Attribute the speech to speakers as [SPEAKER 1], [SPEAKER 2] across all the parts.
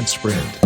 [SPEAKER 1] Can't sprint.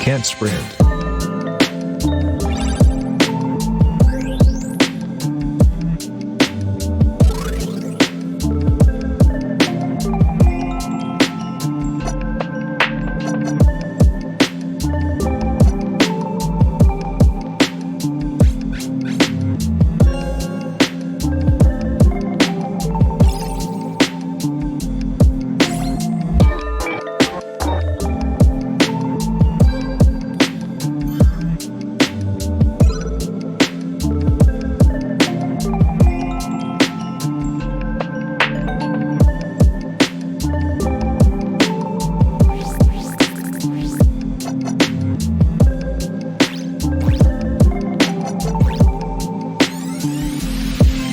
[SPEAKER 1] Can't sprint.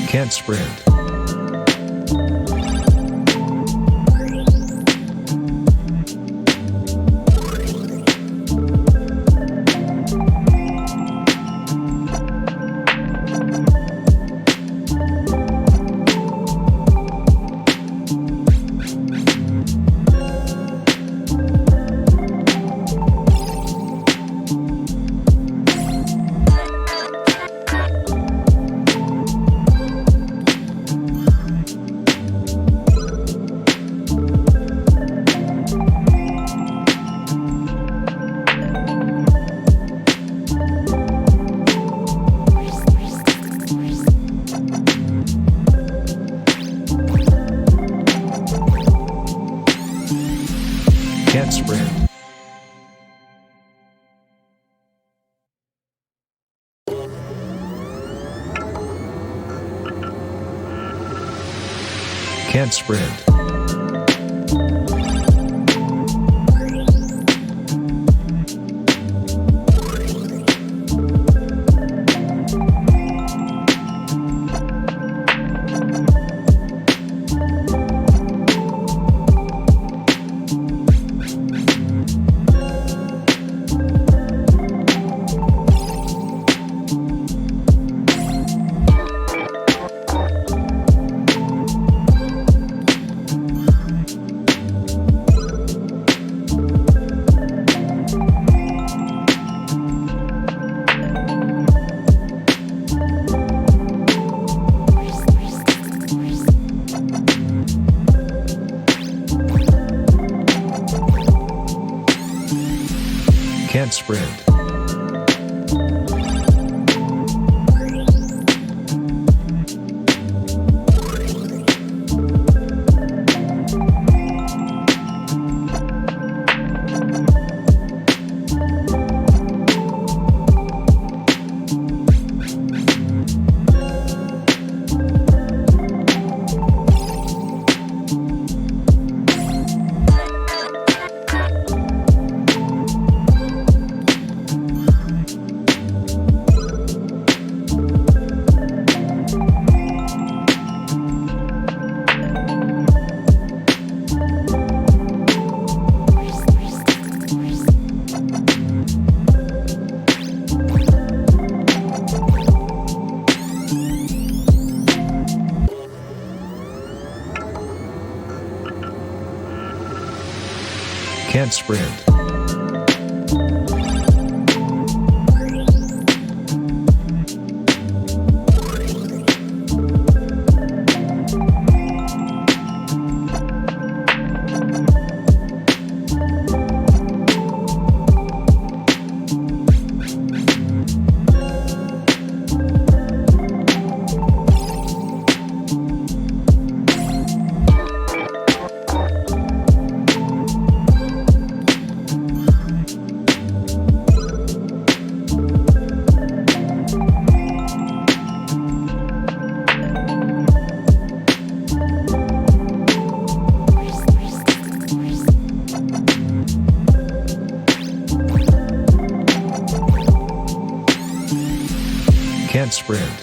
[SPEAKER 1] Can't sprint. Can't sprint. Can't sprint. Can't sprint. Can't sprint. Can't sprint.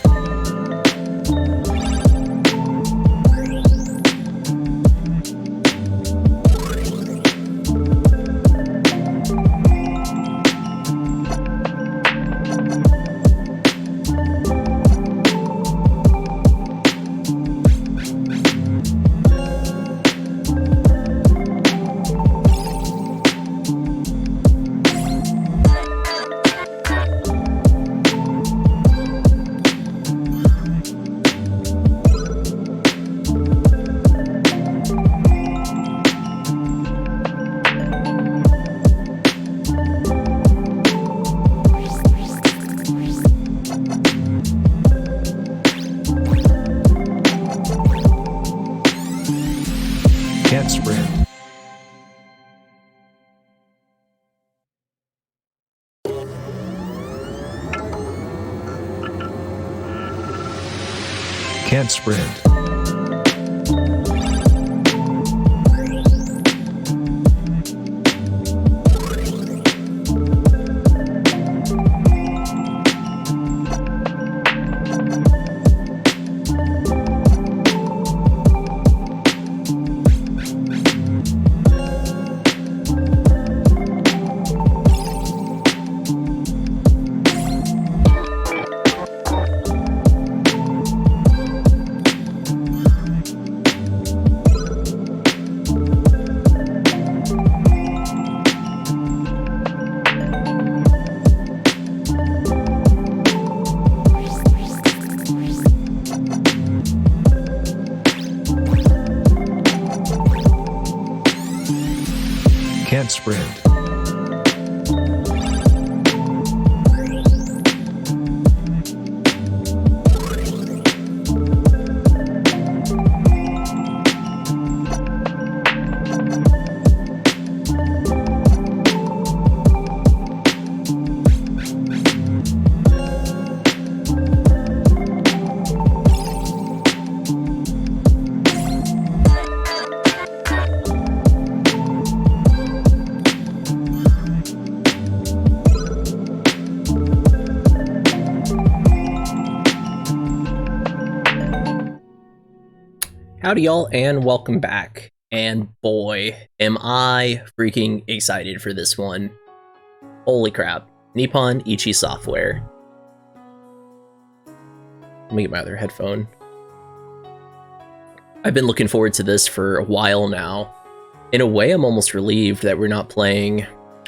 [SPEAKER 1] Can't sprint. Can't sprint. Can't sprint.
[SPEAKER 2] Howdy y'all and welcome back, and boy am I freaking excited for this one. Holy crap, Nippon Ichi Software. Let me get my other headphone. I've been looking forward to this for a while now. In a way, I'm almost relieved that we're not playing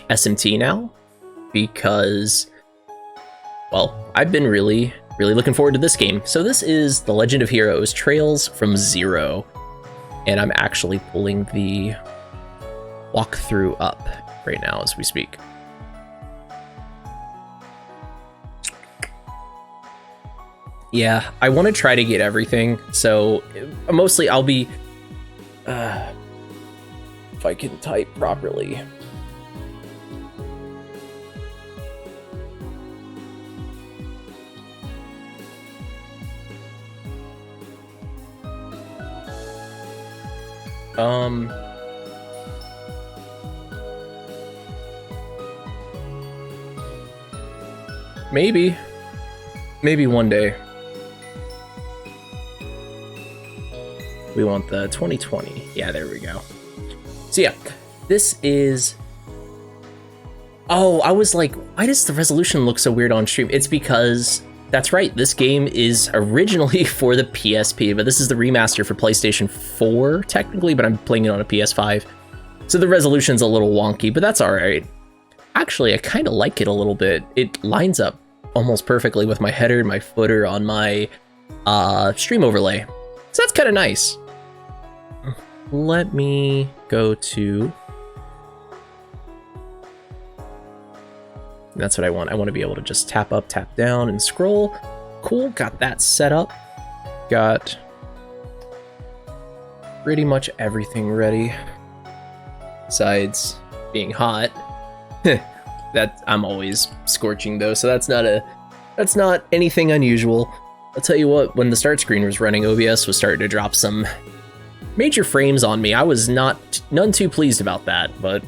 [SPEAKER 2] SMT now, because, well, I've been really looking forward to this game. So this is The Legend of Heroes Trails from Zero, and I'm actually pulling the walkthrough up right now as we speak. Yeah, I want to try to get everything, so mostly I'll be, if I can type properly. Maybe one day. We want the 2020. Yeah, there we go. So yeah, this is... Oh, I was like, why does the resolution look so weird on stream? It's because, that's right, this game is originally for the PSP, but this is the remaster for PlayStation 4, technically, but I'm playing it on a PS5. So the resolution's a little wonky, but that's alright. Actually, I kind of like it a little bit. It lines up almost perfectly with my header and my footer on my stream overlay. So that's kind of nice. Let me go to... That's what I want. I want to be able to just tap up, tap down, and scroll. Cool, got that set up. Got pretty much everything ready. Besides being hot. That I'm always scorching though, so that's not anything unusual. I'll tell you what, when the start screen was running, OBS was starting to drop some major frames on me. I was none too pleased about that, but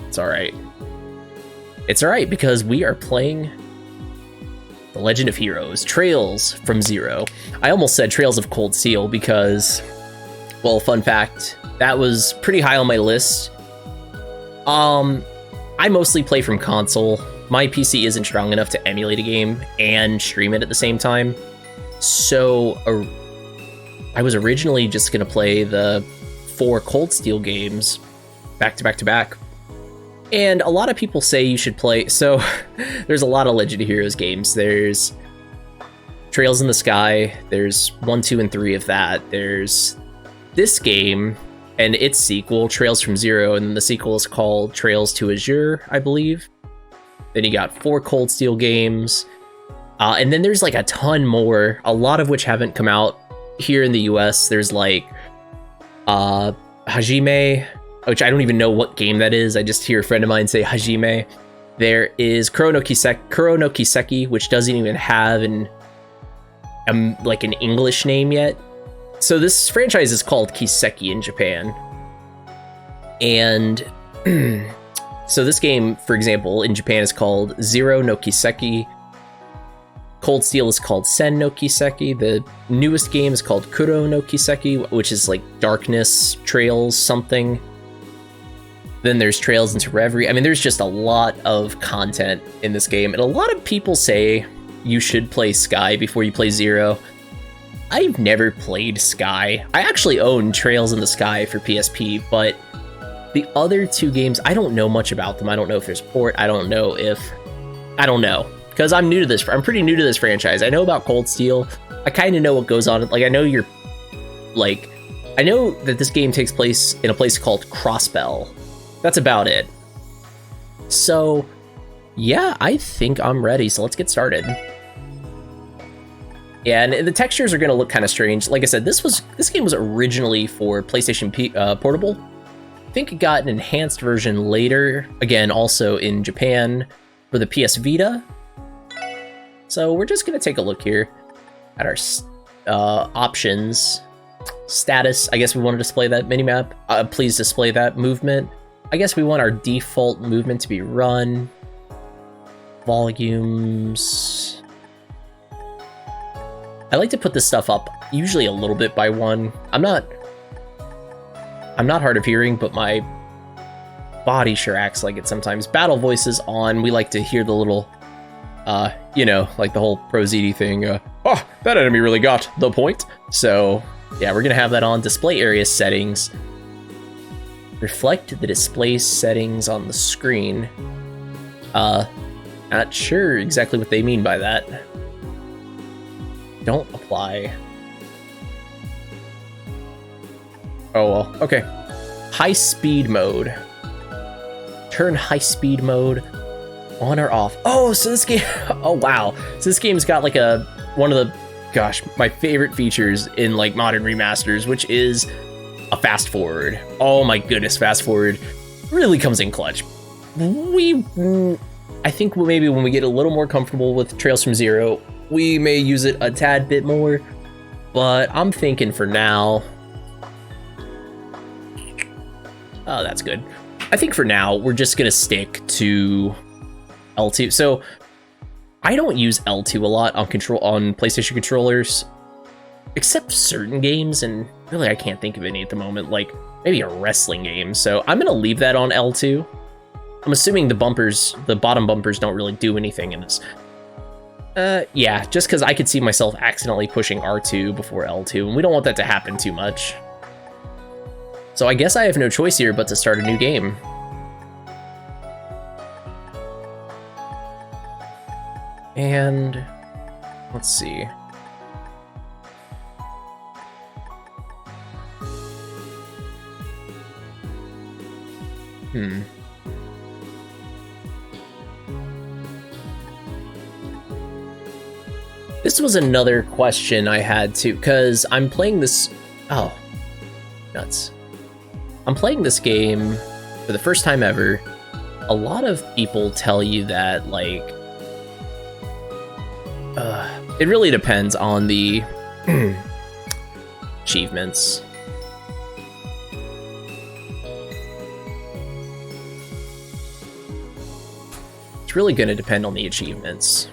[SPEAKER 2] it's alright. It's alright because we are playing The Legend of Heroes, Trails from Zero. I almost said Trails of Cold Steel because, well, fun fact, that was pretty high on my list. I mostly play from console. My PC isn't strong enough to emulate a game and stream it at the same time. So I was originally just going to play the 4 Cold Steel games back to back to back. And a lot of people say you should play... So there's a lot of Legend of Heroes games. There's Trails in the Sky. There's 1, 2, and 3 of that. There's this game and its sequel, Trails from Zero, and the sequel is called Trails to Azure, I believe. Then you got 4 Cold Steel games. And then there's like a ton more, a lot of which haven't come out here in the US. There's like Hajime, which I don't even know what game that is. I just hear a friend of mine say Hajime. There is Kuro no Kiseki, which doesn't even have an English name yet. So this franchise is called Kiseki in Japan. And so this game, for example, in Japan is called Zero no Kiseki. Cold Steel is called Sen no Kiseki. The newest game is called Kuro no Kiseki, which is like Darkness Trails something. Then there's Trails into Reverie. I mean, there's just a lot of content in this game. And a lot of people say you should play Sky before you play Zero. I've never played Sky. I actually own Trails in the Sky for PSP, but the other 2 games, I don't know much about them. I don't know if there's port. I don't know. Because I'm new to this. I'm pretty new to this franchise. I know about Cold Steel. I kind of know what goes on. Like, I know I know that this game takes place in a place called Crossbell. That's about it. So, yeah, I think I'm ready. So let's get started. Yeah, and the textures are going to look kind of strange. Like I said, this game was originally for PlayStation Portable. I think it got an enhanced version later, again, also in Japan, for the PS Vita. So we're just going to take a look here at our options. Status, I guess we want to display that minimap. Please display that movement. I guess we want our default movement to be run. Volumes... I like to put this stuff up usually a little bit by 1. I'm not hard of hearing, but my body sure acts like it sometimes. Battle voices on. We like to hear the little, like the whole Pro ZD thing. Oh, that enemy really got the point. So yeah, we're gonna have that on. Display area settings. Reflect the display settings on the screen. Not sure exactly what they mean by that. Don't apply. Oh well, okay. High speed mode. Turn high speed mode on or off. Oh, so this game, oh wow. So this game's got like one of my favorite features in like modern remasters, which is a fast forward. Oh my goodness, fast forward really comes in clutch. I think maybe when we get a little more comfortable with Trails from Zero, we may use it a tad bit more, but I'm thinking for now... Oh, that's good. I think for now, we're just going to stick to L2. So, I don't use L2 a lot on PlayStation controllers, except certain games, and really I can't think of any at the moment, like maybe a wrestling game. So, I'm going to leave that on L2. I'm assuming the bottom bumpers don't really do anything in this. Yeah, just because I could see myself accidentally pushing R2 before L2, and we don't want that to happen too much. So I guess I have no choice here but to start a new game. And let's see. This was another question I had too, because I'm playing this... Oh, nuts. I'm playing this game for the first time ever. A lot of people tell you that, like... it really depends on the achievements. It's really going to depend on the achievements.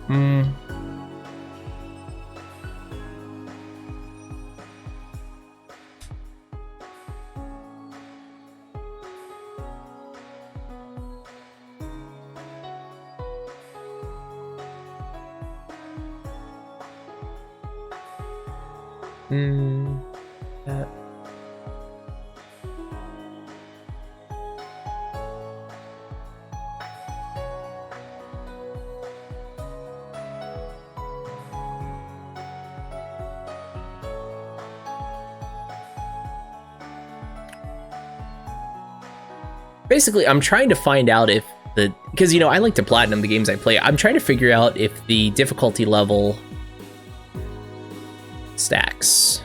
[SPEAKER 2] Hmm. That. Basically, I'm trying to find out if because you know I like to platinum the games I play. I'm trying to figure out if the difficulty level stacks.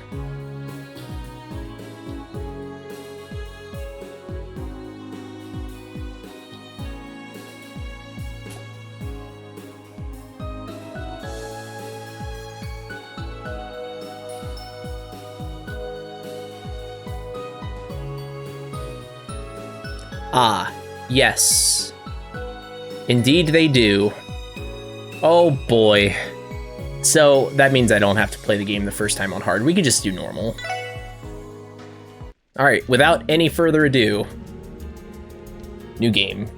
[SPEAKER 2] Ah, yes. Indeed they do. Oh boy. So that means I don't have to play the game the first time on hard. We can just do normal. Alright, without any further ado. New game.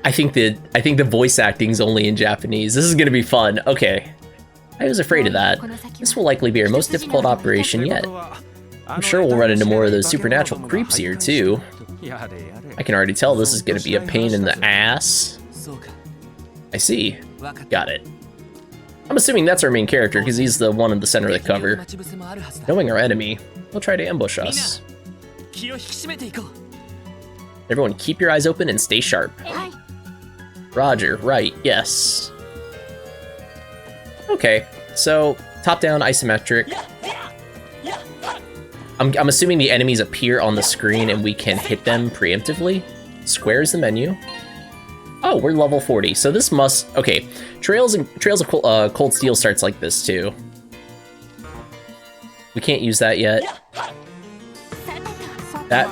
[SPEAKER 2] I think the voice acting's only in Japanese. This is gonna be fun. Okay. I was afraid of that. This will likely be our most difficult operation yet. I'm sure we'll run into more of those supernatural creeps here too. I can already tell this is gonna be a pain in the ass. I see. Got it. I'm assuming that's our main character because he's the one in the center of the cover. Knowing our enemy, he'll try to ambush us. Everyone keep your eyes open and stay sharp. Roger, right, yes. Okay, so top-down isometric. I'm assuming the enemies appear on the screen and we can hit them preemptively. Square is the menu. Oh, we're level 40, so this must... Okay, Trails of Cold Steel starts like this, too. We can't use that yet. That...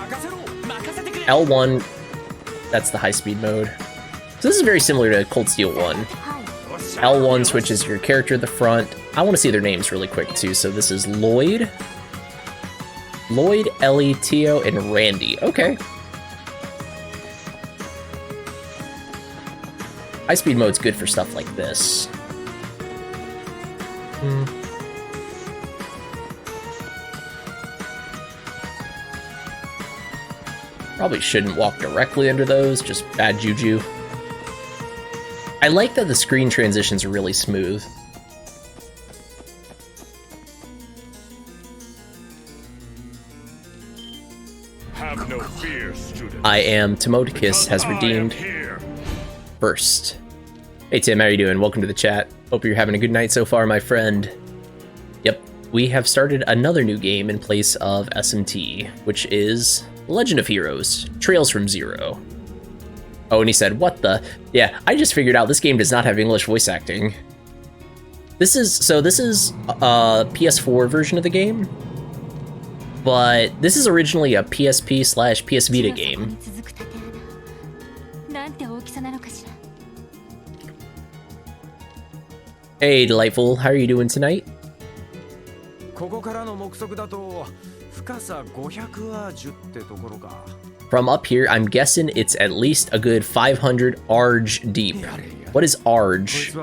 [SPEAKER 2] L1, that's the high-speed mode. So this is very similar to Cold Steel 1. L1 switches your character to the front. I want to see their names really quick, too. So this is Lloyd, Ellie, Tio, and Randy. Okay. High-speed mode's good for stuff like this. Probably shouldn't walk directly under those, just bad juju. I like that the screen transitions are really smooth.
[SPEAKER 3] Have no fear, student.
[SPEAKER 2] I am Timodicus has redeemed first. Hey Tim, how you doing? Welcome to the chat. Hope you're having a good night so far, my friend. Yep, we have started another new game in place of SMT, which is Legend of Heroes, Trails from Zero. Oh, and he said, what the? Yeah, I just figured out this game does not have English voice acting. This is a PS4 version of the game, but this is originally a PSP/PS Vita game. Hey, Delightful, how are you doing tonight? From up here, I'm guessing it's at least a good 500 Arj deep. What is Arj?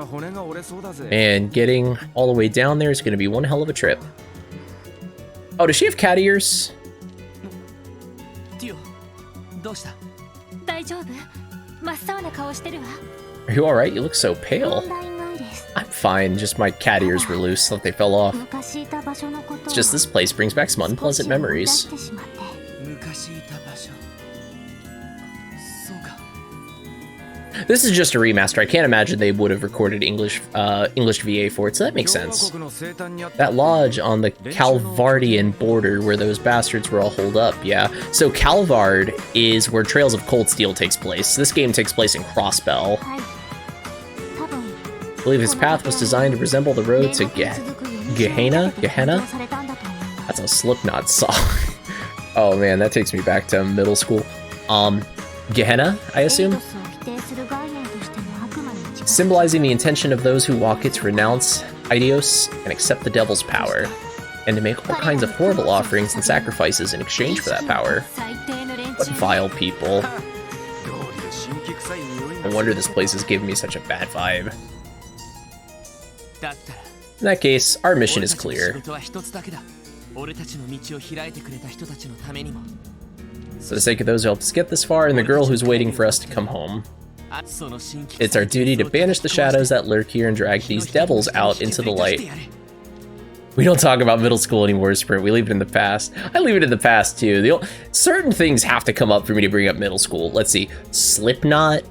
[SPEAKER 2] And getting all the way down there is going to be one hell of a trip. Oh, does she have cat ears? Are you alright? You look so pale. I'm fine, just my cat ears were loose, like they fell off. It's just this place brings back some unpleasant memories. This is just a remaster. I can't imagine they would have recorded English VA for it, so that makes sense. That lodge on the Calvardian border where those bastards were all holed up, yeah. So Calvard is where Trails of Cold Steel takes place. This game takes place in Crossbell. I believe his path was designed to resemble the road to Gehenna? That's a Slipknot song. Oh man, that takes me back to middle school. Gehenna, I assume? Symbolizing the intention of those who walk it to renounce Idios and accept the devil's power, and to make all kinds of horrible offerings and sacrifices in exchange for that power. What vile people. No wonder this place is giving me such a bad vibe. In that case, our mission is clear. For the sake of those who helped us get this far, and the girl who's waiting for us to come home. It's our duty to banish the shadows that lurk here and drag these devils out into the light. We don't talk about middle school anymore, Sprint. We leave it in the past. I leave it in the past, too. Certain things have to come up for me to bring up middle school. Let's see. Slipknot.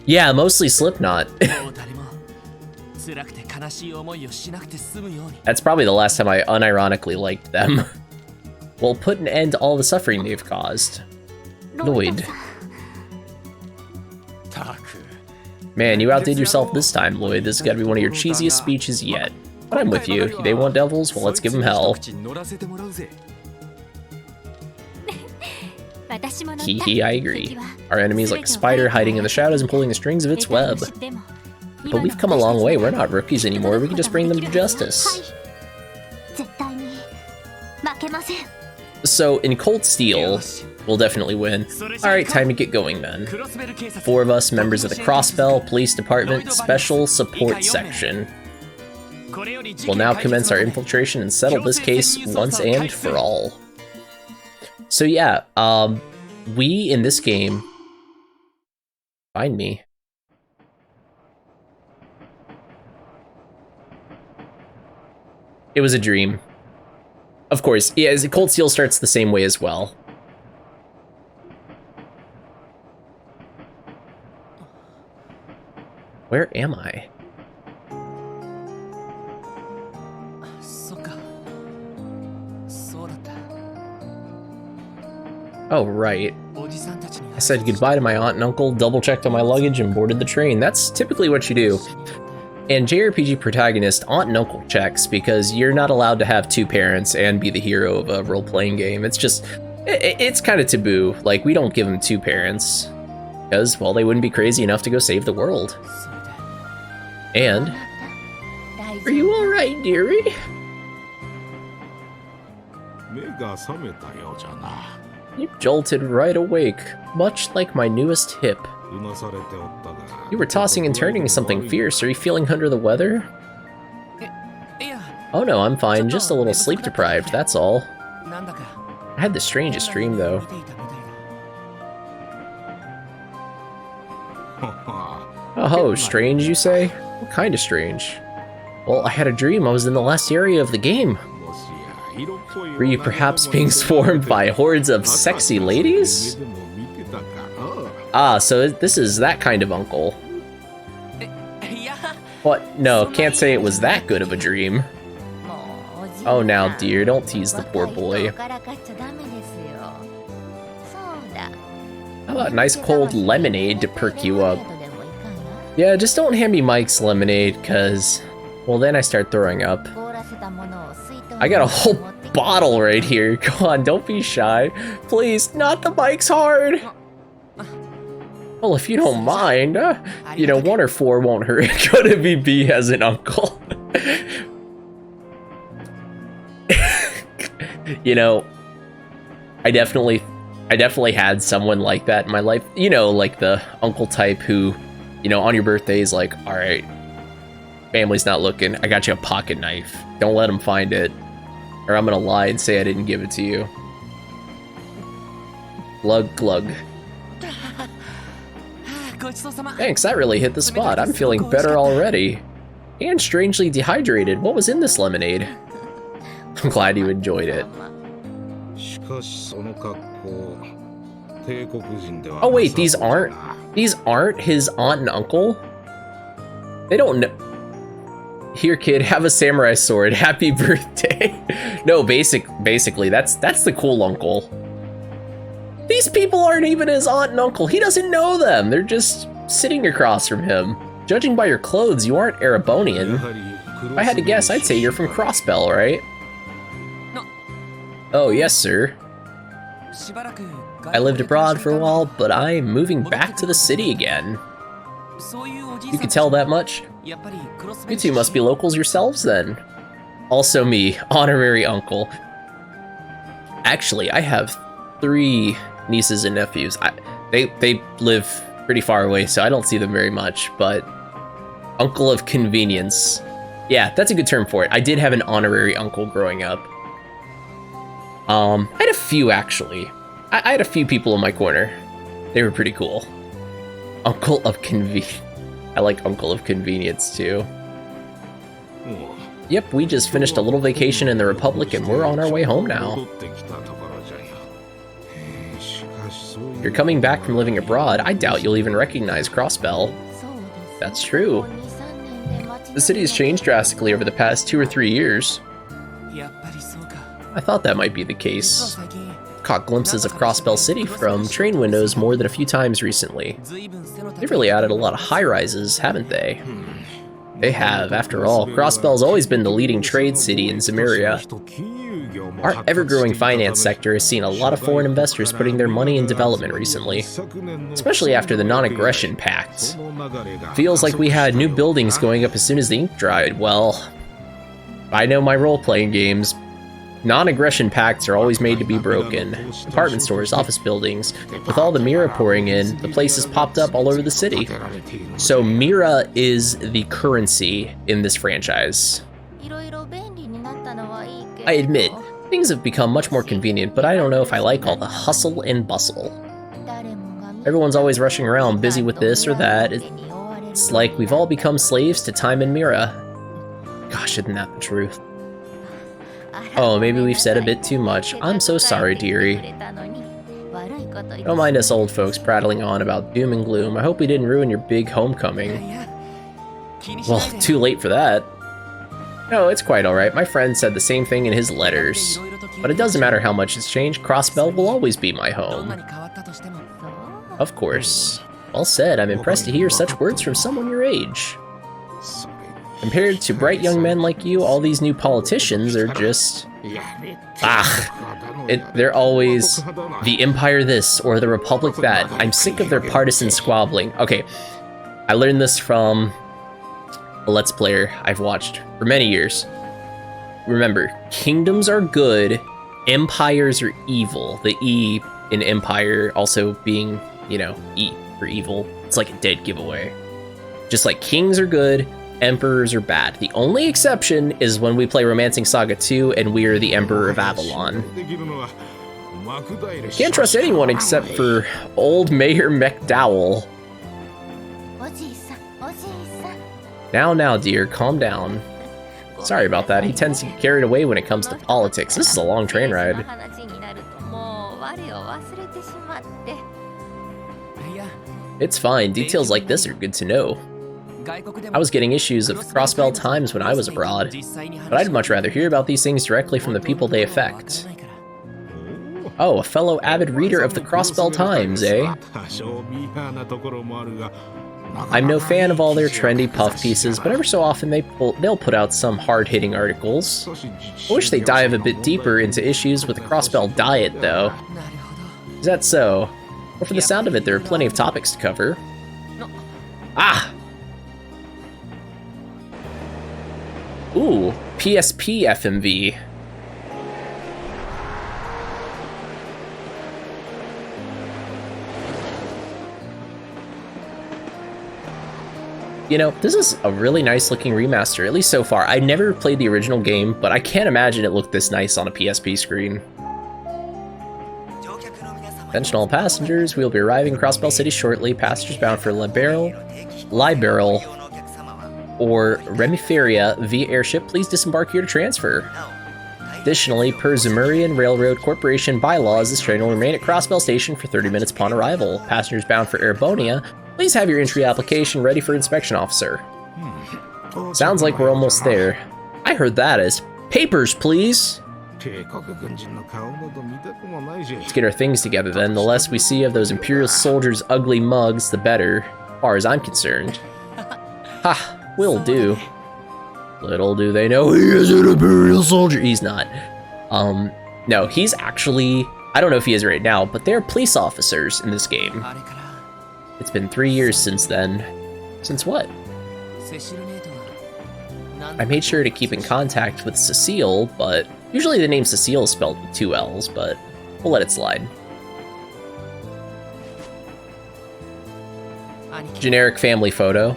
[SPEAKER 2] Yeah, mostly Slipknot. That's probably the last time I unironically liked them. Well, put an end to all the suffering they've caused. Lloyd. Man, you outdid yourself this time, Lloyd. This has got to be one of your cheesiest speeches yet. But I'm with you. They want devils? Well, let's give them hell. Hee, I agree. Our enemy is like a spider hiding in the shadows and pulling the strings of its web. But we've come a long way. We're not rookies anymore. We can just bring them to justice. So, in Cold Steel, we'll definitely win. Alright, time to get going then. 4 of us, members of the Crossbell Police Department Special Support Section. We'll now commence our infiltration and settle this case once and for all. So yeah, we in this game... Find me. It was a dream. Of course, yeah, Cold Steel starts the same way as well. Where am I? Oh, right. I said goodbye to my aunt and uncle, double-checked on my luggage, and boarded the train. That's typically what you do. And JRPG protagonist, aunt and uncle checks, because you're not allowed to have 2 parents and be the hero of a role-playing game. It's just, it's kind of taboo. Like, we don't give them 2 parents, because, well, they wouldn't be crazy enough to go save the world. And, are you alright, dearie? You jolted right awake, much like my newest hip. You were tossing and turning something fierce. Are you feeling under the weather? Oh no, I'm fine. Just a little sleep deprived, that's all. I had the strangest dream, though. Oh, strange, you say? What kind of strange? Well, I had a dream I was in the last area of the game. Were you perhaps being swarmed by hordes of sexy ladies? Ah, so this is that kind of uncle. What? No, can't say it was that good of a dream. Oh, now, dear, don't tease the poor boy. How about nice cold lemonade to perk you up? Yeah, just don't hand me Mike's lemonade, cause, well, then I start throwing up. I got a whole bottle right here. Come on, don't be shy. Please, not the Mike's Hard. Well, if you don't mind, you know, 1 or 4 won't hurt. Go to BB as an uncle. You know, I definitely had someone like that in my life. You know, like the uncle type who, you know, on your birthday is like, all right, family's not looking. I got you a pocket knife. Don't let them find it, or I'm gonna lie and say I didn't give it to you. Glug glug. Thanks, that really hit the spot. I'm feeling better already. And strangely dehydrated. What was in this lemonade? I'm glad you enjoyed it. Oh wait, these aren't his aunt and uncle? They don't know. Here, kid, have a samurai sword. Happy birthday. No, basically, that's the cool uncle. These people aren't even his aunt and uncle. He doesn't know them. They're just sitting across from him. Judging by your clothes, you aren't Erebonian. If I had to guess, I'd say you're from Crossbell, right? Oh, yes, sir. I lived abroad for a while, but I'm moving back to the city again. You can tell that much? You two must be locals yourselves, then. Also me, honorary uncle. Actually, I have 3 nieces and nephews. They live pretty far away, so I don't see them very much, but uncle of convenience. Yeah, that's a good term for it. I did have an honorary uncle growing up. I had a few, actually. I had a few people in my corner. They were pretty cool. Uncle of convenience. I like uncle of convenience, too. Yep, we just finished a little vacation in the Republic and we're on our way home now. You're coming back from living abroad. I doubt you'll even recognize Crossbell. That's true. The city has changed drastically over the past 2 or 3 years. I thought that might be the case. Caught glimpses of Crossbell City from train windows more than a few times recently. They've really added a lot of high-rises, haven't they? They have. After all, Crossbell's always been the leading trade city in Zemuria. Our ever-growing finance sector has seen a lot of foreign investors putting their money in development recently, especially after the non-aggression pact. Feels like we had new buildings going up as soon as the ink dried. Well, I know my role-playing games. Non-aggression pacts are always made to be broken. Department stores, office buildings. With all the Mira pouring in, the place has popped up all over the city. So Mira is the currency in this franchise. I admit, things have become much more convenient, but I don't know if I like all the hustle and bustle. Everyone's always rushing around, busy with this or that. It's like we've all become slaves to time and Mira. Gosh, isn't that the truth? Oh, maybe we've said a bit too much. I'm so sorry, dearie. Don't mind us old folks prattling on about doom and gloom. I hope we didn't ruin your big homecoming. Well, too late for that. No, it's quite alright. My friend said the same thing in his letters. But it doesn't matter how much has changed, Crossbell will always be my home. Of course. Well said. I'm impressed to hear such words from someone your age. Compared to bright young men like you, all these new politicians are just... they're always the Empire this or the Republic that. I'm sick of their partisan squabbling. Okay, I learned this from a Let's Player I've watched for many years. Remember, kingdoms are good, empires are evil. The E in empire also being, you know, E for evil. It's like a dead giveaway. Just like kings are good, emperors are bad. The only exception is when we play Romancing Saga 2 and we are the Emperor of Avalon. Can't trust anyone except for old Mayor McDowell. Now, dear, calm down. Sorry about that. He tends to get carried away when it comes to politics. This is a long train ride. It's fine. Details like this are good to know. I was getting issues of the Crossbell Times when I was abroad, but I'd much rather hear about these things directly from the people they affect. Oh, a fellow avid reader of the Crossbell Times, eh? I'm no fan of all their trendy puff pieces, but ever so often they'll put out some hard-hitting articles. I wish they'd dive a bit deeper into issues with the Crossbell diet, though. Is that so? Well, from the sound of it, there are plenty of topics to cover. Ah! Ooh, PSP FMV. You know, this is a really nice looking remaster, at least so far. I never played the original game, but I can't imagine it looked this nice on a PSP screen. Attention all passengers, we will be arriving in Crossbell City shortly. Passengers bound for Liberal or Remiferia via airship, please disembark here to transfer. Additionally, per Zemurian Railroad Corporation bylaws, this train will remain at Crossbell Station for 30 minutes upon arrival. Passengers bound for Erebonia, please have your entry application ready for inspection, officer. Sounds like we're almost there. I heard that as papers, please. Let's get our things together then. The less we see of those Imperial soldiers' ugly mugs, the better, as far as I'm concerned. Ha, will do. Little do they know he is an Imperial soldier. He's not. No, he's actually, I don't know if he is right now, but they're police officers in this game. It's been 3 years since then. Since what? I made sure to keep in contact with Cecile, but usually the name Cecile is spelled with 2 L's, but we'll let it slide. Generic family photo.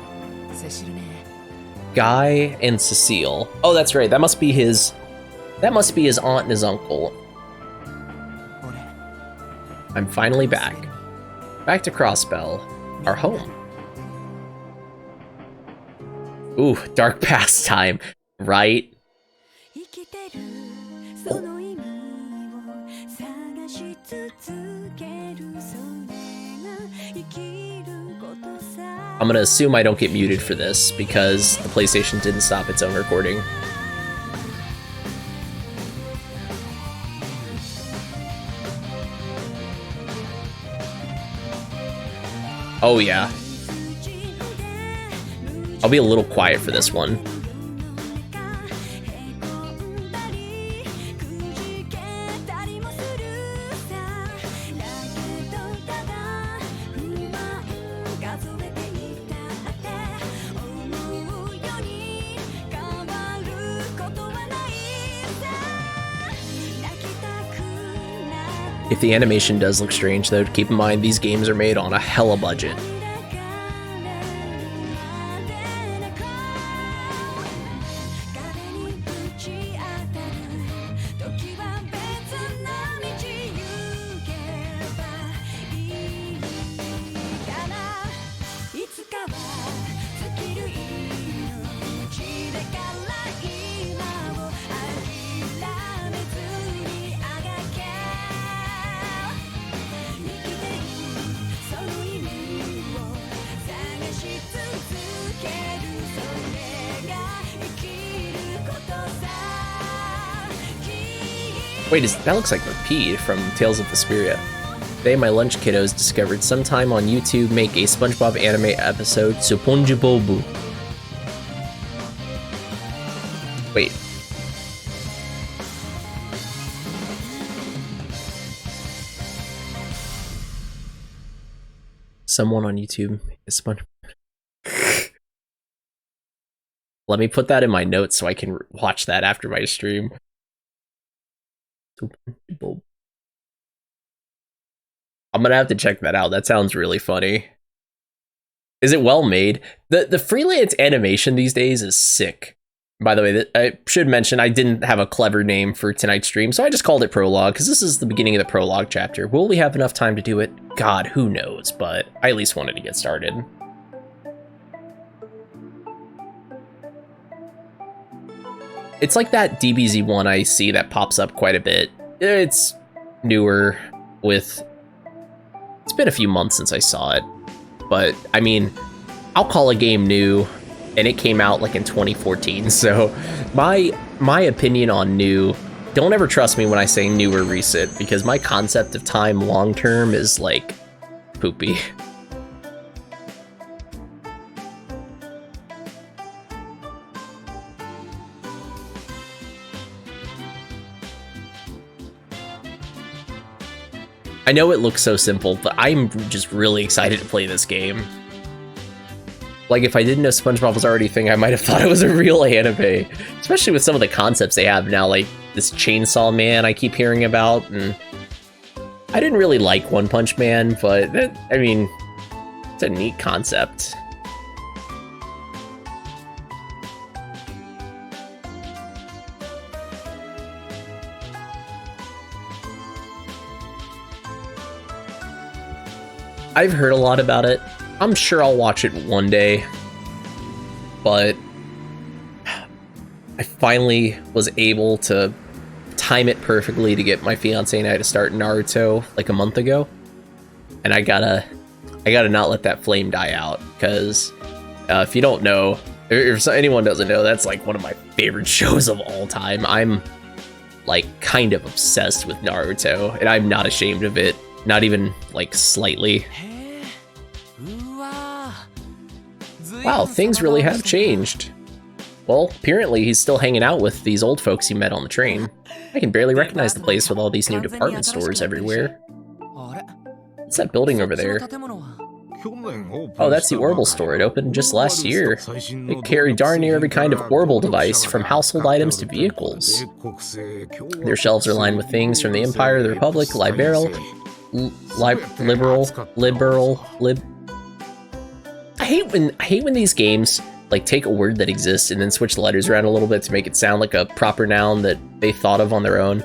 [SPEAKER 2] Guy and Cecile. Oh, that's right. That must be his aunt and his uncle. I'm finally back. Back to Crossbell, our home. Ooh, dark past time, right? I'm gonna assume I don't get muted for this because the PlayStation didn't stop its own recording. Oh yeah. I'll be a little quiet for this one. If the animation does look strange though, keep in mind these games are made on a hella budget. Wait, that looks like Repeat from Tales of Vesperia. Today, my lunch kiddos discovered sometime on YouTube make a SpongeBob anime episode, SpongeBob. Wait. Someone on YouTube is SpongeBob. Let me put that in my notes so I can watch that after my stream. I'm gonna have to check that out. That sounds really funny. Is it well made? The freelance animation these days is sick. By the way, I should mention I didn't have a clever name for tonight's stream, so I just called it Prologue, because this is the beginning of the Prologue chapter. Will we have enough time to do it? God, who knows, but I at least wanted to get started. It's like that DBZ one I see that pops up quite a bit. It's newer with... It's been a few months since I saw it, but I mean, I'll call a game new, and it came out like in 2014, so my opinion on new, don't ever trust me when I say new or recent, because my concept of time long-term is like poopy. I know it looks so simple, but I'm just really excited to play this game. Like, if I didn't know SpongeBob was already a thing, I might have thought it was a real anime. Especially with some of the concepts they have now, like this Chainsaw Man I keep hearing about. And I didn't really like One Punch Man, but I mean, it's a neat concept. I've heard a lot about it. I'm sure I'll watch it one day, but I finally was able to time it perfectly to get my fiance and I to start Naruto like a month ago. And I gotta not let that flame die out, because if you don't know, if anyone doesn't know, that's like one of my favorite shows of all time. I'm like kind of obsessed with Naruto, and I'm not ashamed of it, not even like slightly. Wow, things really have changed. Well, apparently he's still hanging out with these old folks he met on the train. I can barely recognize the place with all these new department stores everywhere. What's that building over there? Oh, that's the Orbital store. It opened just last year. They carry darn near every kind of Orbital device, from household items to vehicles. Their shelves are lined with things from the Empire, the Republic, liberal. I hate when these games like take a word that exists and then switch the letters around a little bit to make it sound like a proper noun that they thought of on their own.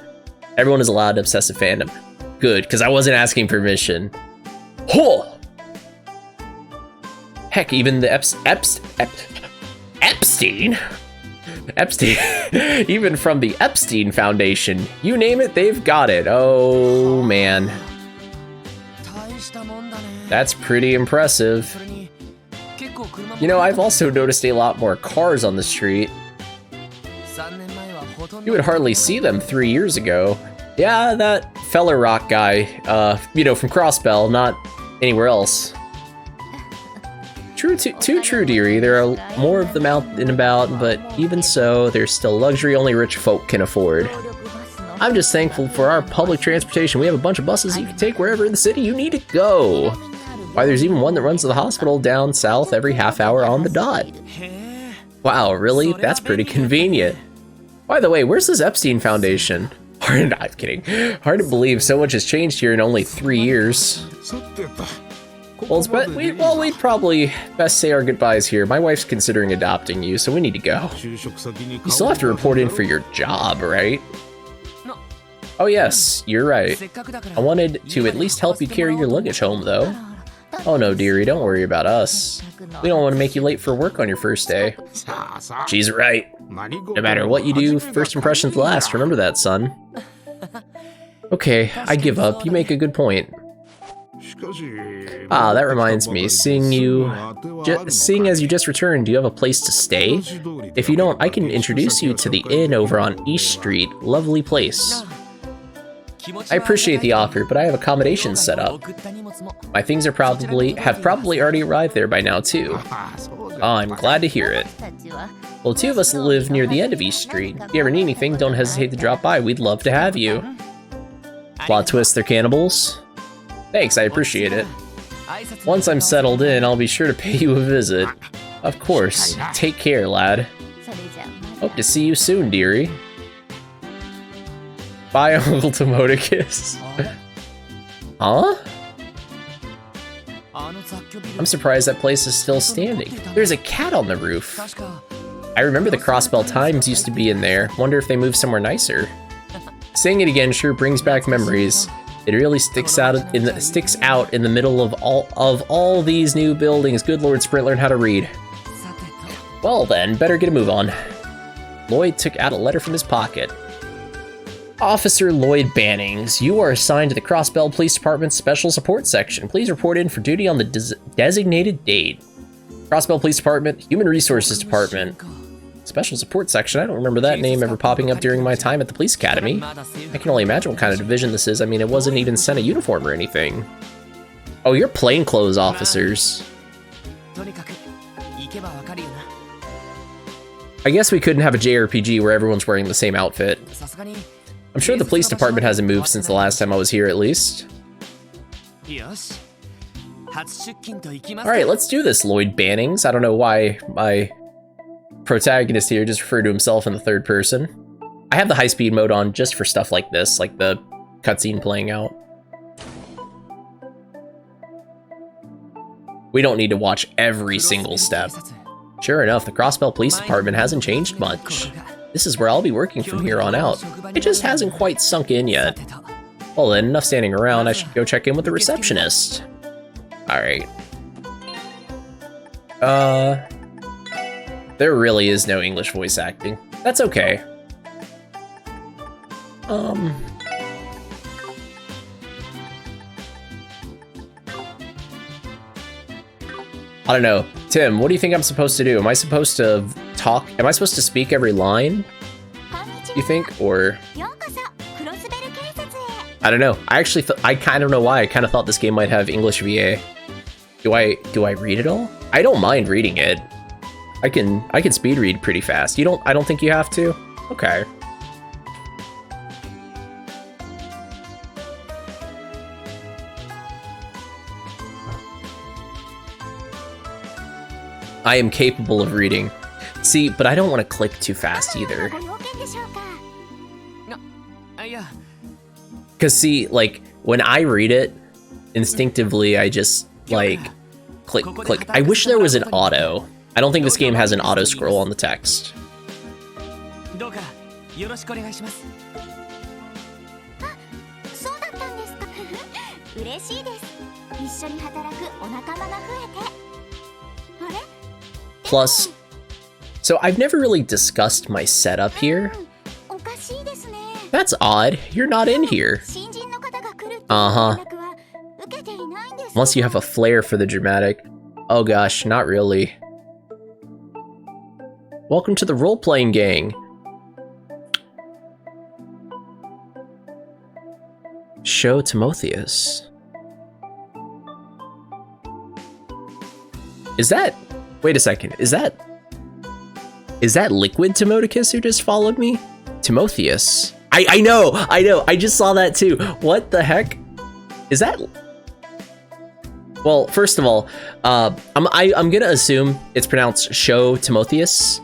[SPEAKER 2] Everyone is allowed obsessive fandom. Good, because I wasn't asking permission. Huh! Heck, even the Epstein, even from the Epstein Foundation, you name it, they've got it. Oh man, that's pretty impressive. You know, I've also noticed a lot more cars on the street. You would hardly see them 3 years ago. Yeah, that Feller Rock guy, you know, from Crossbell, not anywhere else. Too true, dearie. There are more of them out and about, but even so, there's still luxury only rich folk can afford. I'm just thankful for our public transportation. We have a bunch of buses you can take wherever in the city you need to go. Why, there's even one that runs to the hospital down south every half hour on the dot. Wow, really? That's pretty convenient. By the way, where's this Epstein Foundation? I'm kidding. Hard to believe so much has changed here in only 3 years. Well, we'd probably best say our goodbyes here. My wife's considering adopting you, so we need to go. You still have to report in for your job, right? Oh yes, you're right. I wanted to at least help you carry your luggage home, though. Oh no, dearie, don't worry about us. We don't want to make you late for work on your first day. She's right. No matter what you do, first impressions last. Remember that, son. Okay, I give up. You make a good point. Ah, that reminds me. Seeing as you just returned, do you have a place to stay? If you don't, I can introduce you to the inn over on East Street. Lovely place. I appreciate the offer, but I have accommodations set up. My things have probably already arrived there by now too. Oh, I'm glad to hear it. Well, two of us live near the end of East Street. If you ever need anything, don't hesitate to drop by. We'd love to have you. Plot twist, they're cannibals? Thanks, I appreciate it. Once I'm settled in, I'll be sure to pay you a visit. Of course. Take care, lad. Hope to see you soon, dearie. Bye, Uncle Tomodicus. Huh? I'm surprised that place is still standing. There's a cat on the roof. I remember the Crossbell Times used to be in there. Wonder if they moved somewhere nicer. Saying it again sure brings back memories. It really sticks out in the middle of all these new buildings. Good Lord, Sprint, learn how to read. Well then, better get a move on. Lloyd took out a letter from his pocket. Officer Lloyd Bannings, you are assigned to the Crossbell Police Department's Special Support Section. Please report in for duty on the designated date. Crossbell Police Department, Human Resources Department. Special Support Section? I don't remember that name ever popping up during my time at the Police Academy. I can only imagine what kind of division this is. I mean, it wasn't even sent a uniform or anything. Oh, you're plainclothes officers. I guess we couldn't have a JRPG where everyone's wearing the same outfit. I'm sure the police department hasn't moved since the last time I was here, at least. Alright, let's do this, Lloyd Bannings. I don't know why my protagonist here just referred to himself in the third person. I have the high-speed mode on just for stuff like this, like the cutscene playing out. We don't need to watch every single step. Sure enough, the Crossbell Police Department hasn't changed much. This is where I'll be working from here on out. It just hasn't quite sunk in yet. Well then, enough standing around, I should go check in with the receptionist. Alright. There really is no English voice acting. That's okay. I don't know. Tim, what do you think I'm supposed to do? Am I supposed to talk? Am I supposed to speak every line? You think? Or... I don't know. I actually I kind of know why. I kind of thought this game might have English VA. Do I read it all? I don't mind reading it. I can speed read pretty fast. I don't think you have to? Okay. I am capable of reading. See, but I don't want to click too fast either. Because see, like, when I read it, instinctively I just, like, click, click. I wish there was an auto. I don't think this game has an auto scroll on the text. Plus, so I've never really discussed my setup here. That's odd. You're not in here. Uh-huh. Unless you have a flair for the dramatic. Oh gosh, not really. Welcome to the role-playing gang. Show Timotheus. Is that... Wait a second, is that Liquid Timotheus who just followed me? Timotheus. I know, I just saw that too. What the heck? Is that... Well, first of all, I'm gonna assume it's pronounced Show Timotheus.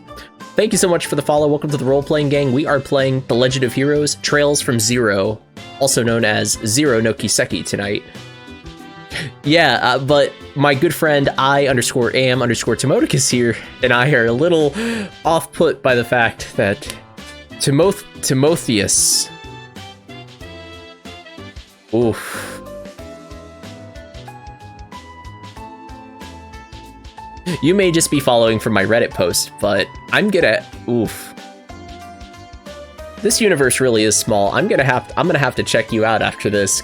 [SPEAKER 2] Thank you so much for the follow. Welcome to the role-playing gang. We are playing The Legend of Heroes, Trails from Zero, also known as Zero no Kiseki tonight. Yeah, but my good friend I_am_Timotheus here, and I are a little off-put by the fact that Timotheus. Oof. You may just be following from my Reddit post, but I'm gonna... Oof. This universe really is small. I'm gonna have to check you out after this.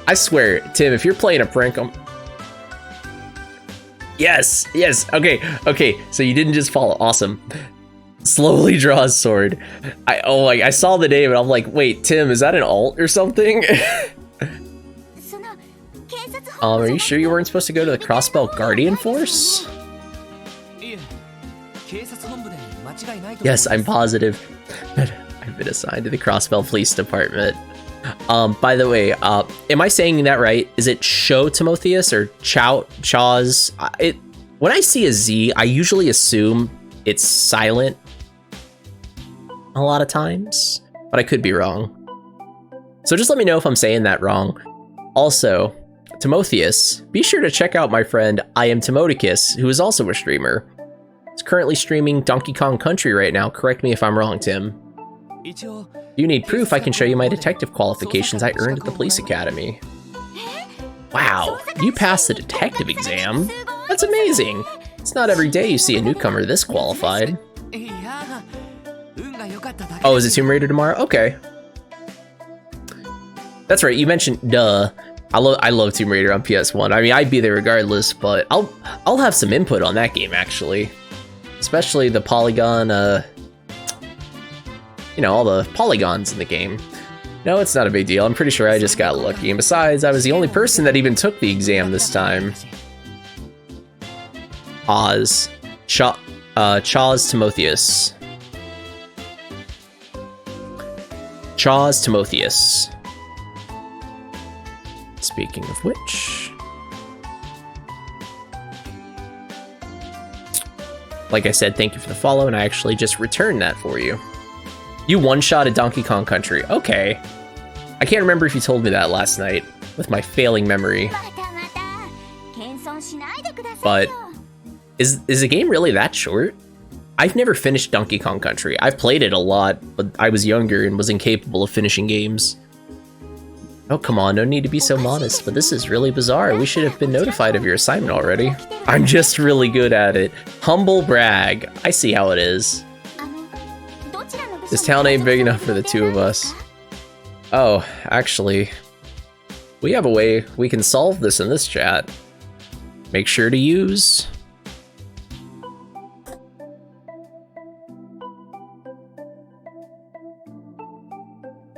[SPEAKER 2] I swear, Tim, if you're playing a prank, Yes, okay, so you didn't just follow, awesome. Slowly draw his sword. I saw the name and I'm like, wait, Tim, is that an alt or something? Are you sure you weren't supposed to go to the Crossbell Guardian Force? Yes, I'm positive that I've been assigned to the Crossbell Police Department. By the way, am I saying that right? Is it Show Timotheus or Chaw's? When I see a Z, I usually assume it's silent a lot of times, but I could be wrong. So just let me know if I'm saying that wrong. Also, Timotheus, be sure to check out my friend I Am Timotheus, who is also a streamer. He's currently streaming Donkey Kong Country right now. Correct me if I'm wrong, Tim. If you need proof, I can show you my detective qualifications I earned at the police academy. Wow, you passed the detective exam? That's amazing! It's not every day you see a newcomer this qualified. Oh, is it Tomb Raider tomorrow? Okay. That's right, you mentioned, duh. I love Tomb Raider on PS1. I mean, I'd be there regardless, but I'll have some input on that game, actually. Especially the polygon, you know, all the polygons in the game. No, it's not a big deal. I'm pretty sure I just got lucky. And besides, I was the only person that even took the exam this time. Chaw's Timotheus. Chaw's Timotheus. Speaking of which... Like I said, thank you for the follow, and I actually just returned that for you. You one-shotted Donkey Kong Country. Okay. I can't remember if you told me that last night, with my failing memory. But, is the game really that short? I've never finished Donkey Kong Country. I've played it a lot, but I was younger and was incapable of finishing games. Oh, come on, no need to be so modest, but this is really bizarre. We should have been notified of your assignment already. I'm just really good at it. Humble brag. I see how it is. This town ain't big enough for the two of us. Oh, actually, we have a way we can solve this in this chat. Make sure to use...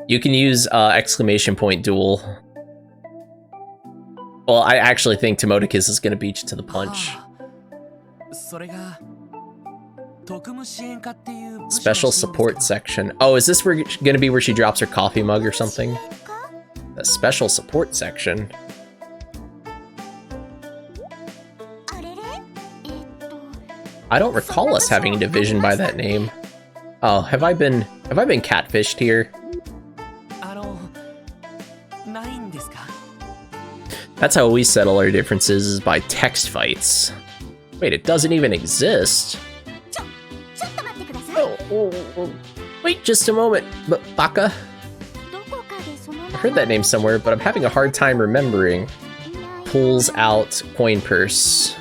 [SPEAKER 2] You can use exclamation point duel. Well, I actually think Timoticus is gonna beat you to the punch. Special support section. Oh, is this gonna be where she drops her coffee mug or something? The special support section. I don't recall us having a division by that name. Oh, have I been catfished here? That's how we settle our differences, is by text fights. Wait, it doesn't even exist. Oh. Wait just a moment, Baka. I heard that name somewhere, but I'm having a hard time remembering. Pulls out coin purse.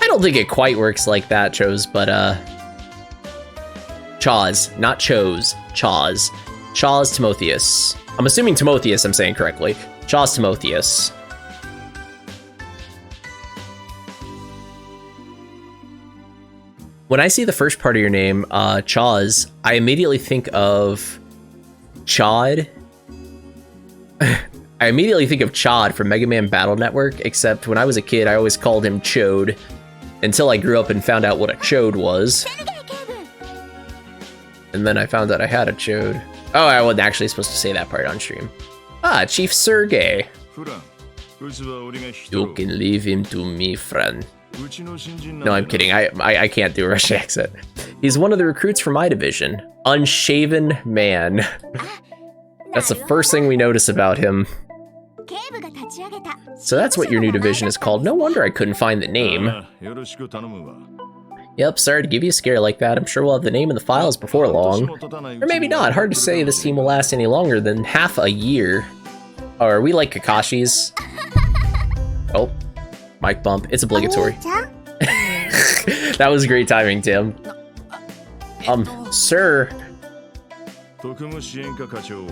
[SPEAKER 2] I don't think it quite works like that, Chose, but Chaz, not Chose, Chaz. Chaz Timotheus. I'm assuming Timotheus I'm saying correctly. Chaz Timotheus. When I see the first part of your name, Chaz, I immediately think of Chad. I immediately think of Chad from Mega Man Battle Network, except when I was a kid, I always called him Chode, until I grew up and found out what a chode was. And then I found out I had a chode. Oh, I wasn't actually supposed to say that part on stream. Ah, Chief Sergey. You can leave him to me, friend. No, I'm kidding. I can't do a Russian accent. He's one of the recruits for my division. Unshaven man. That's the first thing we notice about him. So that's what your new division is called. No wonder I couldn't find the name. Yep, sorry to give you a scare like that. I'm sure we'll have the name in the files before long. Or maybe not. Hard to say this team will last any longer than half a year. Oh, are we like Kakashi's? Oh, mic bump. It's obligatory. That was great timing, Tim. Sir.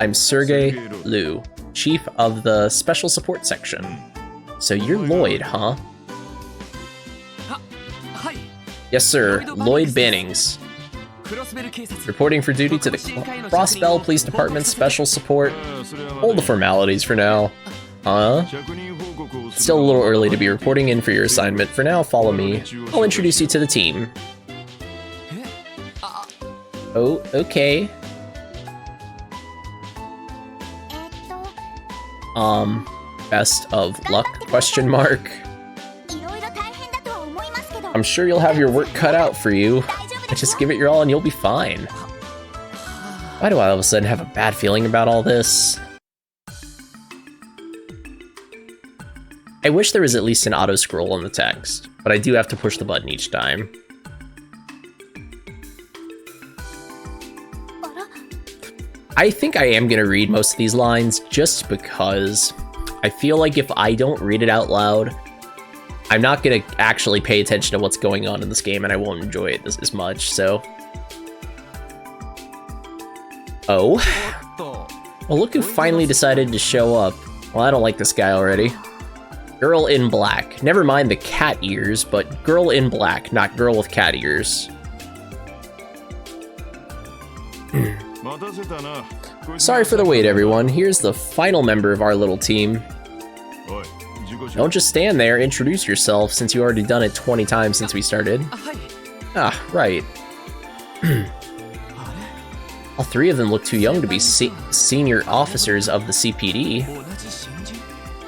[SPEAKER 2] I'm Sergey Liu, Chief of the Special Support Section. So you're Lloyd, huh? Yes, sir. Lloyd Bannings. Reporting for duty to the Crossbell Police Department Special Support. Hold the formalities for now. Still a little early to be reporting in for your assignment. For now, follow me. I'll introduce you to the team. Oh, okay. Best of luck, question mark. I'm sure you'll have your work cut out for you. Just give it your all and you'll be fine. Why do I all of a sudden have a bad feeling about all this? I wish there was at least an auto scroll on the text, but I do have to push the button each time. I think I am gonna read most of these lines just because I feel like if I don't read it out loud, I'm not gonna actually pay attention to what's going on in this game and I won't enjoy it as much, so. Oh. Well, look who finally decided to show up. Well, I don't like this guy already. Girl in black. Never mind the cat ears, but girl in black, not girl with cat ears. Sorry for the wait, everyone. Here's the final member of our little team. Don't just stand there, introduce yourself, since you've already done it 20 times since we started. Ah, right. All three of them look too young to be senior officers of the CPD.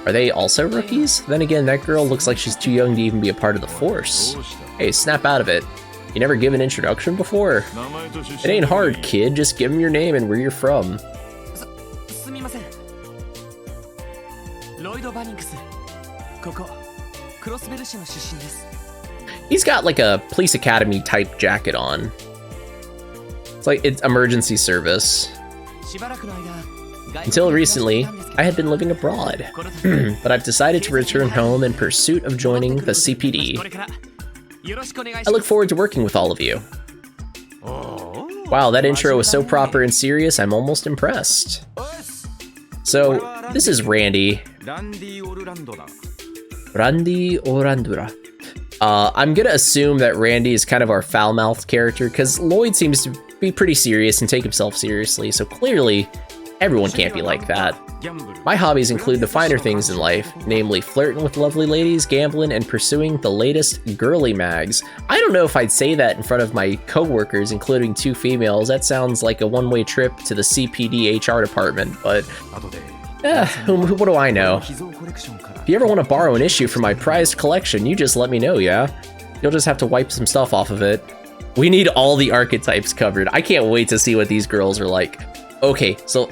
[SPEAKER 2] Are they also rookies? Then again, that girl looks like she's too young to even be a part of the force. Hey, snap out of it. You never give an introduction before? It ain't hard, kid. Just give them your name and where you're from. He's got like a police academy type jacket on. It's like it's emergency service. Until recently, I had been living abroad, but I've decided to return home in pursuit of joining the CPD. I look forward to working with all of you. Wow, that intro was so proper and serious, I'm almost impressed. So, this is Randy. Randy Orandura. I'm gonna assume that Randy is kind of our foul-mouthed character, because Lloyd seems to be pretty serious and take himself seriously, so clearly, everyone can't be like that. My hobbies include the finer things in life, namely flirting with lovely ladies, gambling, and pursuing the latest girly mags. I don't know if I'd say that in front of my co-workers, including 2 females. That sounds like a one-way trip to the CPD HR department, but what do I know? If you ever want to borrow an issue from my prized collection, you just let me know, yeah? You'll just have to wipe some stuff off of it. We need all the archetypes covered. I can't wait to see what these girls are like. Okay, so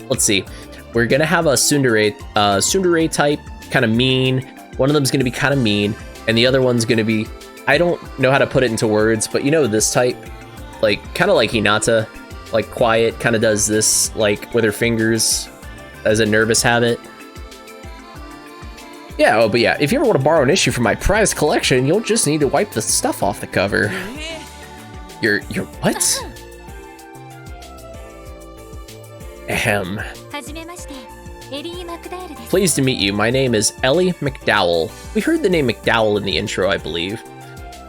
[SPEAKER 2] let's see. We're gonna have a tsundere type, kind of mean. One of them's gonna be kind of mean, and the other one's gonna be, I don't know how to put it into words, but you know this type? Like, kind of like Hinata, like quiet, kind of does this, like, with her fingers as a nervous habit. Yeah, oh, but yeah, if you ever want to borrow an issue from my prized collection, you'll just need to wipe the stuff off the cover. You're what? Ahem. Pleased to meet you. My name is Ellie McDowell. We heard the name McDowell in the intro, I believe.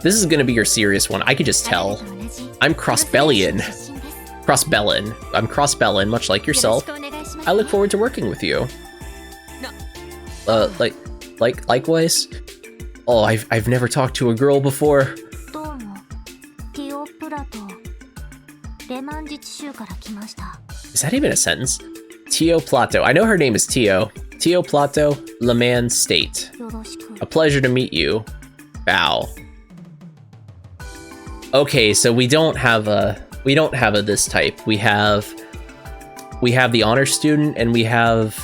[SPEAKER 2] This is gonna be your serious one. I could just tell. I'm Crossbellian. I'm Crossbellin, much like yourself. I look forward to working with you. Likewise? Oh, I've never talked to a girl before. Is that even a sentence? Tio Plato. I know her name is Tio. Tio Plato, Leman State. A pleasure to meet you. Bow. Okay, so we don't have a this type. We have the honor student, and we have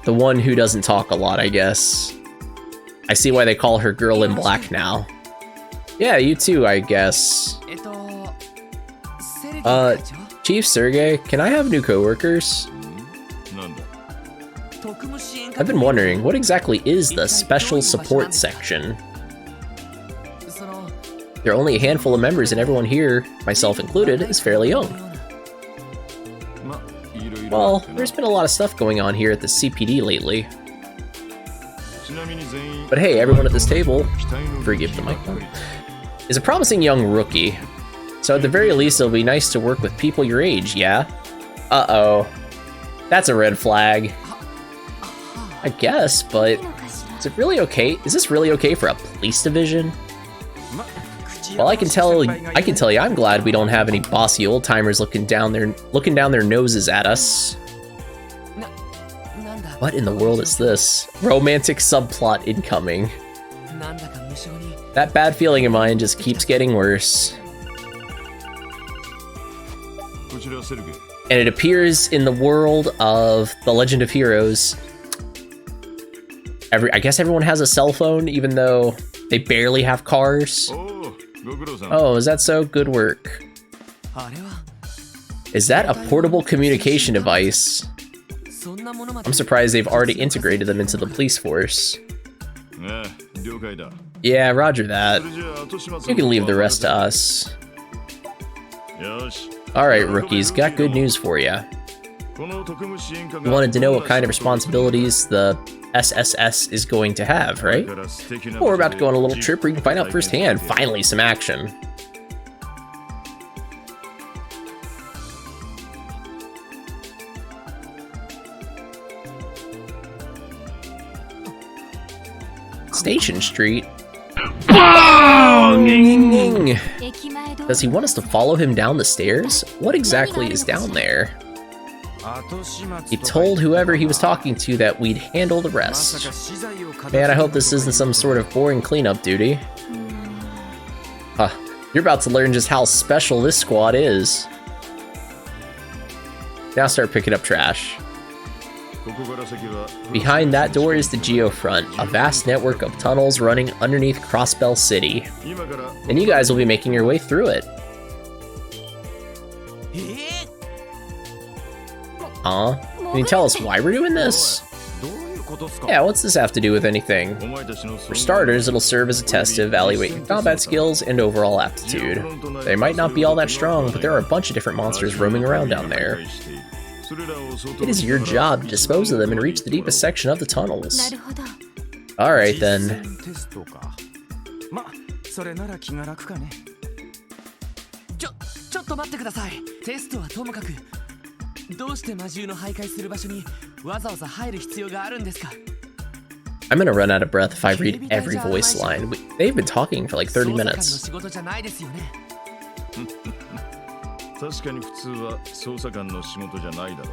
[SPEAKER 2] the one who doesn't talk a lot, I guess. I see why they call her Girl in Black now. Yeah, you too, I guess. Chief Sergey, can I have new coworkers? I've been wondering, what exactly is the Special Support Section? There are only a handful of members, and everyone here, myself included, is fairly young. Well, there's been a lot of stuff going on here at the CPD lately. But hey, everyone at this table, forgive the mic, is a promising young rookie. So at the very least, it'll be nice to work with people your age, yeah? Uh-oh. That's a red flag. I guess, but is it really okay? Is this really okay for a police division? Well, I can tell you I'm glad we don't have any bossy old-timers looking down their noses at us. What in the world is this? Romantic subplot incoming. That bad feeling of mine just keeps getting worse. And it appears in the world of The Legend of Heroes. I guess everyone has a cell phone, even though they barely have cars. Oh, is that so? Good work. Is that a portable communication device? I'm surprised they've already integrated them into the police force. Yeah, roger that. You can leave the rest to us. Alright, rookies, got good news for you. You wanted to know what kind of responsibilities the SSS is going to have, right? Well, we're about to go on a little trip where you can find out firsthand. Finally, some action. Station Street. Does he want us to follow him down the stairs? What exactly is down there? He told whoever he was talking to that we'd handle the rest. Man, I hope this isn't some sort of boring cleanup duty. Huh, you're about to learn just how special this squad is. Now start picking up trash. Behind that door is the Geofront, a vast network of tunnels running underneath Crossbell City. And you guys will be making your way through it. Can you tell us why we're doing this? Yeah, what's this have to do with anything? For starters, it'll serve as a test to evaluate your combat skills and overall aptitude. They might not be all that strong, but there are a bunch of different monsters roaming around down there. It is your job to dispose of them and reach the deepest section of the tunnels. Alright then.
[SPEAKER 4] ちょっと待ってください。テストはともかく、どうして魔獣の徘徊する場所にわざわざ入る必要があるんですか?
[SPEAKER 2] I'm gonna run out of breath if I read every voice line. They've been talking for like 30 minutes.
[SPEAKER 3] 確かに普通は捜査官の仕事じゃないだろ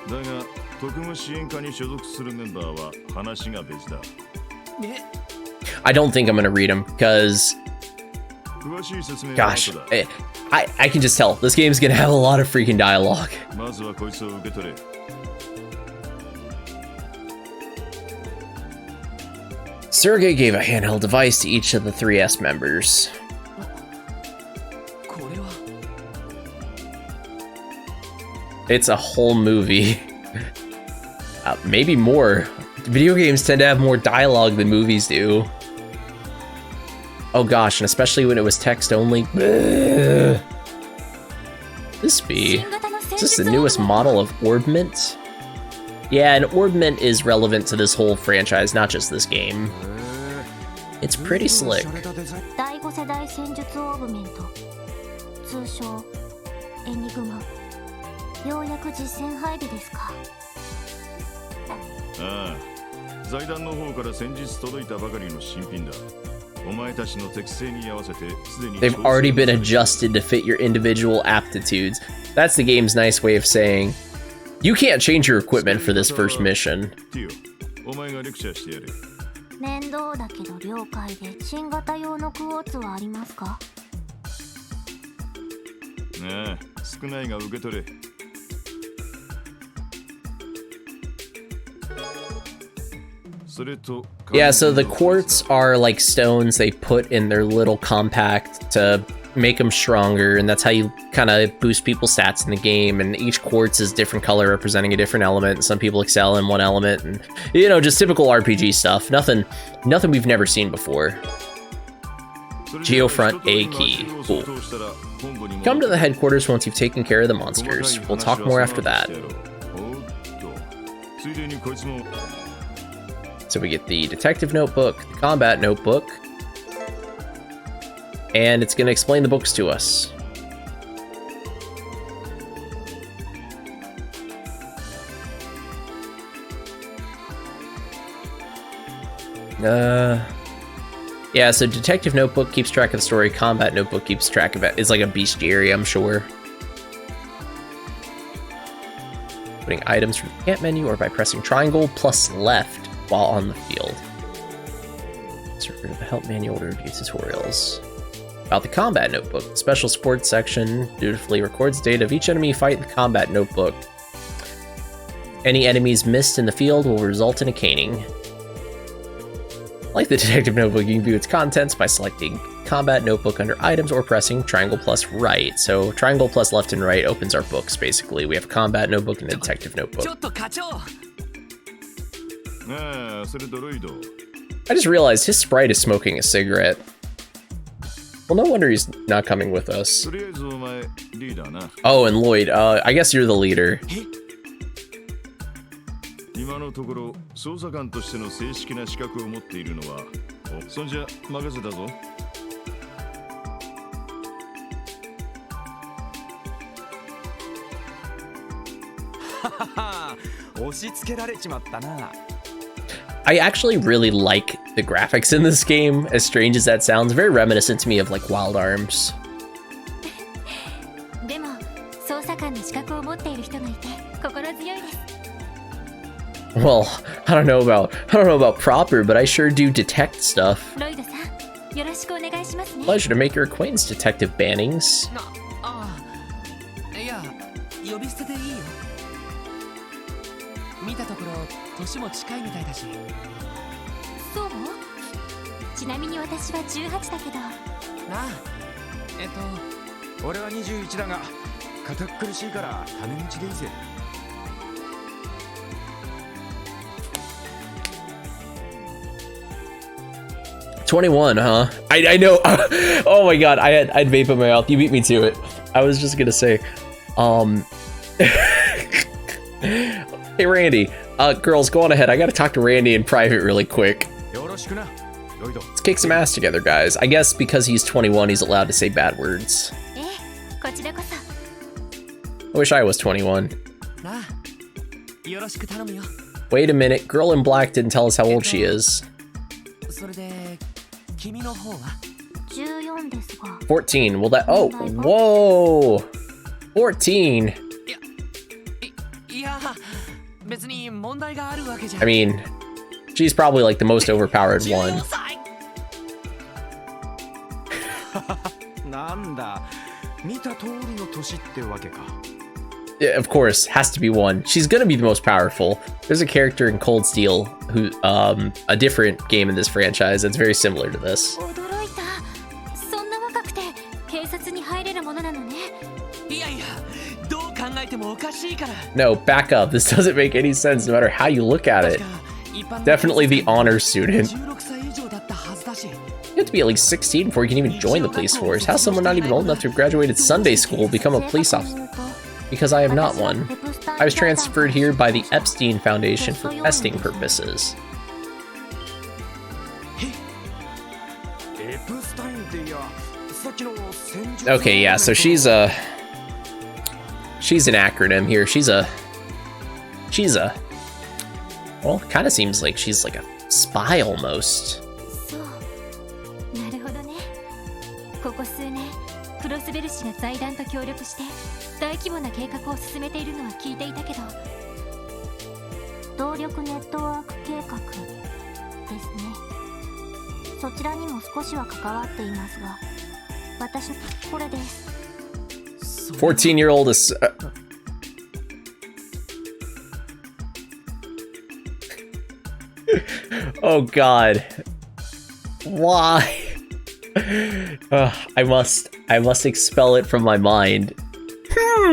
[SPEAKER 3] う。だが特務支援課に所属するメンバーは話が別だ。
[SPEAKER 2] I don't think I'm gonna read them because, gosh, I can just tell this game's gonna have a lot of freaking dialogue.
[SPEAKER 3] まずはこいつを受け取れ。
[SPEAKER 2] Sergei gave a handheld device to each of the 3S members. It's a whole movie. Maybe more. Video games tend to have more dialogue than movies do. Oh gosh, and especially when it was text only. This be? Is this the newest model of Orbment? Yeah, and Orbment is relevant to this whole franchise, not just this game. It's pretty slick. They've already been adjusted to fit your individual aptitudes. That's the game's nice way of saying, you can't change your equipment for this first mission. Yeah, so the quartz are like stones they put in their little compact to make them stronger, and that's how you kind of boost people's stats in the game, and each quartz is different color representing a different element. Some people excel in one element, and you know, just typical RPG stuff. Nothing we've never seen before. Geofront A key. Cool. Come to the headquarters once you've taken care of the monsters. We'll talk more after that. So we get the detective notebook, the combat notebook, and it's going to explain the books to us. Yeah, so detective notebook keeps track of the story, combat notebook keeps track of it. It's like a bestiary, I'm sure. Putting items from the camp menu or by pressing triangle plus left while on the field. Insert rid of a help manual to review tutorials. About the combat notebook, the special sports section dutifully records data of each enemy you fight in the combat notebook. Any enemies missed in the field will result in a caning. Like the detective notebook, you can view its contents by selecting combat notebook under items or pressing triangle plus right. So triangle plus left and right opens our books, basically. We have a combat notebook and a detective notebook. I just realized his sprite is smoking a cigarette. Well, no wonder he's not coming with us. Oh, and Lloyd, I guess you're the leader. I actually really like the graphics in this game, as strange as that sounds. Very reminiscent to me of like Wild Arms. Well, I don't know about proper, but I sure do detect stuff. Pleasure to make your acquaintance, Detective Bannings. 21, huh? I know. Oh my god, I'd vape in my mouth. You beat me to it. I was just gonna say, hey Randy, girls, go on ahead. I gotta talk to Randy in private really quick. Let's kick some ass together, guys. I guess because he's 21, he's allowed to say bad words. I wish I was 21. Wait a minute, girl in black didn't tell us how old she is. 14. Well, that. Oh, whoa. 14. I mean, she's probably like the most overpowered one. Yeah, of course, has to be one. She's gonna be the most powerful. There's a character in Cold Steel who, a different game in this franchise that's very similar to this. No, back up. This doesn't make any sense no matter how you look at it. Definitely the honor student. You have to be at least 16 before you can even join the police force. How's someone not even old enough to have graduated Sunday school become a police officer? Because I am not one. I was transferred here by the Epstein Foundation for testing purposes. Okay, yeah, so she's an acronym here. Well, kind of seems like she's like a spy almost. "14-year-old is..." Oh god. Why? I must expel it from my mind. I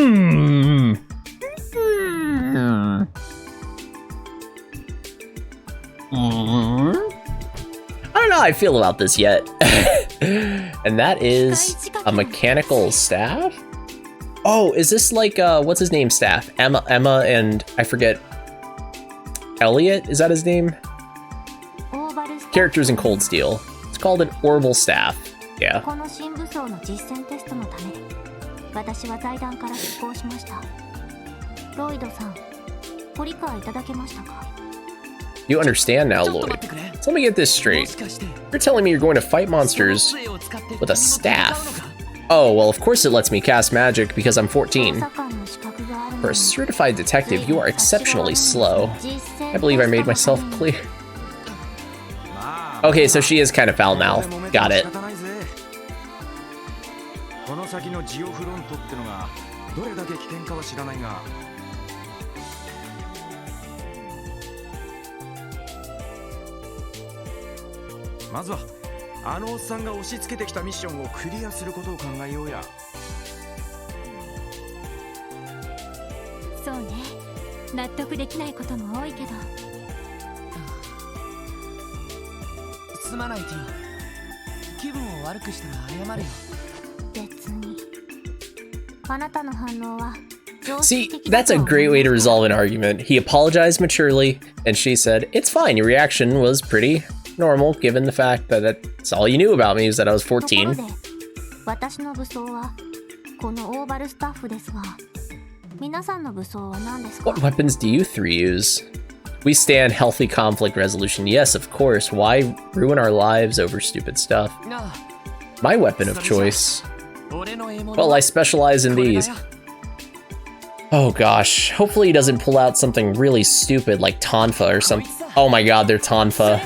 [SPEAKER 2] don't know how I feel about this yet. And that is a mechanical staff? Oh, is this like, what's his name staff? Emma and I forget, Elliot? Is that his name? Characters in Cold Steel. It's called an orbital staff. Yeah. You understand now, Lloyd. So let me get this straight. You're telling me you're going to fight monsters with a staff? Oh, well, of course it lets me cast magic because I'm 14. For a certified detective, you are exceptionally slow. I believe I made myself clear. Okay, so she is kind of foul-mouthed. Got it. See, that's a great way to resolve an argument. He apologized maturely, and she said, "It's fine, your reaction was pretty normal, given the fact that that's all you knew about me, is that I was 14. What weapons do you three use? We stand healthy conflict resolution. Yes, of course. Why ruin our lives over stupid stuff? My weapon of choice. Well, I specialize in these. Oh gosh. Hopefully he doesn't pull out something really stupid like Tonfa or something. Oh my god, they're Tonfa.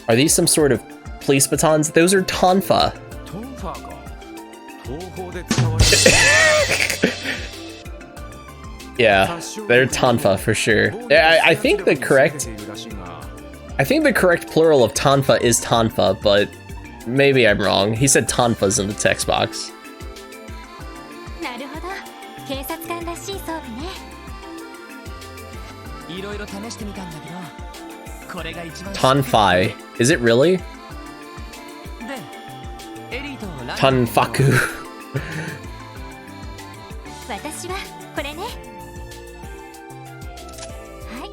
[SPEAKER 2] Are these some sort of police batons? Those are Tonfa. Yeah, they're Tonfa for sure. I think the correct plural of Tonfa is Tonfa, but maybe I'm wrong. He said Tonfas in the text box.
[SPEAKER 4] これが一番
[SPEAKER 2] Tonfai. Is it really?
[SPEAKER 4] でエリートをラン
[SPEAKER 2] Tonfaku.
[SPEAKER 5] 私はこれね。はい。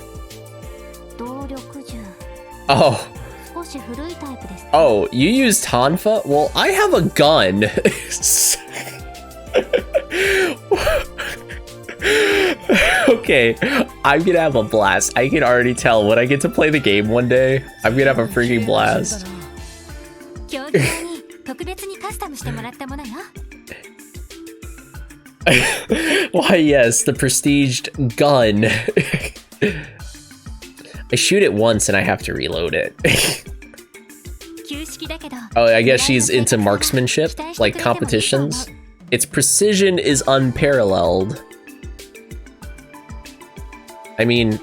[SPEAKER 5] 動力銃。
[SPEAKER 2] Oh.
[SPEAKER 5] 少し古いタイプです。
[SPEAKER 2] Oh, you use Tonfa? Well, I have a gun. Okay, I'm gonna have a blast. I can already tell when I get to play the game one day, I'm gonna have a freaking blast.
[SPEAKER 5] 競技用に特別にカスタムしてもらったものよ。
[SPEAKER 2] Why, yes, the prestiged gun. I shoot it once and I have to reload it.
[SPEAKER 5] 旧式だけど。
[SPEAKER 2] Oh, I guess she's into marksmanship, like competitions. Its precision is unparalleled. I mean,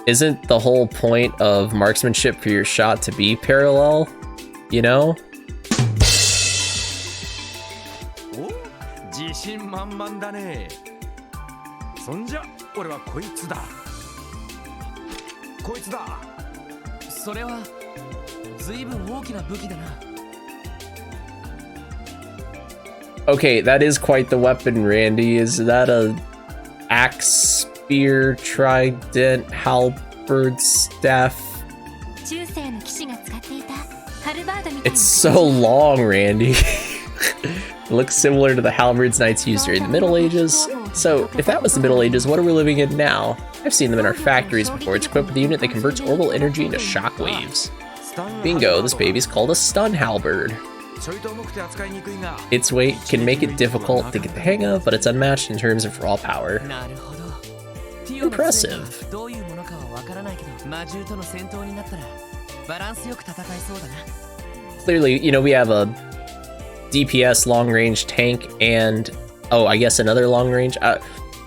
[SPEAKER 2] isn't the whole point of marksmanship for your shot to be parallel? You know?
[SPEAKER 6] お、自信満々だね。そんじゃ、俺はこいつだ。こいつだ。
[SPEAKER 4] それは随分大きな武器だな。
[SPEAKER 2] Okay, that is quite the weapon, Randy. Is that a axe, spear, trident, halberd, staff?
[SPEAKER 5] 中世の騎士が使っていたハルバードみたいな。
[SPEAKER 2] It's so long, Randy. It looks similar to the halberds knights used during the Middle Ages. So, if that was the Middle Ages, what are we living in now? I've seen them in our factories before. It's equipped with a unit that converts orbital energy into shockwaves. Bingo, this baby's called a stun halberd.
[SPEAKER 6] ちょいと重くて扱いにくいが。
[SPEAKER 2] Its weight can make it difficult to get the hang of, but it's unmatched in terms of raw power.
[SPEAKER 4] なるほど。ティオの杖が
[SPEAKER 2] Impressive.
[SPEAKER 4] どういうものかはわからないけど、魔獣との戦闘になったらバランスよく戦えそうだな。
[SPEAKER 2] Clearly, you know, we have a DPS long-range tank and, oh, I guess another long-range.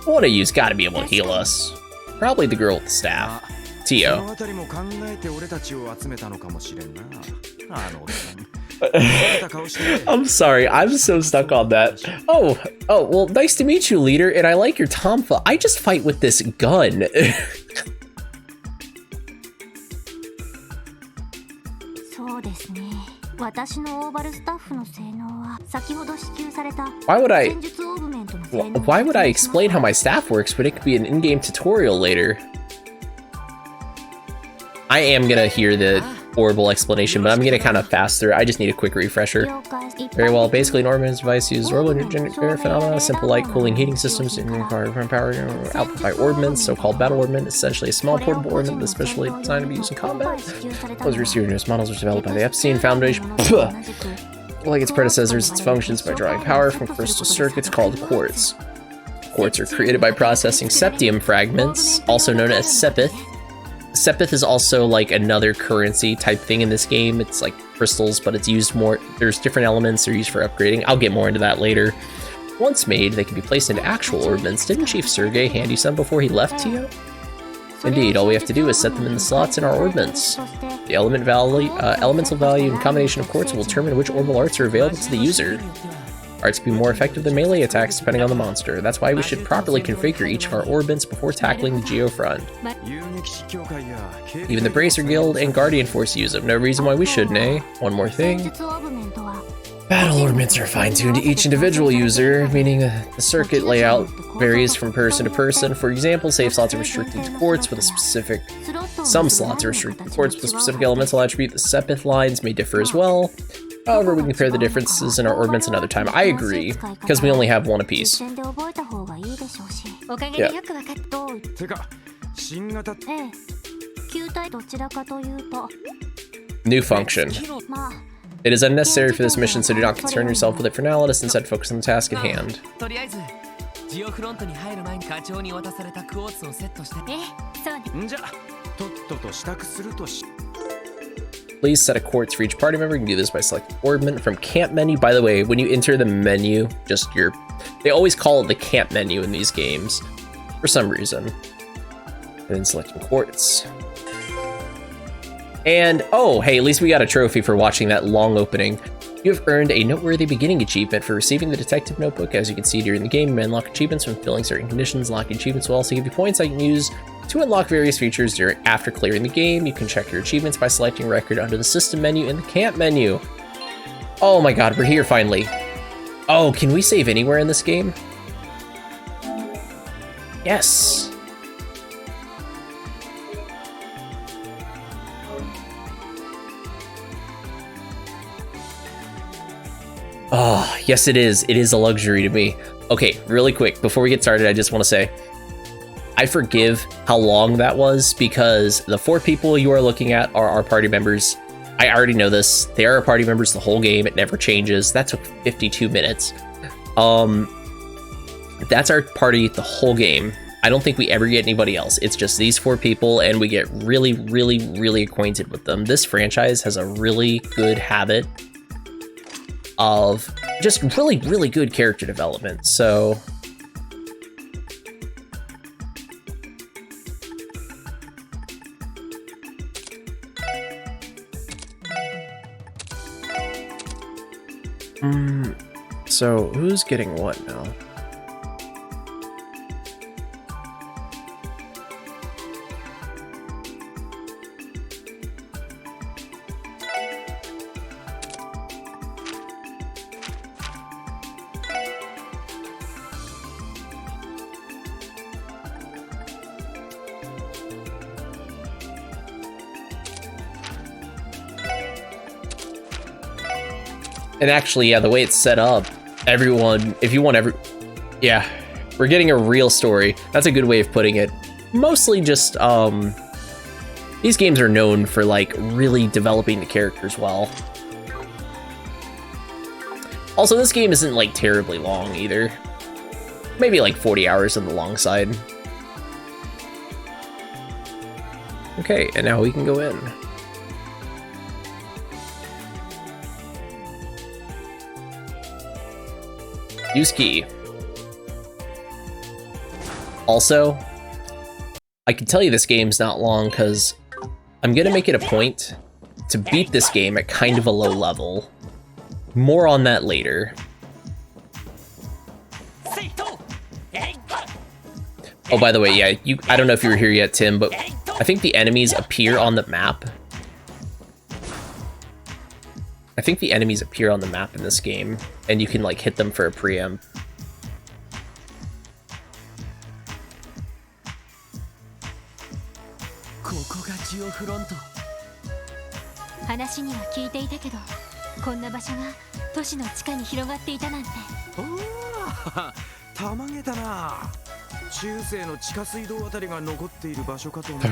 [SPEAKER 2] One of you's gotta be able to heal us. Probably the girl with the staff.
[SPEAKER 6] そ
[SPEAKER 2] Tio.
[SPEAKER 6] のあたりも考えて俺たちを集めたのかもしれんな。あのおっさん。
[SPEAKER 2] I'm sorry, I'm so stuck on that. Oh, well, nice to meet you, leader, and I like your Tomfa. I just fight with this gun.
[SPEAKER 5] そうですね。私のオーバルスタッフの性能は先ほど支給された
[SPEAKER 2] Why would I
[SPEAKER 5] 戦術オーグメントの性能。
[SPEAKER 2] why would I explain how my staff works when it could be an in-game tutorial later? I am gonna hear the horrible explanation, but I'm gonna kind of fast through it. I just need a quick refresher. Very well, basically an Orbital's device uses orbital energy phenomena, simple light cooling heating systems, and require power output by ordnance, so-called battle ordnance, essentially a small portable ordnance that's specially designed to be used in combat. Those receivers models were developed by the Epstein Foundation. Like its predecessors, its functions by drawing power from crystal circuits called quartz. Quartz are created by processing septium fragments, also known as sepith. Sepith is also like another currency type thing in this game. It's like crystals, but it's used more. There's different elements they're used for upgrading. I'll get more into that later. Once made, they can be placed into actual ordnance. Didn't Chief Sergei hand you some before he left, Tio? Indeed, all we have to do is set them in the slots in our ordnance. The elemental value and combination of quartz will determine which orbital arts are available to the user. Arts can be more effective than melee attacks depending on the monster. That's why we should properly configure each of our orbits before tackling the Geo front. Even the Bracer Guild and Guardian Force use them. No reason why we shouldn't, eh? One more thing. Battle ordnance are fine-tuned to each individual user, meaning the circuit layout varies from person to person. For example, save slots are restricted to quartz with a specific... Some slots are restricted to quartz with a specific elemental attribute. The Sepith lines may differ as well. However, we can compare the differences in our ordnance another time. I agree, because we only have one apiece. Yeah.
[SPEAKER 6] てか、新型
[SPEAKER 5] 球体どちらかというと
[SPEAKER 2] New function.
[SPEAKER 5] まあ
[SPEAKER 2] It is unnecessary for this mission, so do not concern yourself with it for now. Let us instead focus on the task at hand.
[SPEAKER 4] とりあえずジオフロントに入る前に課長に渡されたクォーツをセットして。
[SPEAKER 5] えそうね
[SPEAKER 6] んじゃ、とっとと支度するとし。
[SPEAKER 2] Please set a quartz for each party member. You can do this by selecting Orbment from camp menu. By the way, when you enter the menu, just your... They always call it the camp menu in these games, for some reason. And then selecting quartz. And, oh, hey, at least we got a trophy for watching that long opening. You have earned a noteworthy beginning achievement for receiving the detective notebook. As you can see during the game, you may unlock achievements from filling certain conditions. Unlocking achievements will also give you points that you can use To unlock various features after clearing the game, you can check your achievements by selecting record under the system menu in the camp menu. Oh my god, we're here finally. Oh, can we save anywhere in this game? Yes. Oh, yes it is. It is a luxury to me. Okay, really quick, before we get started, I just want to say, I forgive how long that was because the 4 people you are looking at are our party members. I already know this. They are our party members the whole game. It never changes. That took 52 minutes. That's our party the whole game. I don't think we ever get anybody else. It's just these 4 people, and we get really, really, really acquainted with them. This franchise has a really good habit of just really, really good character development. So so who's getting what now? And actually, yeah, the way it's set up, everyone, if you want yeah, we're getting a real story. That's a good way of putting it. Mostly just, these games are known for, like, really developing the characters well. Also, this game isn't, like, terribly long either. Maybe, like, 40 hours on the long side. Okay, and now we can go in. Use key. Also, I can tell you this game's not long because I'm gonna make it a point to beat this game at kind of a low level. More on that later. Oh, by the way, yeah, I don't know if you were here yet, Tim, but I think the enemies appear on the map. I think the enemies appear on the map in this game, and you can, like, hit them for a preempt.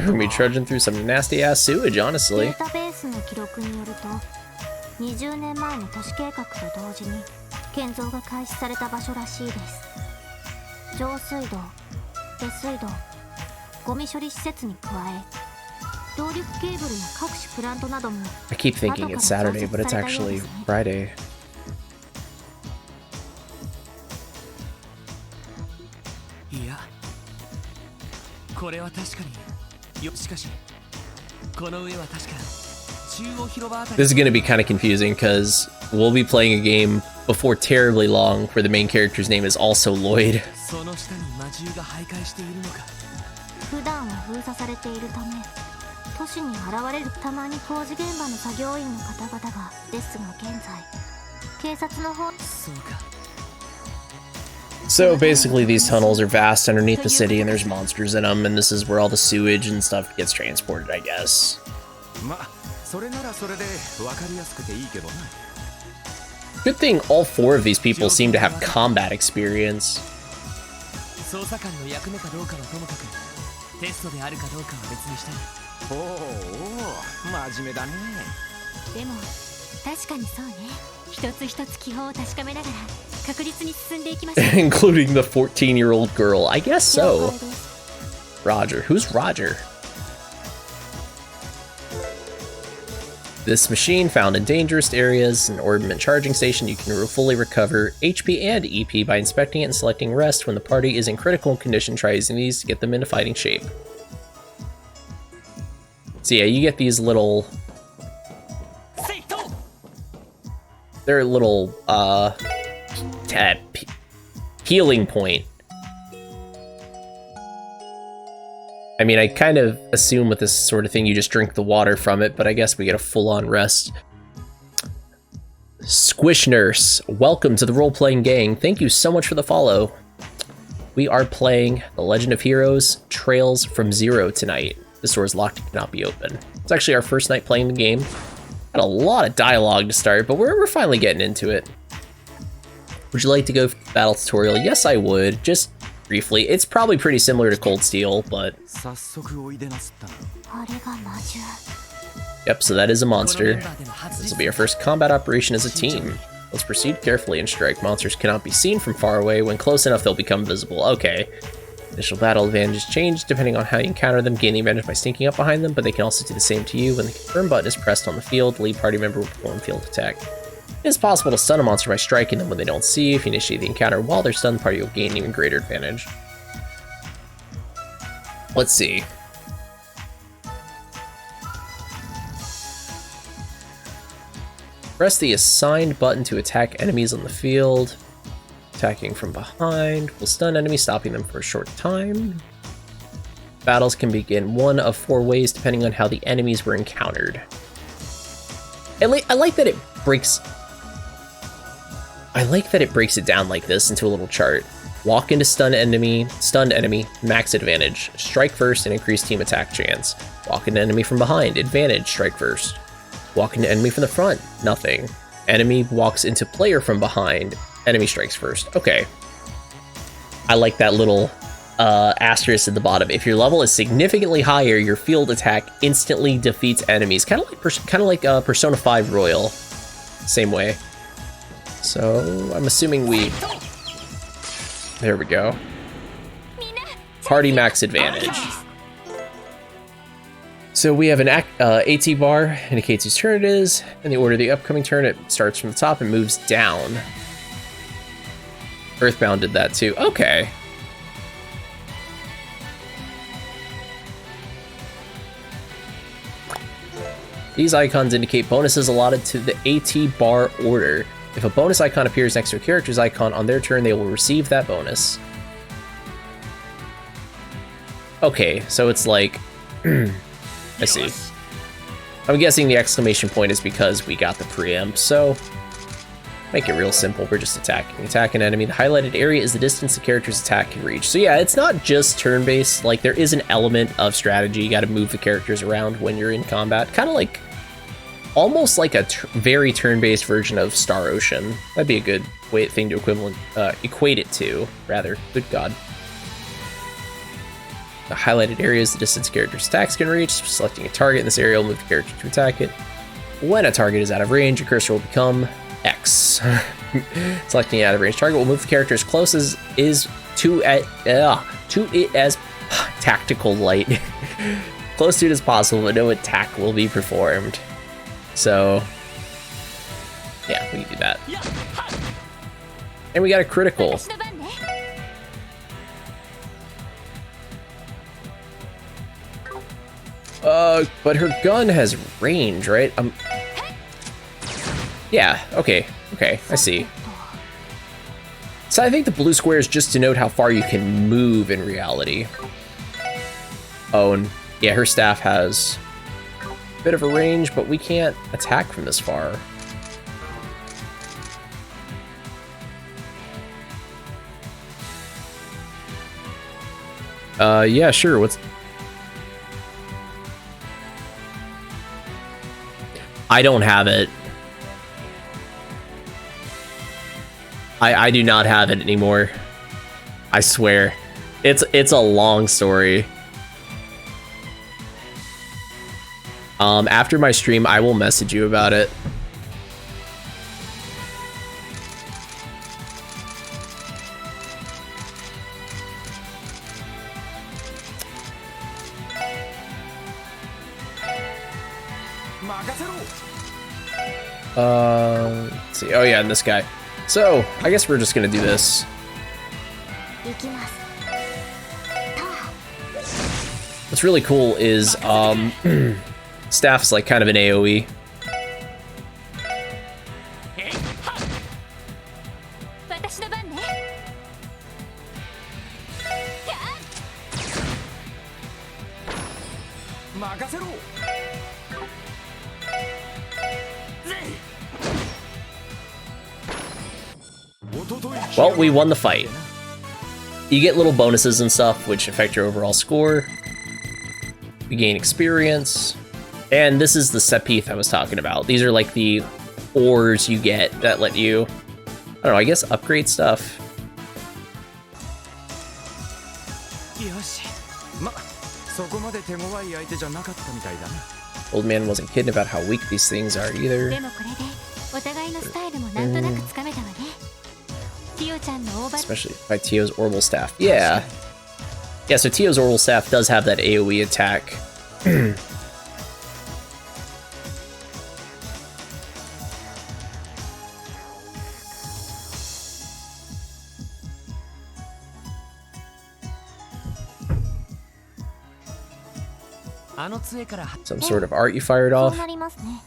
[SPEAKER 2] We're be trudging through some nasty-ass sewage, honestly.
[SPEAKER 5] 20年前の都市計画と同時に建造が開始された場所らしいです。上水道、下水道、ゴミ処理施設に加え、動力ケーブルや各種プラントなども。
[SPEAKER 2] I keep thinking it's Saturday, but it's actually Friday.
[SPEAKER 4] いや、これは確かに。しかし、この上は確か。
[SPEAKER 2] This is going to be kind of confusing because we'll be playing a game before terribly long where the main character's name is also Lloyd.
[SPEAKER 5] 普段は封鎖されているため、都市に現れるたまに工事現場の作業員の方々がですが現在、警察の方。
[SPEAKER 2] So basically these tunnels are vast underneath the city and there's monsters in them, and this is where all the sewage and stuff gets transported, I guess. Good thing all 4 of these people seem to have combat experience. Including the 14-year-old girl. I guess so. Roger. Who's Roger? This machine found in dangerous areas, an ornament charging station. You can fully recover HP and EP by inspecting it and selecting rest. When the party is in critical condition, try using these to get them into fighting shape. So yeah, you get these little... They're a little, healing point. I mean, I kind of assume with this sort of thing you just drink the water from it, but I guess we get a full-on rest. Squish Nurse, welcome to the role-playing gang. Thank you so much for the follow. We are playing The Legend of Heroes Trails from Zero tonight. This door is locked and cannot be opened. It's actually our first night playing the game. Had a lot of dialogue to start, but we're finally getting into it. Would you like to go for the battle tutorial? Yes, I would. Just briefly. It's probably pretty similar to Cold Steel, but... Yep, so that is a monster. This will be our first combat operation as a team. Let's proceed carefully and strike. Monsters cannot be seen from far away. When close enough, they'll become visible. Okay. Initial battle advantages change depending on how you encounter them. Gain the advantage by sneaking up behind them, but they can also do the same to you. When the confirm button is pressed on the field, the lead party member will perform field attack. It is possible to stun a monster by striking them when they don't see you. If you initiate the encounter while they're stunned, the party will gain even greater advantage. Let's see. Press the assigned button to attack enemies on the field. Attacking from behind will stun enemies, stopping them for a short time. Battles can begin one of 4 ways depending on how the enemies were encountered. I like that it breaks... I like that it breaks it down like this into a little chart. Walk into stunned enemy, max advantage. Strike first and increase team attack chance. Walk into enemy from behind, advantage, strike first. Walk into enemy from the front, nothing. Enemy walks into player from behind, enemy strikes first. Okay. I like that little asterisk at the bottom. If your level is significantly higher, your field attack instantly defeats enemies. Kind of like Persona 5 Royal. Same way. So I'm assuming we... There we go. Party max advantage. So we have an AT bar, indicates whose turn it is. In the order of the upcoming turn, it starts from the top and moves down. Earthbound did that too. Okay. These icons indicate bonuses allotted to the AT bar order. If a bonus icon appears next to a character's icon on their turn, they will receive that bonus. Okay, so it's like... I see. I'm guessing the exclamation point is because we got the preamp, so... Make it real simple, we're just attacking. Attack an enemy. The highlighted area is the distance the character's attack can reach. So yeah, it's not just turn-based, like there is an element of strategy. You gotta move the characters around when you're in combat. Kind of like... Almost like a very turn-based version of Star Ocean. That'd be a good thing to equate it to, rather. Good God. The highlighted area is the distance character's attacks can reach. Selecting a target in this area will move the character to attack it. When a target is out of range, your cursor will become X. Selecting an out of range target will move the character as close as is to it as tactical light. Close to it as possible, but no attack will be performed. So, yeah, we can do that. And we got a critical. But her gun has range, right? Yeah, okay, I see. So I think the blue square is just to note how far you can move in reality. Oh, and yeah, her staff has a bit of a range, but we can't attack from this far. Yeah, sure, what's... I don't have it. I do not have it anymore. I swear. It's a long story. After my stream, I will message you about it. Let's see. Oh yeah, and this guy. So, I guess we're just gonna do this. What's really cool is, staff's like kind of an AoE.
[SPEAKER 6] 任せろ。
[SPEAKER 2] Well, we won the fight. You get little bonuses and stuff, which affect your overall score. You gain experience. And this is the Sepith I was talking about. These are like the ores you get that let you, I don't know, I guess upgrade stuff.
[SPEAKER 6] よし。ま、そこまで手強い相手じゃなかったみたいだな。
[SPEAKER 2] Old man wasn't kidding about how weak these things are either.
[SPEAKER 5] でもこれでお互いのスタイルもなんとなくつかめたわね。ティオちゃんのオーバー
[SPEAKER 2] Especially by Tio's Orbital Staff. Yeah. Yeah, so Tio's Orbital Staff does have that AoE attack.
[SPEAKER 4] あの杖から
[SPEAKER 2] Some sort of art you fired
[SPEAKER 5] そう
[SPEAKER 2] off.
[SPEAKER 5] なりますね。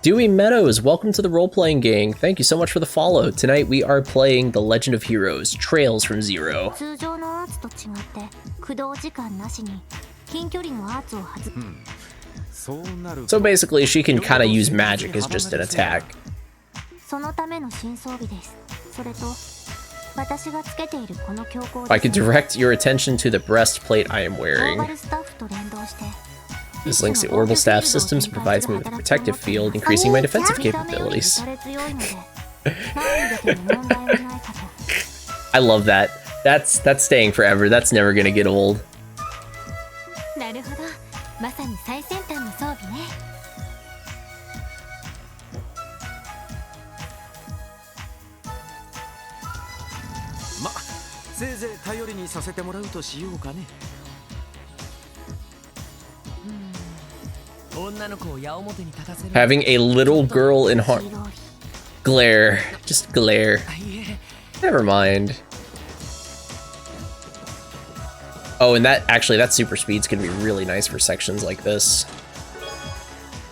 [SPEAKER 2] Dewey Meadows, welcome to the role-playing gang. Thank you so much for the follow. Tonight we are playing The Legend of Heroes, Trails from Zero.
[SPEAKER 5] 通常のアーツと違って駆動時間なしに近距離のアーツを外す。
[SPEAKER 6] そうなる。
[SPEAKER 2] So basically, she can kind of use magic as just an attack.
[SPEAKER 5] そのための新装備です。それと私がつけているこの強行
[SPEAKER 2] If I could direct your attention to the breastplate I am
[SPEAKER 5] オーバ
[SPEAKER 2] wearing.
[SPEAKER 5] ルスタッフと連動して
[SPEAKER 2] This links the orbital staff systems and provides me with a protective field, increasing my defensive capabilities.
[SPEAKER 5] 打たれ強いので何に出ても問題はないかと。
[SPEAKER 2] I love that. That's staying forever. That's never gonna get old.
[SPEAKER 5] なるほど、まさに最先端の装備ね。
[SPEAKER 6] ま、せいぜい頼りにさせてもらうとしようかね。
[SPEAKER 4] 女の子を矢面に立たせる
[SPEAKER 2] Having a little girl in harm. Glare. Just glare.
[SPEAKER 4] いえ
[SPEAKER 2] Never mind. Oh, and that actually, that super speed's gonna be really nice for sections like this.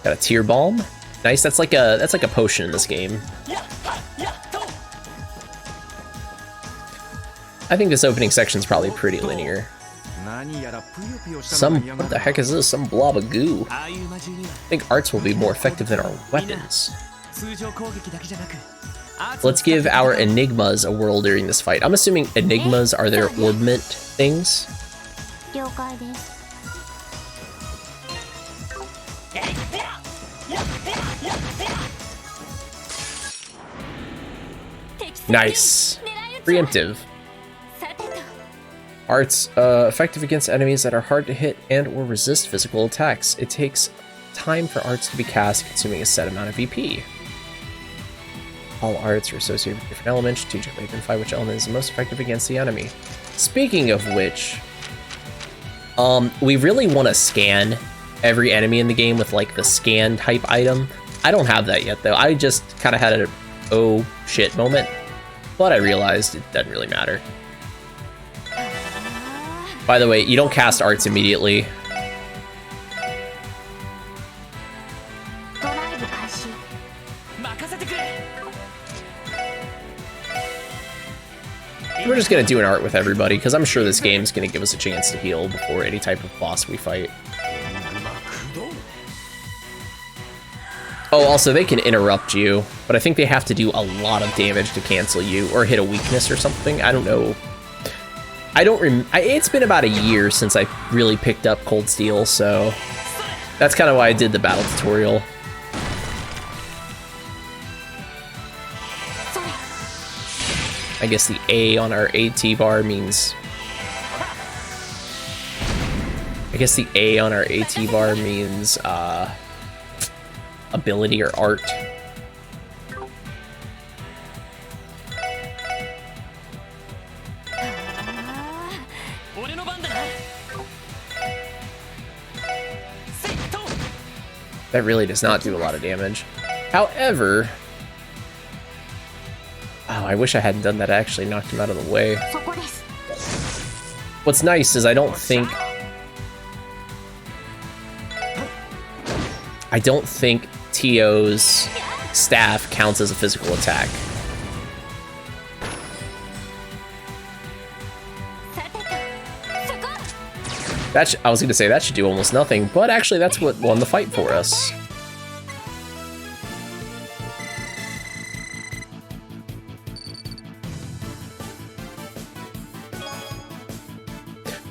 [SPEAKER 2] Got a tear balm. Nice. That's like a potion in this game. I think this opening section's probably pretty linear.
[SPEAKER 6] 何やらぷよぷよしたの
[SPEAKER 2] Some
[SPEAKER 6] が嫌が
[SPEAKER 2] what
[SPEAKER 6] る
[SPEAKER 2] the heck is this? Some blob of goo.
[SPEAKER 4] ああいう魔獣には
[SPEAKER 2] I think arts will be more effective than our weapons.
[SPEAKER 4] 通常攻撃だけじゃなくアーツを
[SPEAKER 2] Let's give our enigmas a whirl during this fight. I'm assuming enigmas are their orbment things.
[SPEAKER 5] 了解です。
[SPEAKER 2] Nice. Preemptive. Arts, effective against enemies that are hard to hit and or resist physical attacks. It takes time for arts to be cast, consuming a set amount of VP. All arts are associated with different elements. Strategically identify which element is the most effective against the enemy. Speaking of which, we really want to scan every enemy in the game with like the scan type item. I don't have that yet though. I just kind of had a oh shit moment, but I realized it doesn't really matter. By the way, you don't cast arts immediately.
[SPEAKER 5] ドライブ開始。
[SPEAKER 4] 任せてくれ
[SPEAKER 2] We're just gonna do an art with everybody, because I'm sure this game's gonna give us a chance to heal before any type of boss we fight. Oh, also, they can interrupt you, but I think they have to do a lot of damage to cancel you, or hit a weakness or something. I don't know. I don't it's been about a year since I really picked up Cold Steel, so that's kind of why I did the battle tutorial. I guess the A on our AT bar means... I guess the A on our AT bar means, ability or art. That really does not do a lot of damage. However... Oh, I wish I hadn't done that. I actually knocked him out of the way.
[SPEAKER 5] そこです。
[SPEAKER 2] What's nice is I don't think Tio's staff counts as a physical attack.
[SPEAKER 5] さてと、そこ。
[SPEAKER 2] I was gonna say that should do almost nothing, but actually that's what won the fight for us.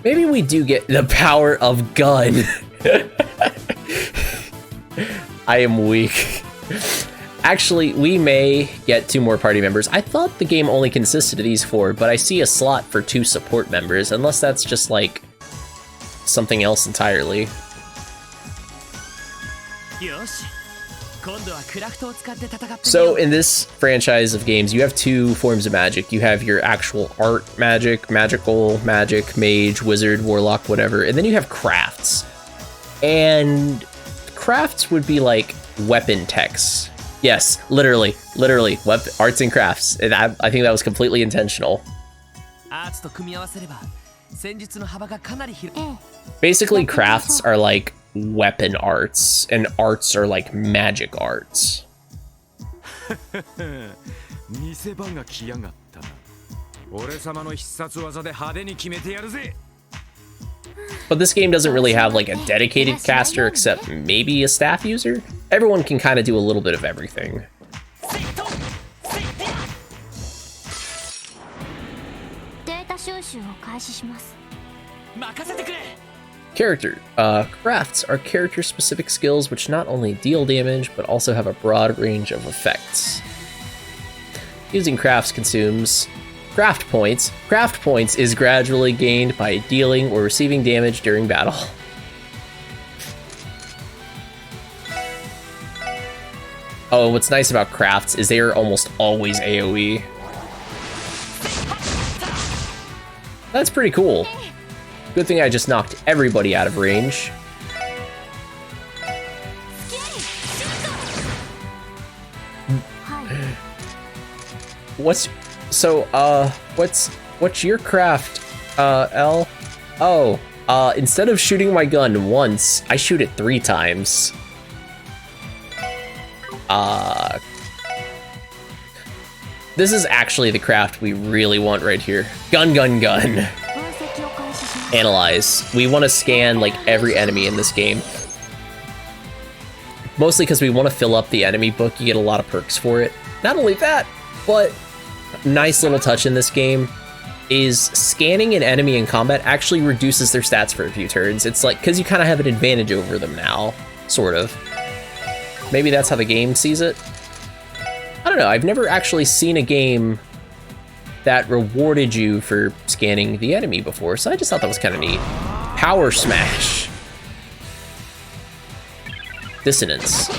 [SPEAKER 2] Maybe we do get the power of gun. I am weak. Actually, we may get 2 more party members. I thought the game only consisted of these 4, but I see a slot for 2 support members, unless that's just like something else entirely. So in this franchise of games, you have 2 forms of magic. You have your actual art magic, magical magic, mage, wizard, warlock, whatever, and then you have crafts. And crafts would be like weapon techs. Yes, literally, arts and crafts. And I think that was completely intentional. Basically, crafts are like weapon arts, and arts are like magic arts. But this game doesn't really have like a dedicated caster except maybe a staff user. Everyone can kind of do a little bit of everything. Crafts are character-specific skills which not only deal damage, but also have a broad range of effects. Using crafts consumes craft points. Craft points is gradually gained by dealing or receiving damage during battle. Oh, what's nice about crafts is they are almost always AoE. That's pretty cool. Good thing I just knocked everybody out of range. What's your craft, L? Oh, instead of shooting my gun once, I shoot it 3 times. This is actually the craft we really want right here. Gun. Analyze. We want to scan like every enemy in this game. Mostly because we want to fill up the enemy book. You get a lot of perks for it. Not only that, but nice little touch in this game is scanning an enemy in combat actually reduces their stats for a few turns. It's like, because you kind of have an advantage over them now, sort of. Maybe that's how the game sees it. I don't know, I've never actually seen a game that rewarded you for scanning the enemy before, so I just thought that was kind of neat. Power Smash. Dissonance.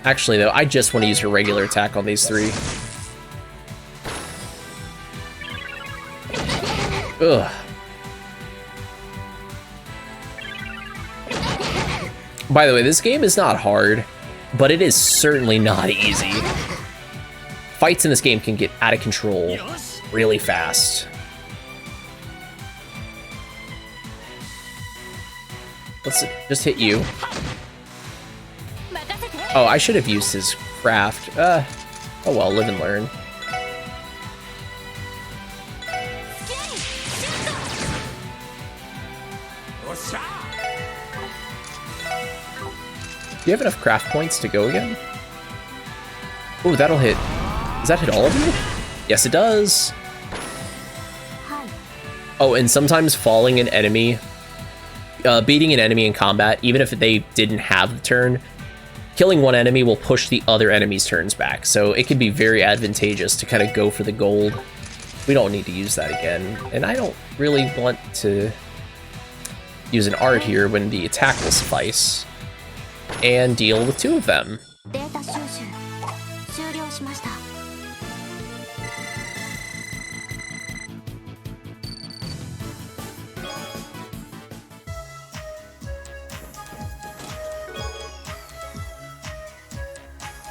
[SPEAKER 2] Actually, though, I just want to use her regular attack on these 3. Ugh. By the way, this game is not hard, but it is certainly not easy. Fights in this game can get out of control really fast. Let's just hit you. Oh, I should have used his craft. Oh well, live and learn. Do you have enough craft points to go again? Oh, that'll hit. Does that hit all of you? Yes, it does. Oh, and sometimes falling an enemy, beating an enemy in combat, even if they didn't have the turn, killing one enemy will push the other enemy's turns back, so it can be very advantageous to kind of go for the gold. We don't need to use that again, and I don't really want to use an art here when the attack will suffice, and deal with 2 of them.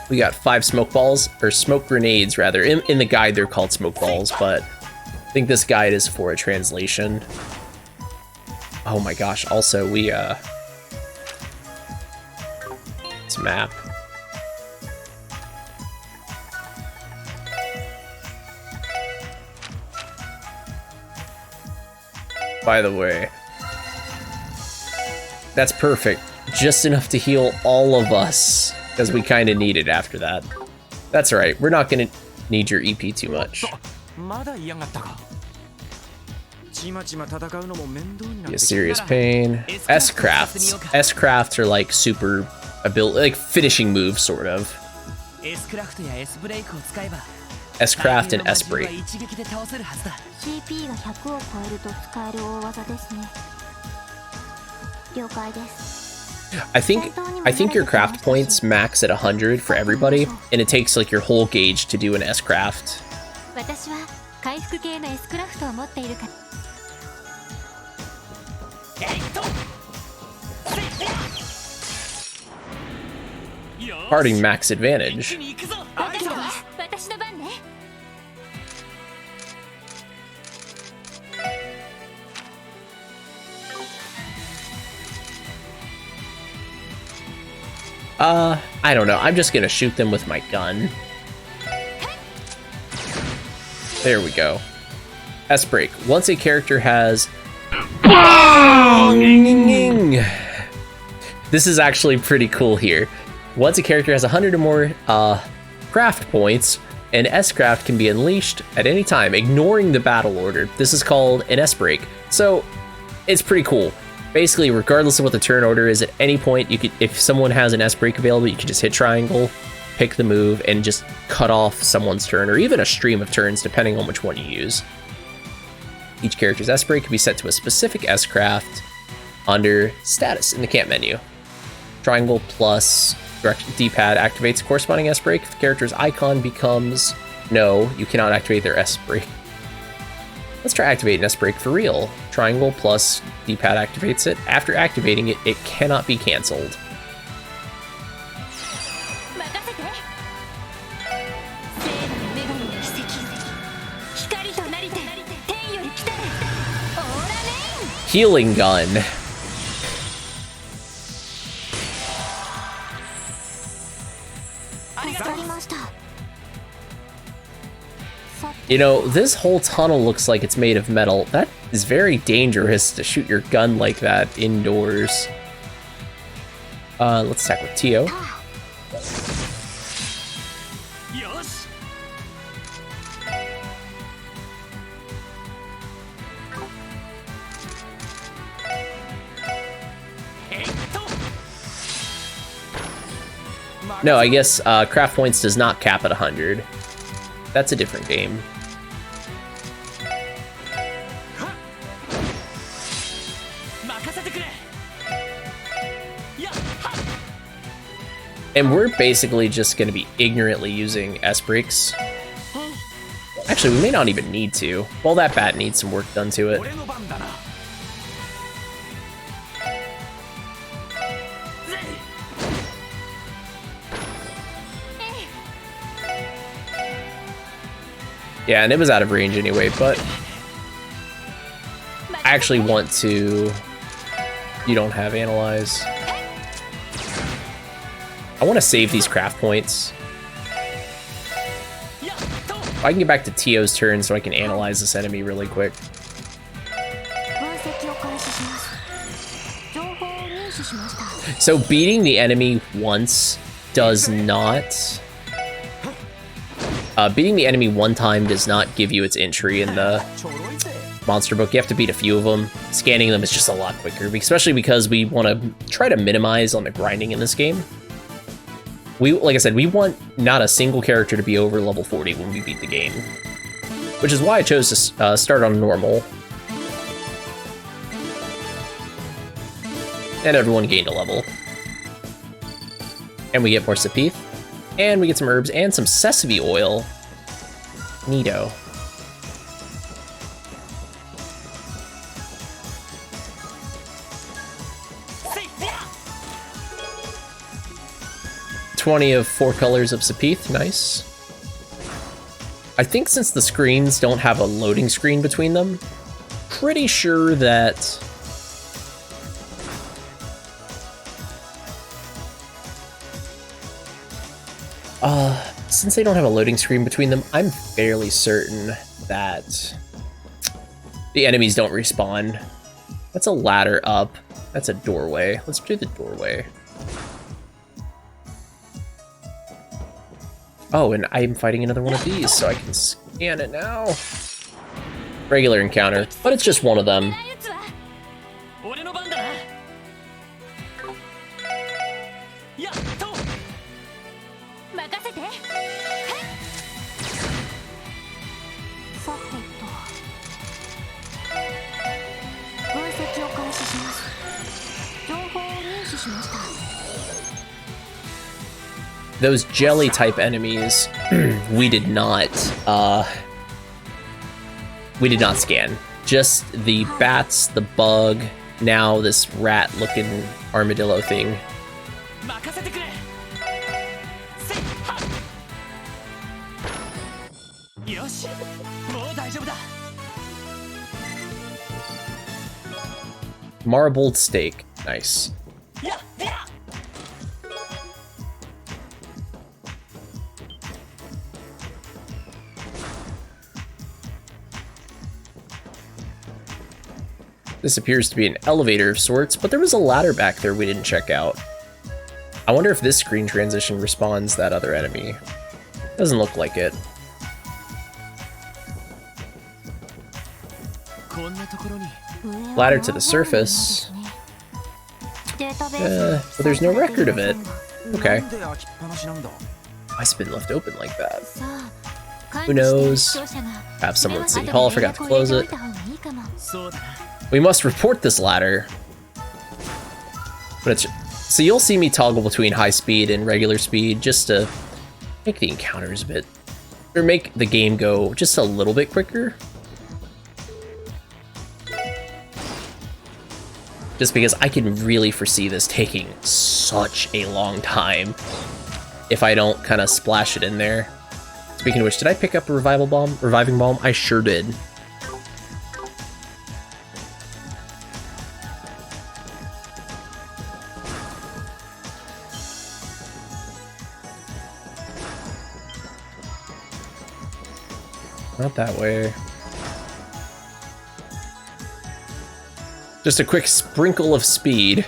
[SPEAKER 2] We got 5 smoke balls, or smoke grenades rather. In the guide they're called smoke balls, but I think this guide is for a translation. Oh my gosh, also we it's map. By the way, that's perfect. Just enough to heal all of us, because we kind of need it after that. That's right, we're not going to need your EP too much. Be a serious pain. S-crafts. S-crafts are like super ability, like finishing moves, sort of. S-craft and S-break.
[SPEAKER 5] CP が100を超えると使える大技ですね。了解です。
[SPEAKER 2] I think your craft points max at 100 for everybody, and it takes like your whole gauge to do an S-craft.
[SPEAKER 5] 私は回復系の S クラフトを持っているから。
[SPEAKER 2] Parting max advantage.
[SPEAKER 5] 私の番ね。
[SPEAKER 2] I don't know. I'm just gonna shoot them with my gun. There we go. S-break. Once a character has... This is actually pretty cool here. Once a character has 100 or more craft points, an S-craft can be unleashed at any time, ignoring the battle order. This is called an S-break. So, it's pretty cool. Basically, regardless of what the turn order is, at any point, you could, if someone has an S-break available, you can just hit triangle, pick the move, and just cut off someone's turn, or even a stream of turns, depending on which one you use. Each character's S-break can be set to a specific S-craft under status in the camp menu. Triangle plus direct D-pad activates a corresponding S-break. If the character's icon becomes no, you cannot activate their S-break. Let's try activating S-break for real. Triangle plus D-pad activates it. After activating it, it cannot be cancelled. Healing gun. You know, this whole tunnel looks like it's made of metal. That is very dangerous to shoot your gun like that indoors. Let's attack with Tio. No, I guess craft points does not cap at 100. That's a different game. And we're basically just going to be ignorantly using S-breaks. Actually, we may not even need to. Well, that bat needs some work done to it. Yeah, and it was out of range anyway, but I actually want to... You don't have Analyze. I want to save these craft points. I can get back to Tio's turn so I can analyze this enemy really quick. So beating the enemy once does not... beating the enemy one time does not give you its entry in the monster book. You have to beat a few of them. Scanning them is just a lot quicker, especially because we want to try to minimize on the grinding in this game. Like I said, we want not a single character to be over level 40 when we beat the game. Which is why I chose to start on normal. And everyone gained a level. And we get more Sapith. And we get some herbs and some sesame oil. Neato. Of 4 colors of Sapith, nice. I think since the screens don't have a loading screen between them, pretty sure that Since they don't have a loading screen between them, I'm fairly certain that the enemies don't respawn. That's a ladder up. That's a doorway. Let's do the doorway. Oh, and I'm fighting another one of these, so I can scan it now. Regular encounter, but it's just one of them.
[SPEAKER 4] 俺の番だな。やっと。
[SPEAKER 5] 任せて。さてと。分析を開始します。情報を入手しました。
[SPEAKER 2] Those jelly type enemies, we did not scan. Just the bats, the bug, now this rat looking armadillo thing.
[SPEAKER 4] 任せてくれ。せっはっ。よし、もう大丈夫だ。
[SPEAKER 2] Marbled steak, nice.
[SPEAKER 4] やっやっ。
[SPEAKER 2] This appears to be an elevator of sorts, but there was a ladder back there we didn't check out. I wonder if this screen transition respawns that other enemy. Doesn't look like it.
[SPEAKER 4] こんなところに。
[SPEAKER 2] Ladder to the surface. But there's no record of it. Okay.
[SPEAKER 6] なんで開きっぱなしなんだ。
[SPEAKER 2] Must have been left open like that. Who knows? Perhaps someone at City Hall forgot to close it.
[SPEAKER 4] そうだな。
[SPEAKER 2] We must report this ladder. But it's, so you'll see me toggle between high speed and regular speed just to make the encounters a bit, or make the game go just a little bit quicker. Just because I can really foresee this taking such a long time if I don't kind of splash it in there. Speaking of which, did I pick up a reviving bomb? I sure did. Not that way. Just a quick sprinkle of speed.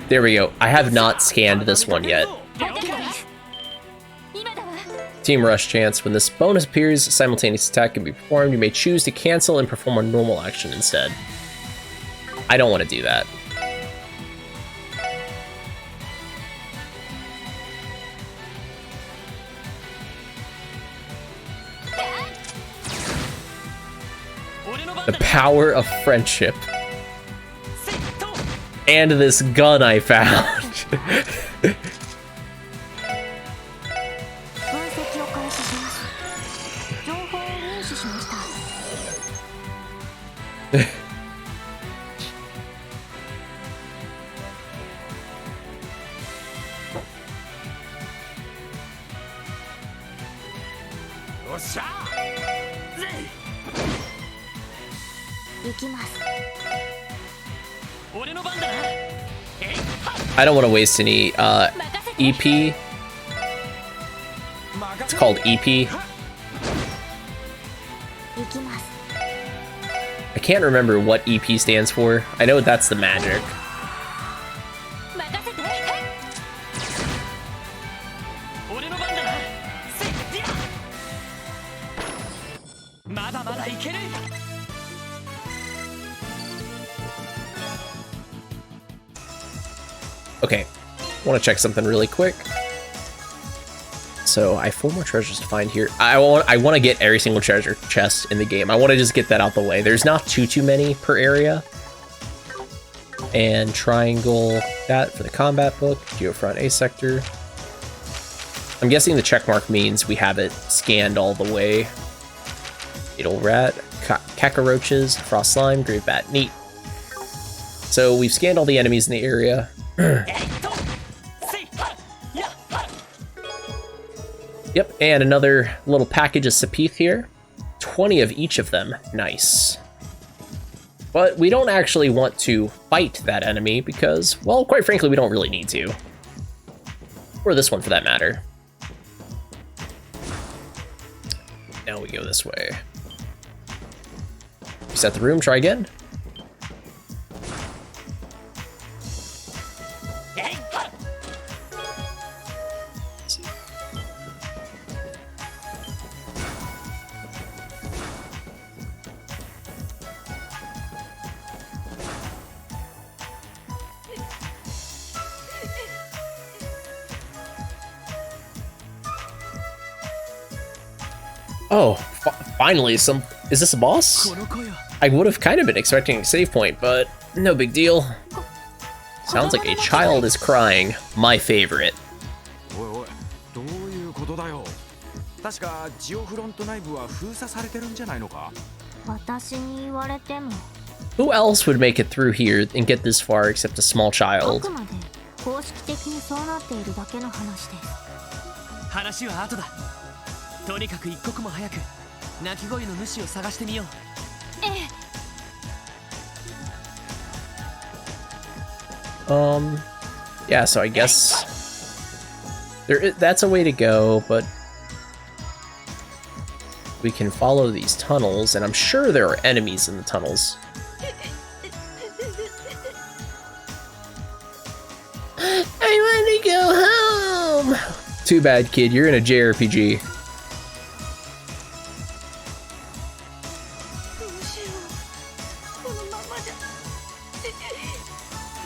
[SPEAKER 2] There we go. I have not scanned this one yet. Team Rush chance. When this bonus appears, a simultaneous attack can be performed. You may choose to cancel and perform a normal action instead. I don't want to do that. The power of friendship. And this gun I found. I don't want to waste any EP. It's called EP. I can't remember what EP stands for. I know that's the magic. Okay, I want to check something really quick. So I have 4 more treasures to find here. I want to get every single treasure chest in the game. I want to just get that out the way. There's not too many per area. And triangle that for the combat book. Geofront A sector. I'm guessing the check mark means we have it scanned all the way. Beetle rat, cockroaches, frost slime, grave bat, neat. So we've scanned all the enemies in the area. Yep, and another little package of Sepith here. 20 of each of them. Nice. But we don't actually want to fight that enemy because, well, quite frankly, we don't really need to. Or this one for that matter. Now we go this way. Reset the room, try again. Oh, finally, is this a boss?
[SPEAKER 4] この声は
[SPEAKER 2] I would have kind of been expecting a save point, but no big deal. Sounds like a child is crying. My favorite.
[SPEAKER 6] おいおいどういうことだよ。確かジオフロント内部は封鎖されてるんじゃないのか。
[SPEAKER 5] 私に言われても
[SPEAKER 2] Who else would make it through here and get this far except a small
[SPEAKER 5] あ
[SPEAKER 2] child?
[SPEAKER 5] くまで公式的にそうなっているだけの話です。
[SPEAKER 4] 話は後だ。とにかく一刻も早く鳴き声の主を探してみよう。
[SPEAKER 5] ええ。
[SPEAKER 2] Yeah, so I guess that's a way to go, but we can follow these tunnels, and I'm sure there are enemies in the tunnels. I want to go home! Too bad, kid, you're in a JRPG.
[SPEAKER 5] どうしよう。このままじゃ。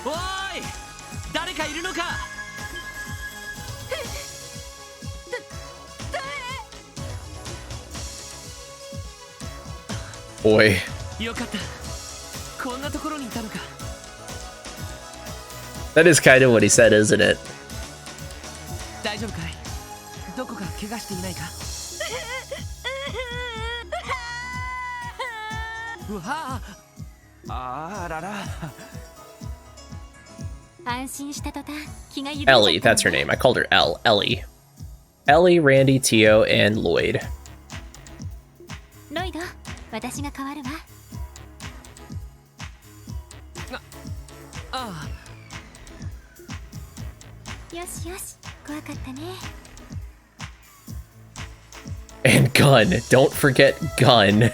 [SPEAKER 4] おーい誰かいるのか。
[SPEAKER 2] Boy.
[SPEAKER 4] よかった。こんなところにいたのか。
[SPEAKER 2] That is kind of what he said, isn't it?
[SPEAKER 4] 大丈夫かい。どこか怪我していないか。うわあ。
[SPEAKER 6] あらら。
[SPEAKER 5] 安心した途端気が緩ん
[SPEAKER 2] Ellie, that's her name. I called her Elle. Ellie. Ellie, Randy, Tio, and Lloyd.
[SPEAKER 5] ロイド、私が代わるわ。
[SPEAKER 4] あ
[SPEAKER 5] よしよし、怖かったね。
[SPEAKER 2] And Gun. Don't forget Gun.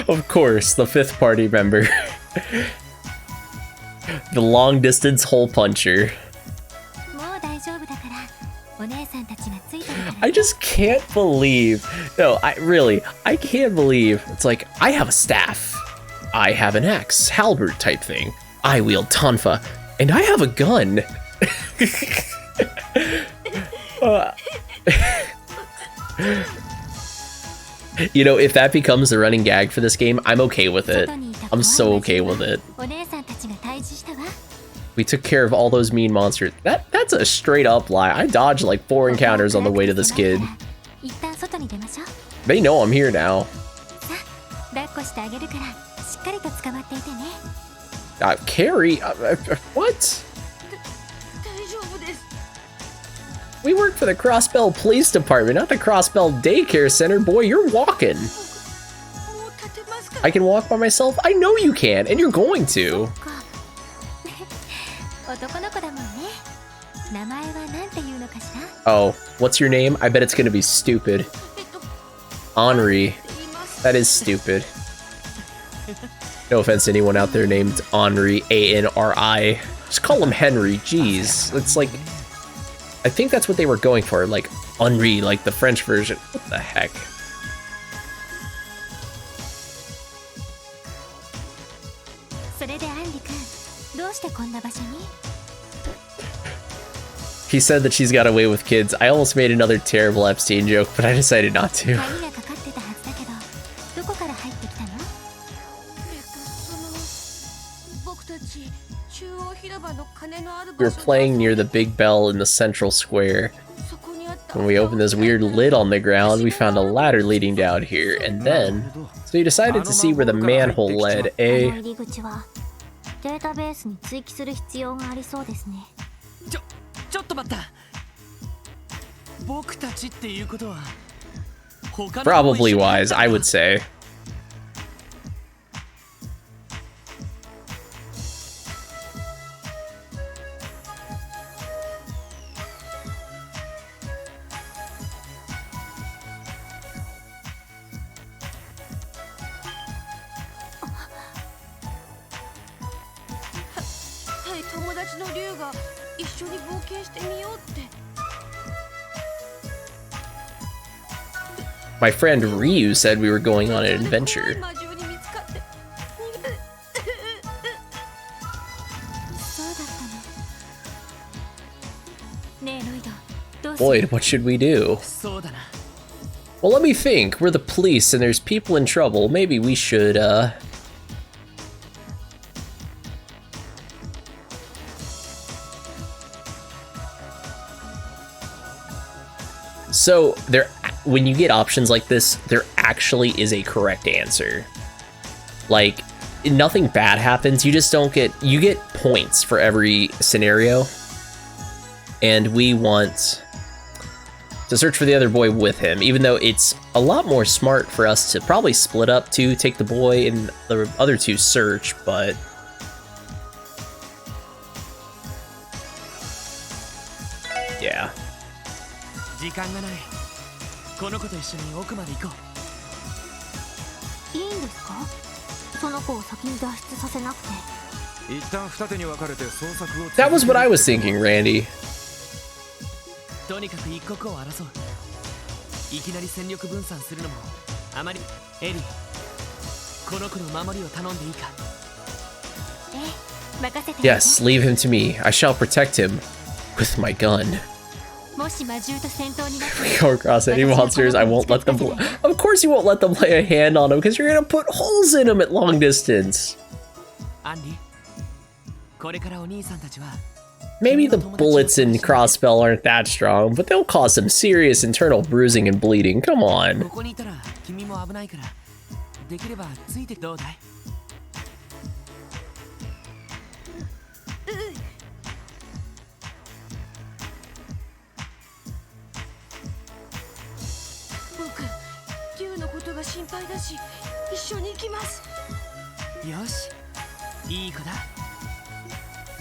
[SPEAKER 2] Of course, the fifth party member. The long distance hole puncher.
[SPEAKER 5] もう大丈夫だから、お姉さんたちがついてるから。
[SPEAKER 2] I just can't believe. No, I can't believe. It's like, I have a staff. I have an axe, halberd type thing. I wield tonfa. And I have a gun. You know, if that becomes the running gag for this game, I'm okay with it. I'm so okay with it.
[SPEAKER 5] お姉さんたちが退治したわ。
[SPEAKER 2] We took care of all those mean monsters. That's a straight up lie. I dodged like 4 encounters on the way to this kid.
[SPEAKER 5] 一旦外に出ましょう。
[SPEAKER 2] They know I'm here now.
[SPEAKER 5] さあ、抱っこしてあげるから、しっかりと捕まっていてね。
[SPEAKER 2] Carrie? What?
[SPEAKER 5] 大丈夫です。
[SPEAKER 2] We work for the Crossbell Police Department, not the Crossbell Daycare Center. Boy, you're walking.
[SPEAKER 5] もう立てますから。
[SPEAKER 2] I can walk by myself? I know you can, and you're going to.
[SPEAKER 5] 男の子だもんね。名前はなんていうのかしら。
[SPEAKER 2] Oh, what's your name? I bet it's gonna be stupid. Henri. That is stupid. No offense to anyone out there named Henri, A-N-R-I. Just call him Henry, jeez. It's like... I think that's what they were going for, like Henri, like the French version. What the heck?
[SPEAKER 5] それでアンリ君、どうしてこんな場所に？
[SPEAKER 2] He said that she's got away with kids. I almost made another terrible Epstein joke, but I decided not to.
[SPEAKER 5] 鍵がかかってたはずだけど、どこから入ってきたの？僕たち中央広場の鐘のある
[SPEAKER 2] We were playing near the big bell in the central square. When we opened this weird lid on the ground, we found a ladder leading down here, and then... So you decided to see where the manhole led,
[SPEAKER 5] あの
[SPEAKER 2] eh?
[SPEAKER 5] 入り口はデータベースに追記する必要がありそうですね。
[SPEAKER 4] ちょっと待った。僕たちっていうことは他の子も一
[SPEAKER 2] Probably
[SPEAKER 4] 緒に入っ
[SPEAKER 2] wise,
[SPEAKER 4] た
[SPEAKER 2] I would say.
[SPEAKER 7] い友達の竜が一緒に冒険してみようって。
[SPEAKER 2] My friend Ryu said we were going on an adventure.
[SPEAKER 7] 魔獣に見つかって逃げ。
[SPEAKER 5] そうだったの。ねえロイド、どうする？
[SPEAKER 2] Lloyd, what should we do?
[SPEAKER 4] そうだな。
[SPEAKER 2] Well, let me think. We're the police and there's people in trouble. Maybe we should, So, when you get options like this, there actually is a correct answer. Like, nothing bad happens, you just don't get... You get points for every scenario. And we want to search for the other boy with him, even though it's a lot more smart for us to probably split up to take the boy and the other two search, but... Yeah.
[SPEAKER 4] 時間がない。この子と一緒に奥まで行こ
[SPEAKER 5] いいんですか？その子を先に脱出させなくて。
[SPEAKER 6] 一旦二手に分かれて捜索を。
[SPEAKER 2] That was what I was thinking, Randy.
[SPEAKER 4] う。とにかく一刻を争う。いきなり戦力分散するのもあまり。エリー、この子の守りを頼んでいいか？
[SPEAKER 5] ええ、任せて。
[SPEAKER 2] Yes, leave him to me. I shall protect him with my gun.
[SPEAKER 5] もし魔獣と戦闘になって
[SPEAKER 2] If we come across any monsters, I won't let them... Of course you won't let them lay a hand on him, because you're gonna put holes in him at long distance.
[SPEAKER 4] アンリ、これからお兄さんたちは
[SPEAKER 2] Maybe the bullets in Crossbell aren't that strong, but they'll cause some serious internal bruising and bleeding. Come
[SPEAKER 4] こ
[SPEAKER 2] on.
[SPEAKER 4] こにいたら君も危ないから、できればついてどうだい？
[SPEAKER 7] 僕、竜のことが心配だし、一緒に行きます。
[SPEAKER 4] よし、いい子だ。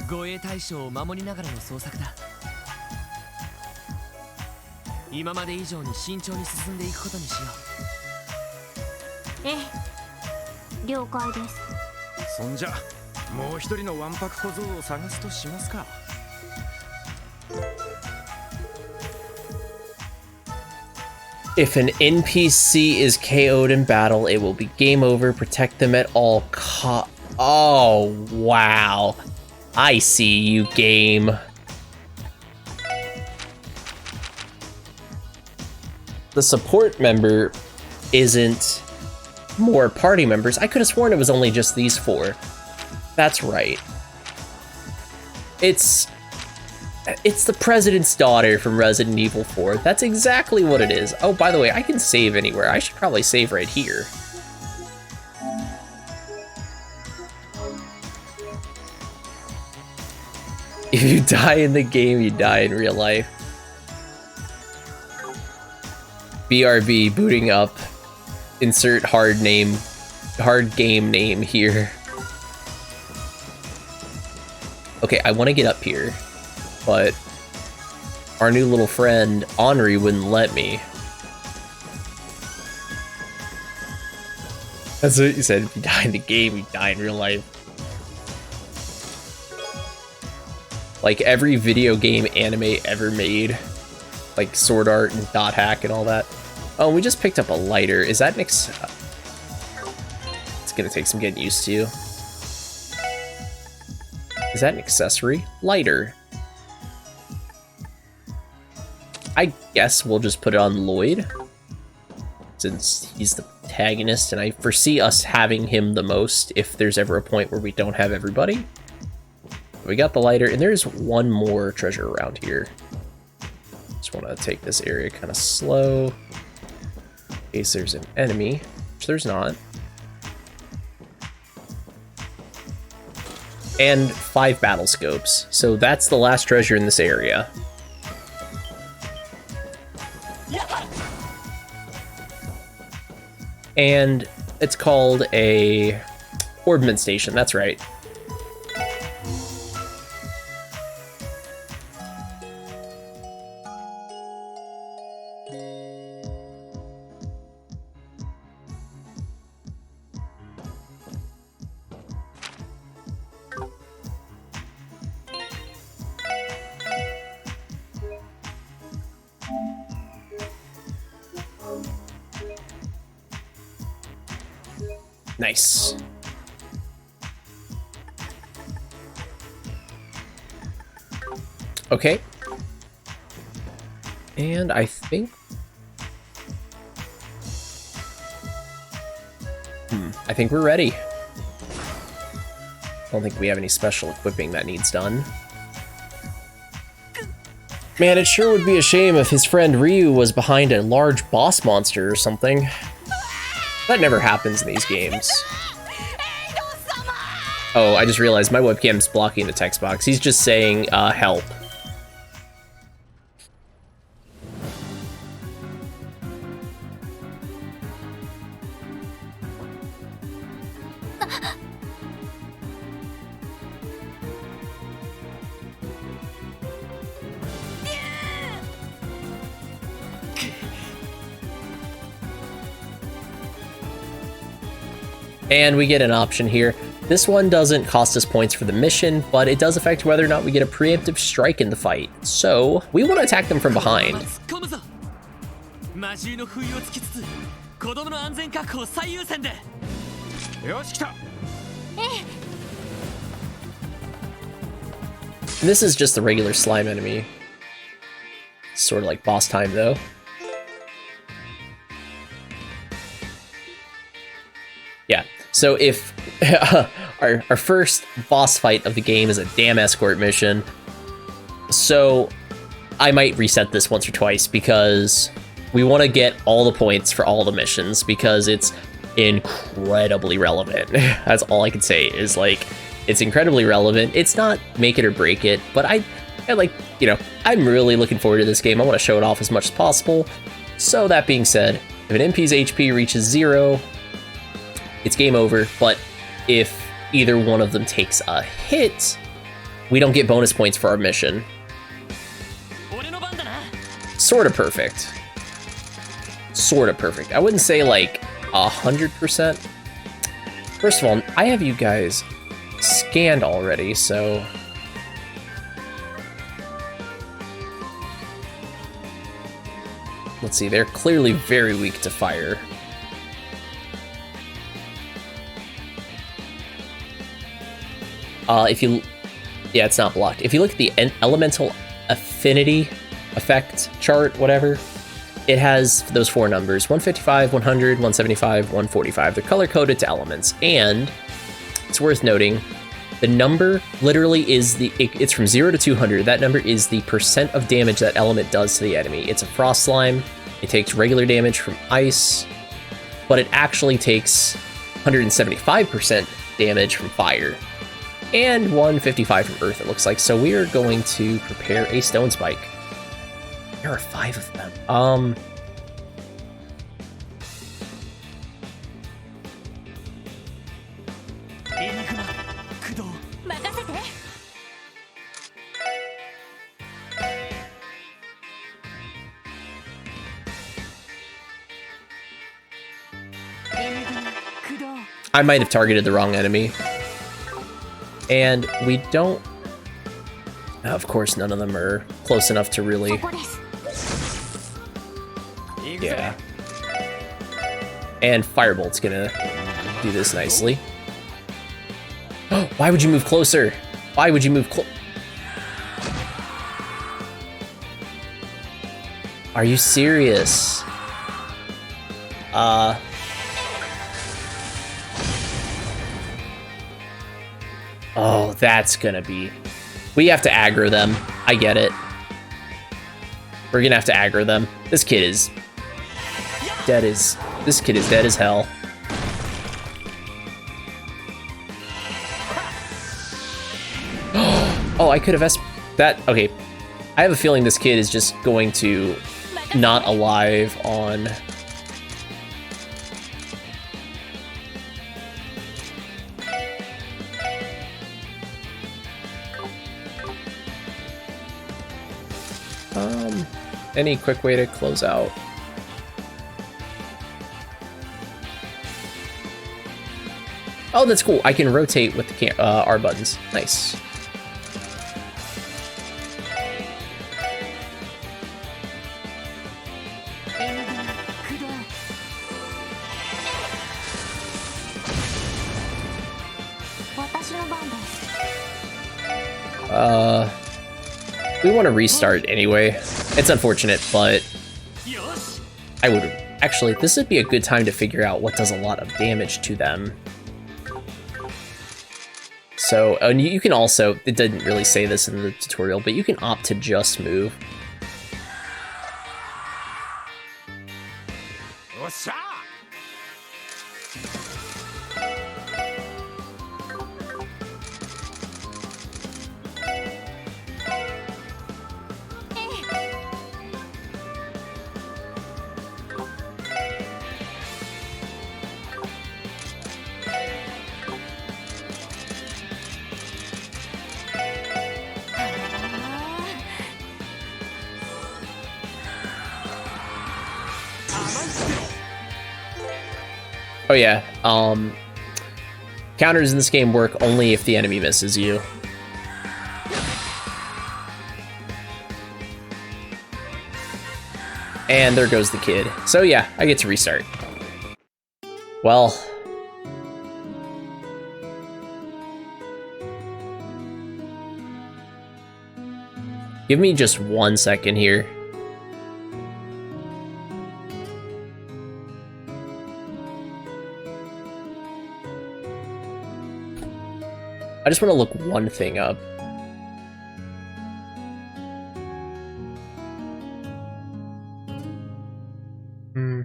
[SPEAKER 4] 護衛対象を守りながらの捜索だ。今まで以上に慎重に進んでいくことにしよ
[SPEAKER 5] ええ、了解です。
[SPEAKER 6] そんじゃもう一人のわんぱく小僧を探すとしますか。
[SPEAKER 2] If an NPC is KO'd in battle, it will be game over. Protect them at all costs. Oh, wow. I see you, game. The support member isn't more party members. I could have sworn it was only just these four. That's right. It's the president's daughter from Resident Evil 4. That's exactly what it is. Oh, by the way, I can save anywhere. I should probably save right here. If you die in the game, you die in real life. BRB booting up. Insert hard game name here. Okay, I want to get up here, but our new little friend Henri wouldn't let me. That's what you said. If you die in the game, you die in real life. Like every video game anime ever made, like Sword Art and Dot Hack and all that. Oh, we just picked up a lighter. Is that an it's gonna take some getting used to. Is that an accessory? Lighter. I guess we'll just put it on Lloyd, since he's the protagonist, and I foresee us having him the most if there's ever a point where we don't have everybody. We got the lighter, and there's one more treasure around here. Just want to take this area kind of slow, in case there's an enemy, which there's not. And 5 battle scopes, so that's the last treasure in this area. And it's called a orbment station, that's right. Nice. Okay. And I think... I think we're ready. I don't think we have any special equipping that needs done. Man, it sure would be a shame if his friend Ryu was behind a large boss monster or something. That never happens in these games. Oh, I just realized my webcam's blocking the text box. He's just saying, help. And we get an option here. This one doesn't cost us points for the mission, but it does affect whether or not we get a preemptive strike in the fight. So, we want to attack them from behind. And this is just the regular slime enemy. Sort of like boss time, though. Yeah, so if our first boss fight of the game is a damn escort mission, so I might reset this once or twice because we want to get all the points for all the missions because it's incredibly relevant. That's all I can say is, like, it's incredibly relevant. It's not make it or break it, but I like, you know, I'm really looking forward to this game. I want to show it off as much as possible. So that being said, if an MP's HP reaches 0, it's game over, but if either one of them takes a hit, we don't get bonus points for our mission. Sort of perfect. Sort of perfect. I wouldn't say like 100%. First of all, I have you guys scanned already, so... Let's see, they're clearly very weak to fire. Yeah, it's not blocked. If you look at the elemental affinity effect chart, whatever, it has those 4 numbers, 155, 100, 175, 145. They're color-coded to elements, and it's worth noting, the number literally is it's from 0 to 200. That number is the percent of damage that element does to the enemy. It's a frost slime. It takes regular damage from ice, but it actually takes 175% damage from fire. And 155 from earth, it looks like. So we are going to prepare a stone spike. There are 5 of them. I might have targeted the wrong enemy. And we don't... Of course, none of them are close enough to really... Yeah. And Firebolt's gonna do this nicely. Why would you move closer? Why would you move close? Are you serious? Oh, that's gonna be... We have to aggro them. I get it. We're gonna have to aggro them. This kid is dead as... This kid is dead as hell. Oh, I could have that... Okay. I have a feeling this kid is just going to not alive on... Any quick way to close out? Oh, that's cool. I can rotate with the R buttons. Nice.
[SPEAKER 5] 私の番です。
[SPEAKER 2] We want to restart anyway. It's unfortunate, but I would actually, this would be a good time to figure out what does a lot of damage to them. So, and you can also, it didn't really say this in the tutorial, but you can opt to just move.
[SPEAKER 6] おっしゃ
[SPEAKER 2] Oh yeah, counters in this game work only if the enemy misses you. And there goes the kid. So yeah, I get to restart. Well. Give me just 1 second here. I just want to look one thing up. Hmm.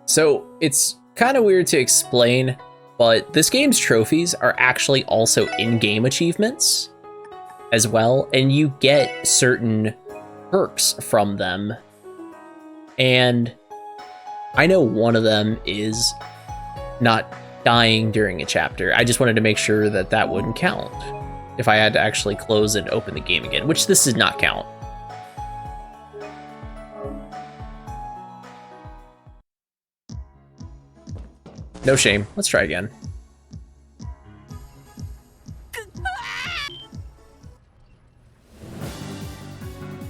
[SPEAKER 2] So it's kind of weird to explain, but this game's trophies are actually also in-game achievements as well, and you get certain perks from them. And I know one of them is not dying during a chapter. I just wanted to make sure that that wouldn't count if I had to actually close and open the game again, which this did not count. No shame. Let's try again.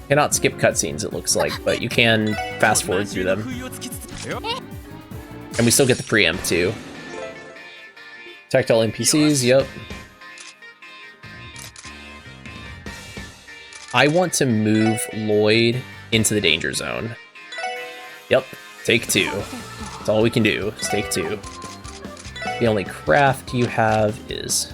[SPEAKER 2] Cannot skip cutscenes, it looks like, but you can fast forward through them. And we still get the preempt too. Tactile NPCs, yep. I want to move Lloyd into the danger zone. Yep, take 2. That's all we can do, is take 2. The only craft you have is...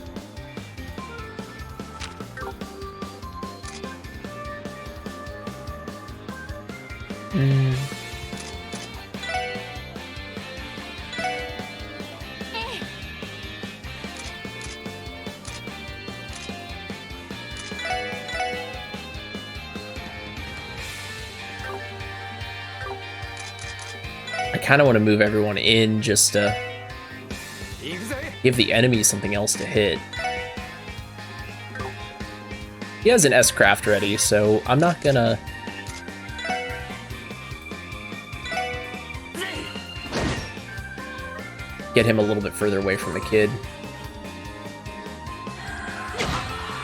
[SPEAKER 2] I kind of want to move everyone in just to give the enemy something else to hit. He has an S-craft ready, so I'm not gonna... get him a little bit further away from the kid.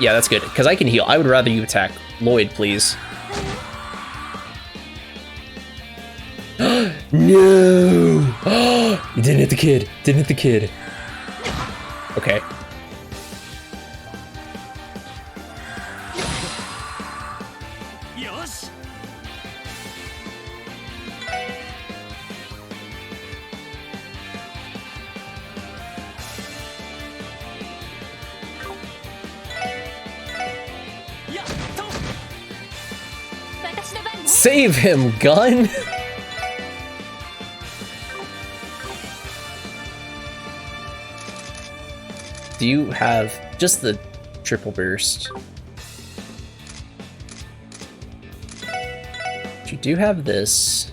[SPEAKER 2] Yeah, that's good, because I can heal. I would rather you attack Lloyd, please. No! You didn't hit the kid. Didn't hit the kid. Okay. Save him, gun! Do you have just the triple burst? But you do have this.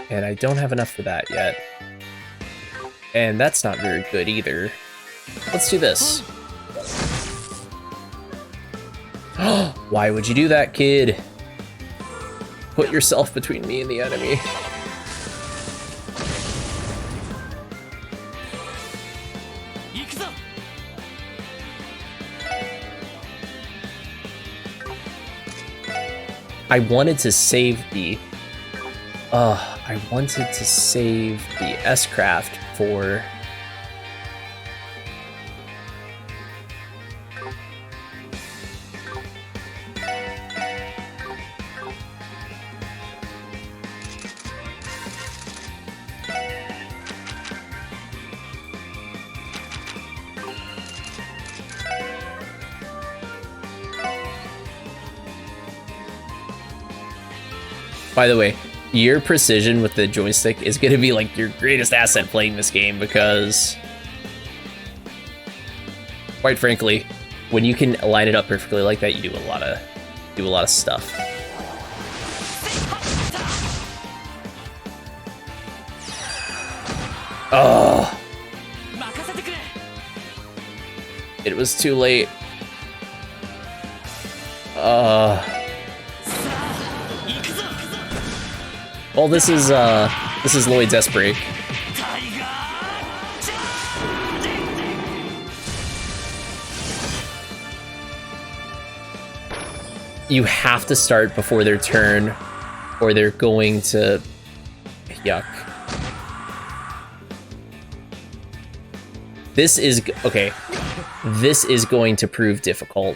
[SPEAKER 2] And I don't have enough for that yet. And that's not very good either. Let's do this. Why would you do that, kid? Put yourself between me and the enemy. I wanted to save the S-Craft for By the way, your precision with the joystick is going to be like your greatest asset playing this game because, quite frankly, when you can line it up perfectly like that, you do a lot of stuff. Oh, it was too late. Well, this is Lloyd's S-Break. You have to start before their turn, or they're going to... Yuck. This is... Okay. This is going to prove difficult.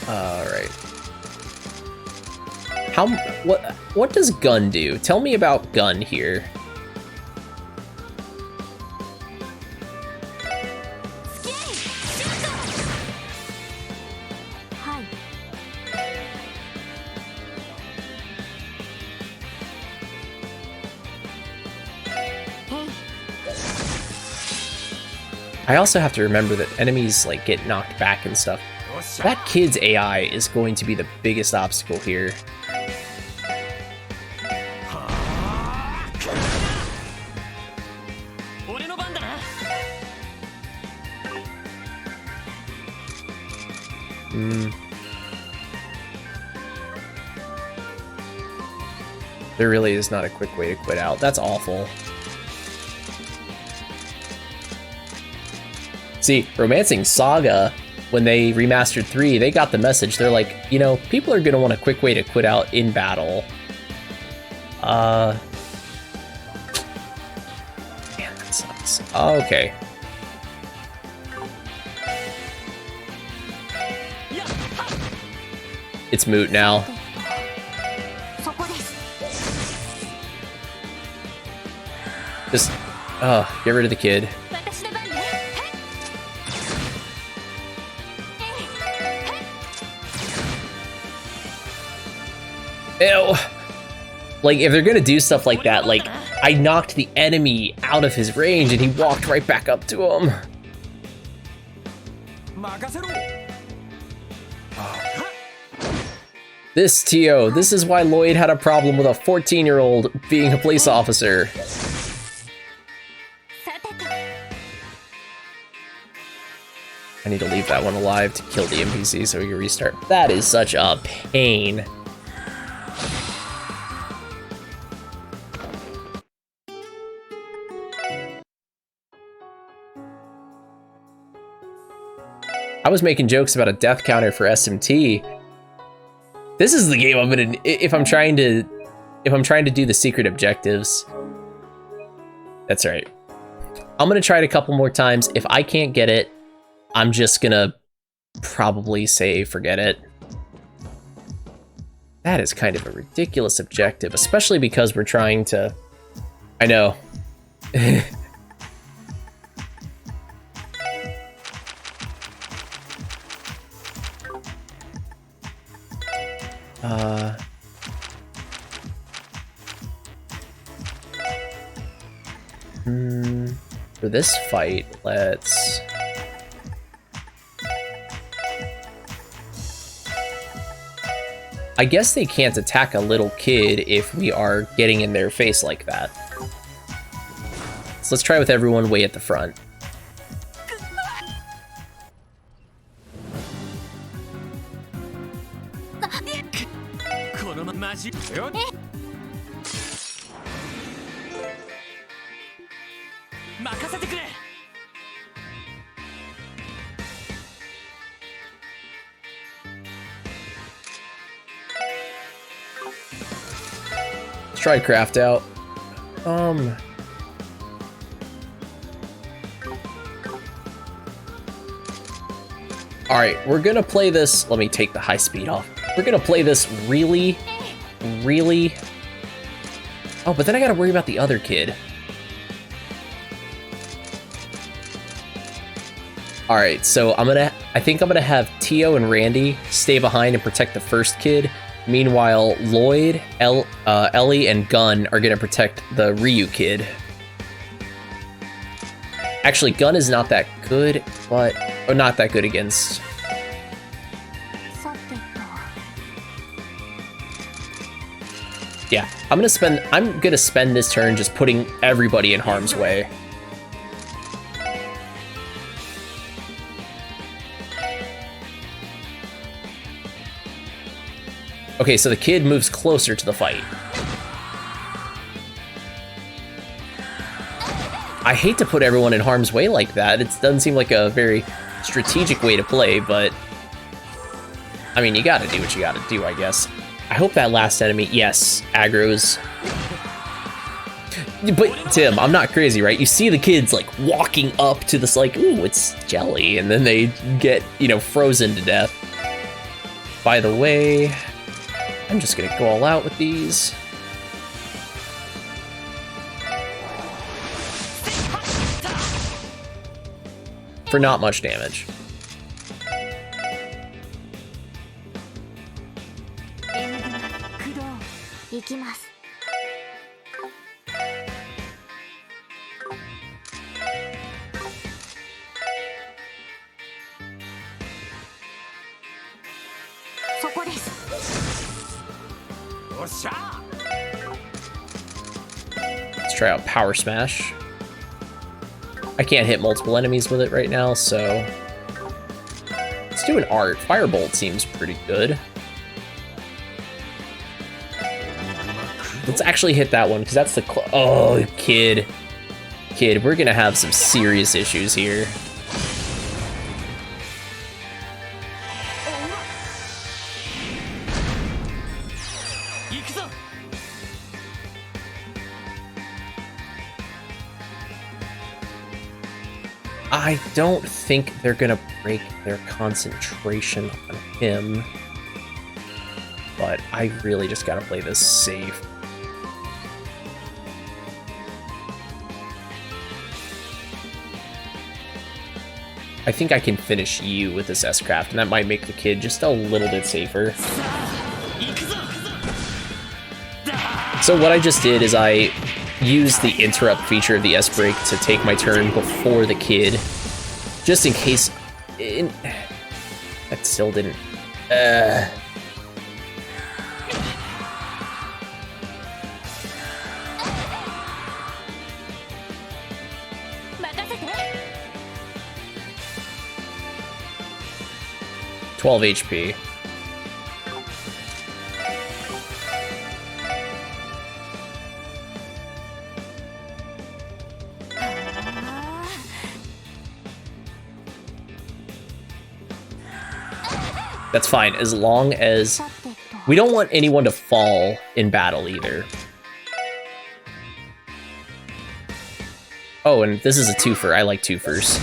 [SPEAKER 2] Alright. What does gun do? Tell me about gun here. I also have to remember that enemies like get knocked back and stuff. That kid's AI is going to be the biggest obstacle here. There really is not a quick way to quit out. That's awful. See, Romancing Saga, when they remastered 3, they got the message. They're like, you know, people are gonna want a quick way to quit out in battle. Man, that sucks. Okay. It's moot now. Just, get rid of the kid. Ew. Like, if they're gonna do stuff like that, like, I knocked the enemy out of his range and he walked right back up to him. This, Tio, this is why Lloyd had a problem with a 14-year-old being a police officer. I need to leave that one alive to kill the NPC so we can restart. That is such a pain. I was making jokes about a death counter for SMT. This is the game I'm gonna, if I'm trying to do the secret objectives. That's right. I'm gonna try it a couple more times. If I can't get it, I'm just gonna probably say forget it. That is kind of a ridiculous objective, especially because we're trying to, I know. For this fight, let's... I guess they can't attack a little kid if we are getting in their face like that. So let's try with everyone way at the front. Let's try craft out. Alright, we're gonna play this. Let me take the high speed off. We're gonna play this really. Oh, but then I gotta worry about the other kid. Alright, so I think I'm gonna have Tio and Randy stay behind and protect the first kid. Meanwhile, Lloyd, Ellie, and Gun are gonna protect the Ryu kid. Actually, Gun is not that good, but not that good against. Yeah, I'm gonna spend this turn just putting everybody in harm's way. Okay, so the kid moves closer to the fight. I hate to put everyone in harm's way like that. It doesn't seem like a very strategic way to play, but I mean, you gotta do what you gotta do, I guess. I hope that last enemy, yes, aggro's. But Tim, I'm not crazy, right? You see the kids like walking up to this like, ooh, it's jelly, and then they get, you know, frozen to death. By the way, I'm just gonna go all out with these. For not much damage. Let's try out Power Smash. I can't hit multiple enemies with it right now, so let's do an art. Firebolt seems pretty good. Let's actually hit that one, because that's the oh, kid, we're gonna have some serious issues here. I don't think they're gonna break their concentration on him, but I really just gotta play this safe. I think I can finish you with this S-Craft, and that might make the kid just a little bit safer. So what I just did is I used the interrupt feature of the S-Break to take my turn before the kid, just in case that still didn't. $12 HP. That's fine, as long as we don't want anyone to fall in battle either. Oh, and this is a twofer. I like twofers.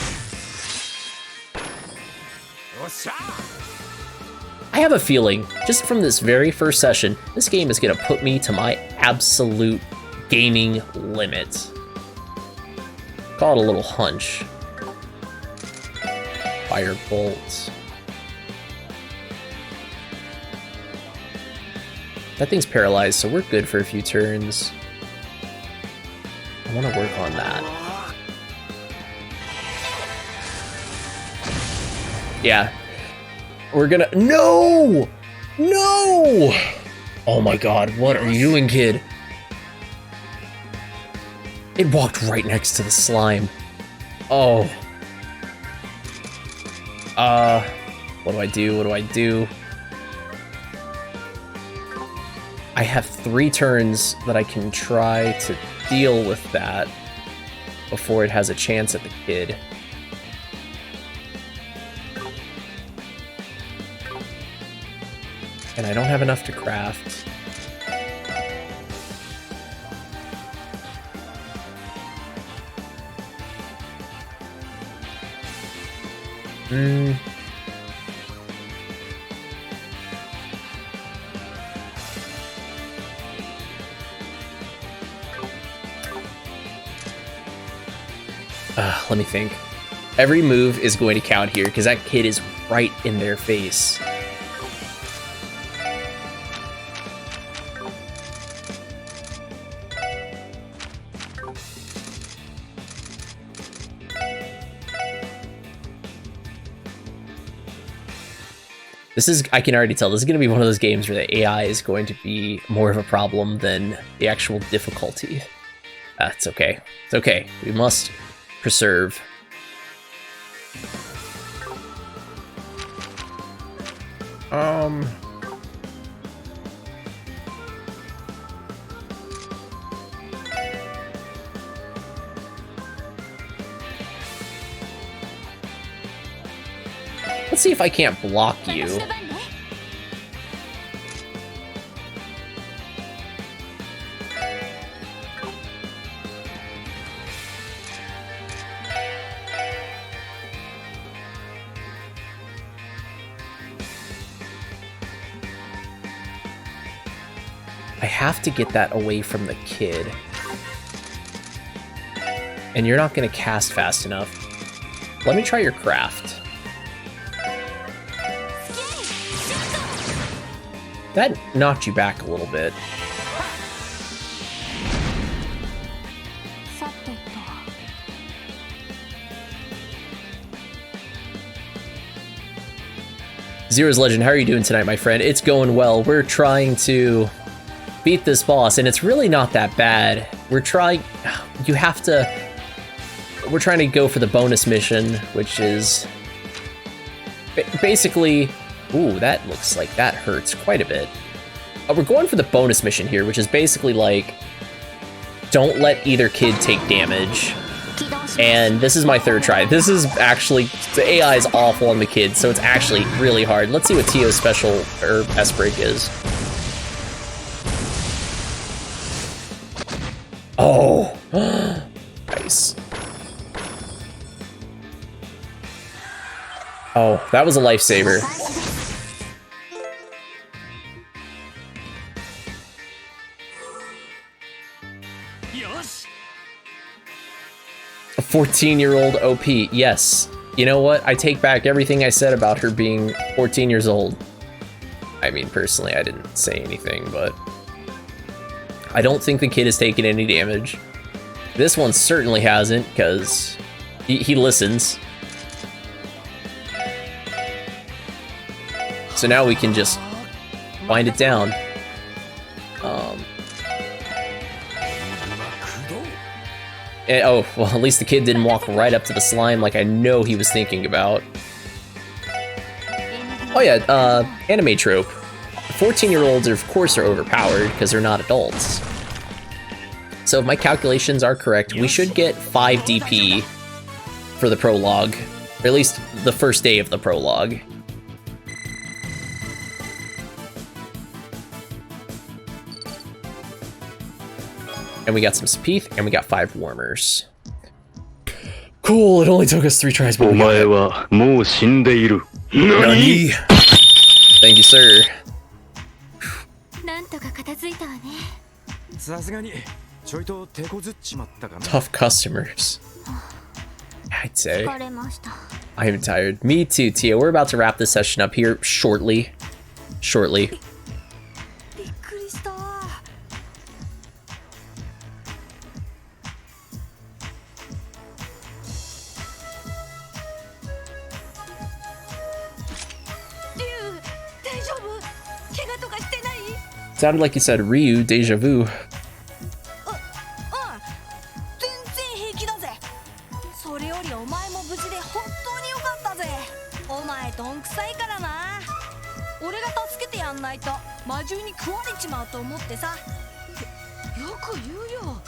[SPEAKER 2] I have a feeling, just from this very first session, this game is gonna put me to my absolute gaming limit. Call it a little hunch. Firebolt. That thing's paralyzed, so we're good for a few turns. I want to work on that. Yeah. We're gonna... No! No! Oh my god, what are you doing, kid? It walked right next to the slime. Oh. What do I do? What do I do? I have 3 turns that I can try to deal with that before it has a chance at the kid. And I don't have enough to craft. Let me think. Every move is going to count here because that kid is right in their face. This is, I can already tell, this is going to be one of those games where the AI is going to be more of a problem than the actual difficulty. It's okay. It's okay. We must preserve. Let's see if I can't block you. I have to get that away from the kid. And you're not going to cast fast enough. Let me try your craft. That knocked you back a little bit. Zero's Legend, how are you doing tonight, my friend? It's going well. We're trying to beat this boss, and it's really not that bad. We're trying... You have to... We're trying to go for the bonus mission, which is... Basically... Ooh, that looks like that hurts quite a bit. We're going for the bonus mission here, which is basically like... Don't let either kid take damage. And this is my 3rd try. This is actually... The AI is awful on the kid, so it's actually really hard. Let's see what Tio's special, or S-break is. Oh! Nice. Oh, that was a lifesaver. A 14-year-old OP, yes. You know what? I take back everything I said about her being 14 years old. I mean, personally, I didn't say anything, but... I don't think the kid has taken any damage. This one certainly hasn't, because he listens. So now we can just wind it down. Oh, well, at least the kid didn't walk right up to the slime like I know he was thinking about. Oh yeah, anime trope. 14-year-olds, of course, are overpowered because they're not adults. So if my calculations are correct, we should get 5 DP for the prologue, or at least the first day of the prologue. And we got some Speeth, and we got 5 warmers. Cool, it only took us 3 tries, but we got it. Nani? Thank you, sir. Tough customers, I'd say. I am tired. Me too, Tia. We're about to wrap this session up here shortly. Sounded like you said Ryu, deja vu.
[SPEAKER 7] 全然平気だぜ。それよりお前も無事で本当によかったぜ。お前どんくさいからな。俺が助けてやんないと魔獣に食われちまうと思ってさ。よく言うよ。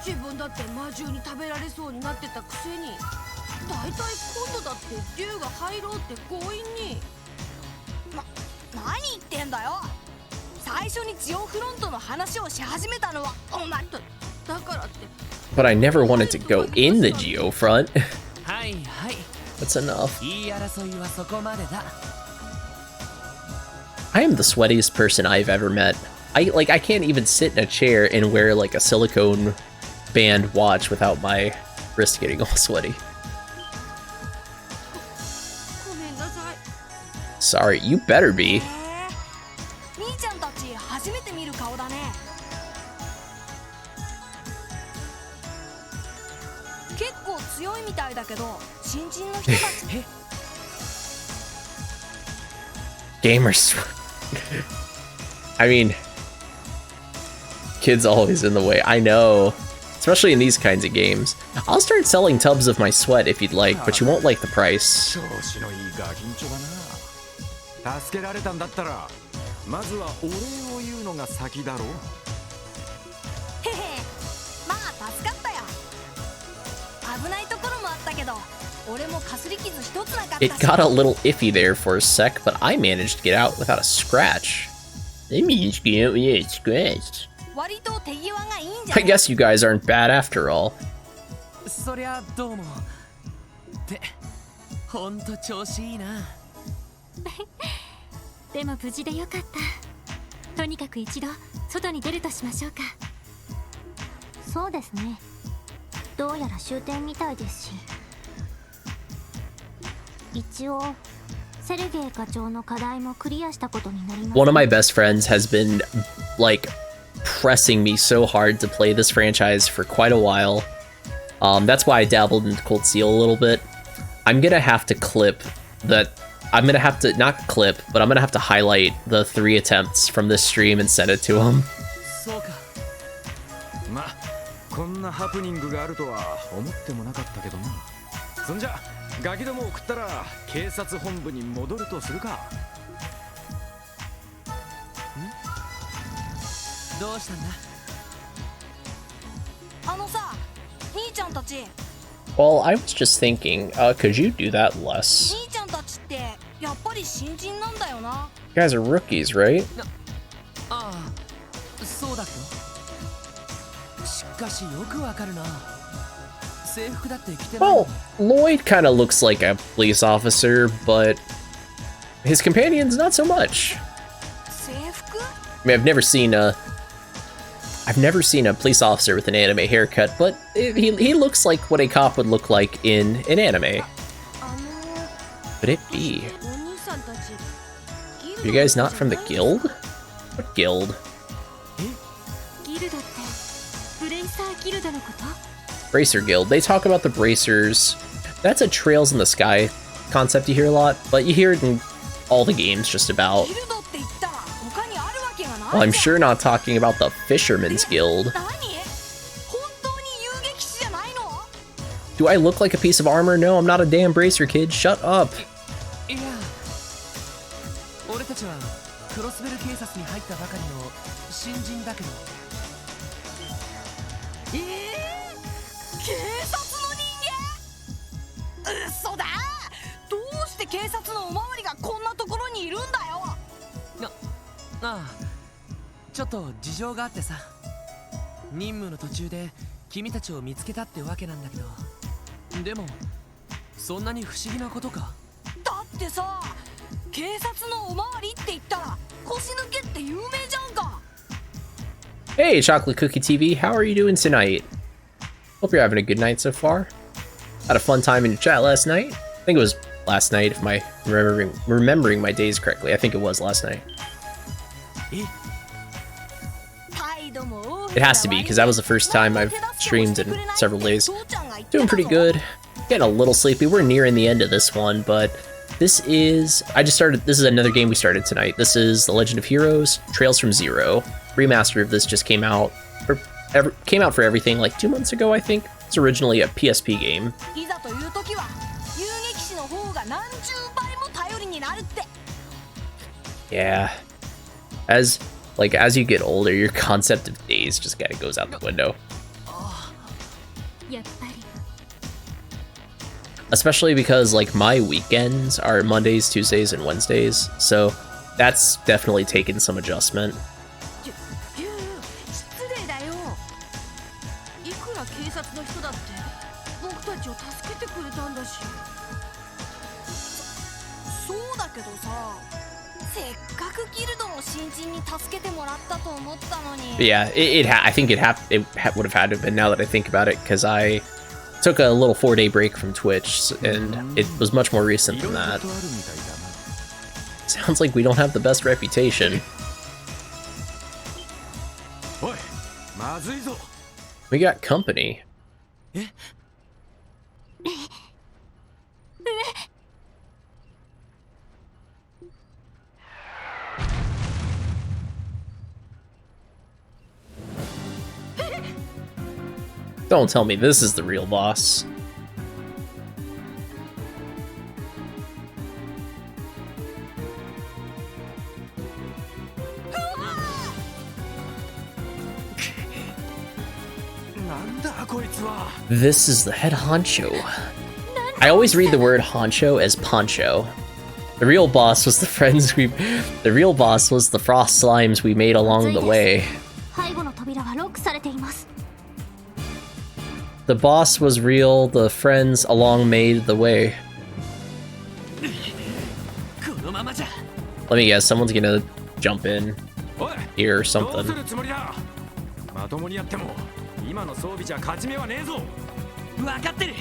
[SPEAKER 7] 自分だって魔獣に食べられそうになってたくせに。だいたい今度だって竜が入ろうって強引に。何言ってんだよ。最初にジオフロントの話をし始めたのはお前だからって。
[SPEAKER 2] But I never wanted to go in the Geo front.
[SPEAKER 4] はいはい。
[SPEAKER 2] That's enough.
[SPEAKER 4] 言い争いはそこまでだ。
[SPEAKER 2] I am the sweatiest person I've ever met. I can't even sit in a chair and wear like a silicone band watch without my wrist getting all sweaty.
[SPEAKER 7] ごめんなさい。
[SPEAKER 2] Sorry, you better be.
[SPEAKER 7] 兄ちゃんたち初めて見る顔だね。結構強いみたいだけど新人の人たち。
[SPEAKER 2] Gamers. I mean, kids always in the way. I know. Especially in these kinds of games. I'll start selling tubs of my sweat if you'd like, but you won't like the price.
[SPEAKER 6] 調子のいいガキンチョだな。助けられたんだったらまずはお礼を言うのが先だろう。
[SPEAKER 7] へへ、まあ助かったよ。危ないところもあったけど俺もかすり傷一つなかったし。
[SPEAKER 2] It got a little iffy there for a sec, but I managed to get out without a scratch. I managed to get out without a scratch.
[SPEAKER 7] 割と手際がいいんじゃな
[SPEAKER 2] I
[SPEAKER 7] い。
[SPEAKER 2] guess you guys aren't bad after all.
[SPEAKER 4] そりゃどうも。ってほんと調子いいな。
[SPEAKER 5] でも無事でよかった。とにかく一度外に出るとしましょうか。そうですね。どうやら終点みたいですし。一応セルゲイ課長の課題もクリアしたことになります。
[SPEAKER 2] One of my best friends has been, like, pressing me so hard to play this franchise for quite a while. That's why I dabbled into Cold Steel a little bit. I'm gonna have to clip that. I'm gonna have to, not clip, but I'm gonna have to highlight the 3 attempts from this stream and send it to him.
[SPEAKER 4] そうか。
[SPEAKER 6] まあこんなハプニングがあるとは思ってもなかったけどな。そんじゃガキどもを送ったら警察本部に戻るとするか。
[SPEAKER 4] どうしたんだ。
[SPEAKER 7] あのさ、兄ちゃんたち。
[SPEAKER 2] Well, I was just thinking, could you do that less?
[SPEAKER 7] 兄ちゃんたちってやっぱり新人なんだよな。
[SPEAKER 2] You guys are rookies, right?
[SPEAKER 4] ああ、そうだけど。しかしよくわかるな。制服だって着てない。
[SPEAKER 2] Well, Lloyd kind of looks like a police officer, but his companions not so much.
[SPEAKER 7] 制服？
[SPEAKER 2] I mean, I've never seen a police officer with an anime haircut, but he looks like what a cop would look like in an anime. Could it be?
[SPEAKER 7] お兄さんたち。
[SPEAKER 2] Are you guys not from the guild? What guild?
[SPEAKER 5] ギルドってブレイサーギルドのこと？
[SPEAKER 2] Bracer Guild. They talk about the bracers. That's a Trails in the Sky concept you hear a lot, but you hear it in all the games just about.
[SPEAKER 7] ギルドって言ったら他にあるわけがない。
[SPEAKER 2] Well, I'm sure not talking about the Fisherman's Guild.
[SPEAKER 7] 何？本当に遊撃士じゃないの？
[SPEAKER 2] Do I look like a piece of armor? No, I'm not a damn bracer kid. Shut up.
[SPEAKER 4] いや、俺たちはクロスベル警察に入ったばかりの新人だけど。
[SPEAKER 7] 警察の人間？嘘だ！どうして警察のおまわりがこんなところにいるんだよ。
[SPEAKER 4] ああ、ちょっと事情があってさ。任務の途中で君たちを見つけたってわけなんだけど。でもそんなに不思議なことか？
[SPEAKER 7] だってさ、警察のおまわりって言ったら腰抜けって有名じゃんか。
[SPEAKER 2] Hey, Chocolate Cookie TV. How are you doing tonight? Hope you're having a good night so far. Had a fun time in your chat last night. I think it was last night, if my remembering my days correctly. I think it was last night. It has to be, because that was the first time I've streamed in several days. Doing pretty good. Getting a little sleepy. We're nearing the end of this one, but This is this is another game we started tonight. This is The Legend of Heroes Trails from Zero. Remaster of this just came out for everything like 2 months ago, I think. It's originally a PSP game.
[SPEAKER 7] いざという時は遊撃士の方が何十倍も頼りになるって。
[SPEAKER 2] Yeah. As you get older, your concept of days just kind of goes out the window.
[SPEAKER 5] やっぱり
[SPEAKER 2] Especially because like my weekends are Mondays, Tuesdays, and Wednesdays, so that's definitely taken some adjustment.
[SPEAKER 7] 失礼だよ。いくら警察の人だって僕たちを助けてくれたんだし。そうだけどさ、せっかくギルドの新人に助けてもらったと思ったのに。
[SPEAKER 2] But yeah, I think it would have had to have been now that I think about it, because I took a little 4-day break from Twitch, and it was much more recent than that. Sounds like we don't have the best reputation. We got company. Don't tell me this is the real boss. This is the head honcho. I always read the word honcho as poncho. The real boss was the frost slimes we made along the way.
[SPEAKER 5] 背後の扉はロックされています。
[SPEAKER 2] The boss was real, the friends along made the way. Let me guess, someone's gonna jump in here or something.
[SPEAKER 6] まともにやっても今の装備じゃ勝ち目はねえぞ。
[SPEAKER 4] 分かってる。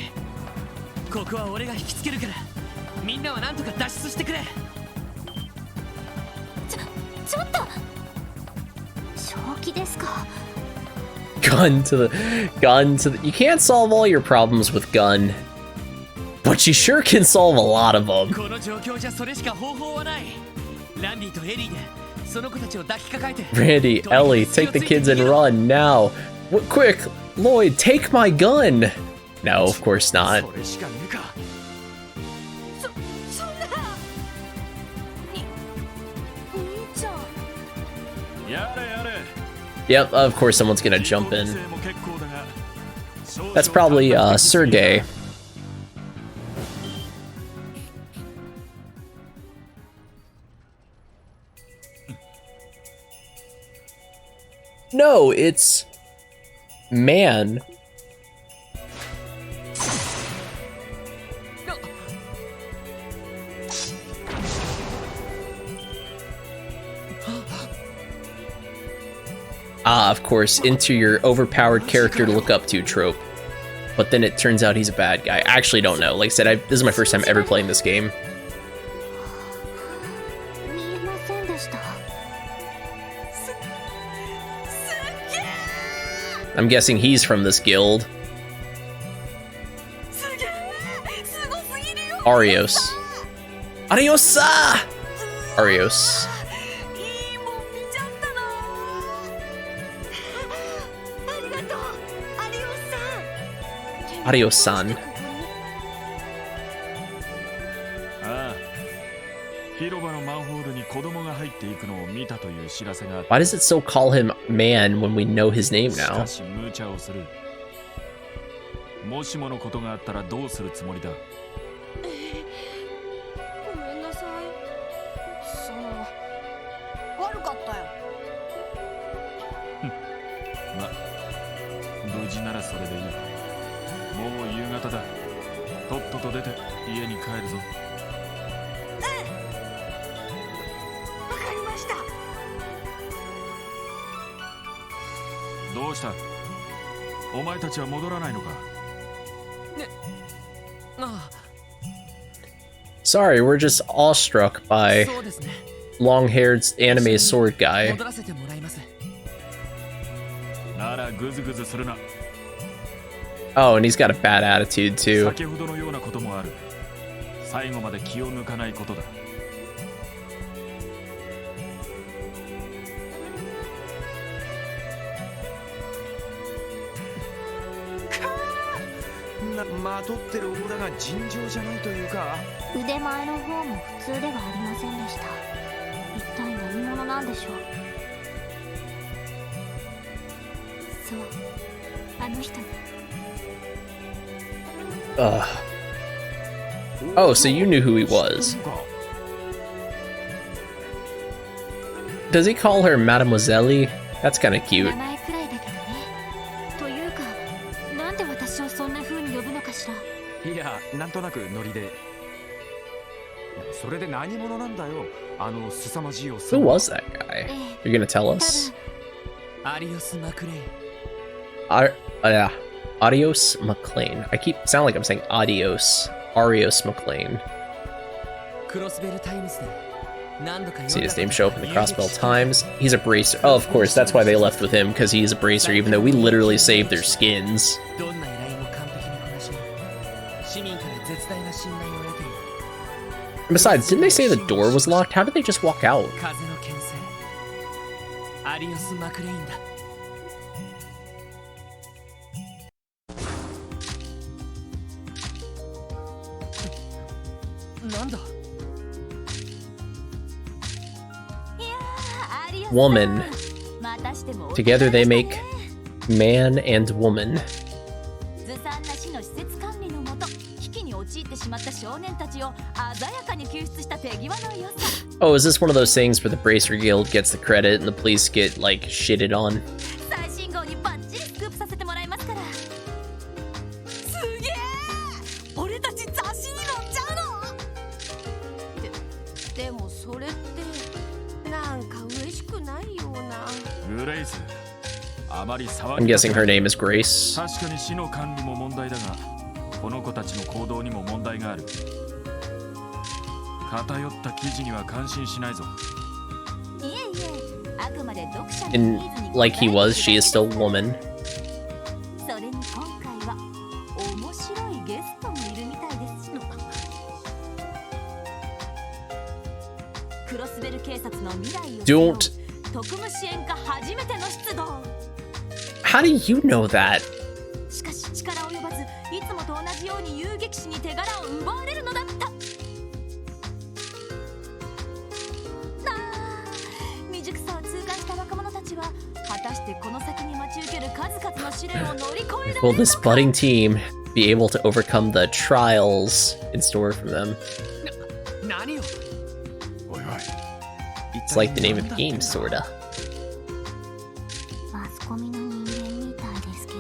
[SPEAKER 4] ここは俺が引きつけるから、みんなはなんとか脱出してくれ。
[SPEAKER 5] ちょっと。正気ですか。
[SPEAKER 2] Gun to the you can't solve all your problems with gun, but you sure can solve a lot of them.
[SPEAKER 4] この状況じゃそれしか方法はない。ランディとエリーでその子たちを抱きかかえて。
[SPEAKER 2] Randy, Ellie, take the kids and run now. Quick, Lloyd, take my gun. No, of course not.
[SPEAKER 6] それしかねえか。
[SPEAKER 7] そんな。兄ちゃん。
[SPEAKER 3] やれやれ。
[SPEAKER 2] Yep, of course someone's gonna jump in. That's probably Sergey. No, it's man. Ah, of course, into your overpowered character to look up to trope. But then it turns out he's a bad guy. I actually don't know. Like I said, this is my first time ever playing this game.
[SPEAKER 5] 見えませんでした。
[SPEAKER 2] I'm guessing he's from this guild. Arios. Ariosa! Arios.
[SPEAKER 7] いいもん見ちゃったな。ありがとう、アリオさん。
[SPEAKER 2] Arios-san.
[SPEAKER 3] ああ。広場のマンホールに子供が入っていくのを見たという知らせがあった。
[SPEAKER 2] Why does it so call him man when we know his name
[SPEAKER 3] し
[SPEAKER 2] now?
[SPEAKER 3] かし無茶をする。もしものことがあったらどうするつもりだ。
[SPEAKER 7] ごめんなさい。悪かったよ。
[SPEAKER 3] 無事ならそれでいい。もう夕方だ。とっとと出て家に帰るぞ。
[SPEAKER 7] わかりました。
[SPEAKER 3] どうした？お前たちは戻らないのか？
[SPEAKER 4] あ
[SPEAKER 2] Sorry, we're just awestruck
[SPEAKER 4] あ、
[SPEAKER 2] by
[SPEAKER 4] そうですね。
[SPEAKER 2] long-haired anime sword guy.
[SPEAKER 4] 戻らせてもらいます。
[SPEAKER 3] ならグズグズするな。
[SPEAKER 2] Oh, and he's got a bad attitude too.
[SPEAKER 3] 先ほどのようなこともある。最後まで気を抜かないことだ。
[SPEAKER 6] まとってるオーラが尋常じゃないというか。
[SPEAKER 5] 腕前の方も普通ではありませんでした。一体何者なんでしょう。そう、あの人。
[SPEAKER 2] Oh, so you knew who he was. Does he call her Mademoiselle? That's kind of cute.
[SPEAKER 5] 名前くらいだけどね。というか、なんで私をそんな風に呼ぶのかしら。
[SPEAKER 6] いや、なんとなくノリで。それで何者なんだよ、あの凄まじいおっさん。
[SPEAKER 2] Who was that guy? You're gonna tell us?
[SPEAKER 4] アリオス・マクレイン。
[SPEAKER 2] Yeah. Adios McLean. I keep sound like I'm saying adios. Arios McLean.
[SPEAKER 4] クロスベルタイムズで何度か
[SPEAKER 2] See his name show up in the Crossbell Times. He's a bracer. Oh, of course, that's why they left with him, because he's a bracer, even though we literally saved their skins.
[SPEAKER 4] どんな依頼も完璧にこなし、市民から絶大な信頼を得ている。
[SPEAKER 2] And besides, didn't they say the door was locked? How did they just walk out?
[SPEAKER 4] 風の牽制。アリオス・マクレインだ。なんだ。
[SPEAKER 2] Woman. Together they make man and woman.
[SPEAKER 7] ずさんな市の施設管理のもと、危機に陥ってしまった少年たちを鮮やかに救出した手際の良さ。
[SPEAKER 2] Oh, is this one of those things where the Bracer Guild gets the credit and the police get, like, shitted on?
[SPEAKER 7] 最新号にバッチリスクープさせてもらいますから。すげえ！俺たち雑誌に載っちゃうの？でもそれってなんか嬉しくないような。
[SPEAKER 3] グレイス、あまり騒
[SPEAKER 2] I'm
[SPEAKER 3] ぎ
[SPEAKER 2] guessing her name is Grace.
[SPEAKER 3] 確かに市の管理も問題だが、この子たちの行動にも問題がある。偏った記事には感心しないぞ。
[SPEAKER 7] いえいえ、あくまで読者の
[SPEAKER 2] And
[SPEAKER 7] ニーズに
[SPEAKER 2] like he was, she is still woman.
[SPEAKER 7] それに今回は面白いゲストもいるみたいですし。クロスベル警察の未来を背負う
[SPEAKER 2] Don't.
[SPEAKER 7] 特務支援課初めての出動。
[SPEAKER 2] How do you know that?
[SPEAKER 7] しかし力及ばず、いつもと同じように遊撃士に手柄を奪われるのだった。未熟さを痛感した若者たちは果たしてこの先に待ち受ける数々の試練を乗り越えられる
[SPEAKER 2] Will
[SPEAKER 7] の
[SPEAKER 2] this
[SPEAKER 7] か。
[SPEAKER 2] budding team be able to overcome the trials in store for them?
[SPEAKER 4] 何を。
[SPEAKER 3] おいおい。
[SPEAKER 2] It's like the name of the game, sorta.
[SPEAKER 5] マスコミの人間みたいですけど。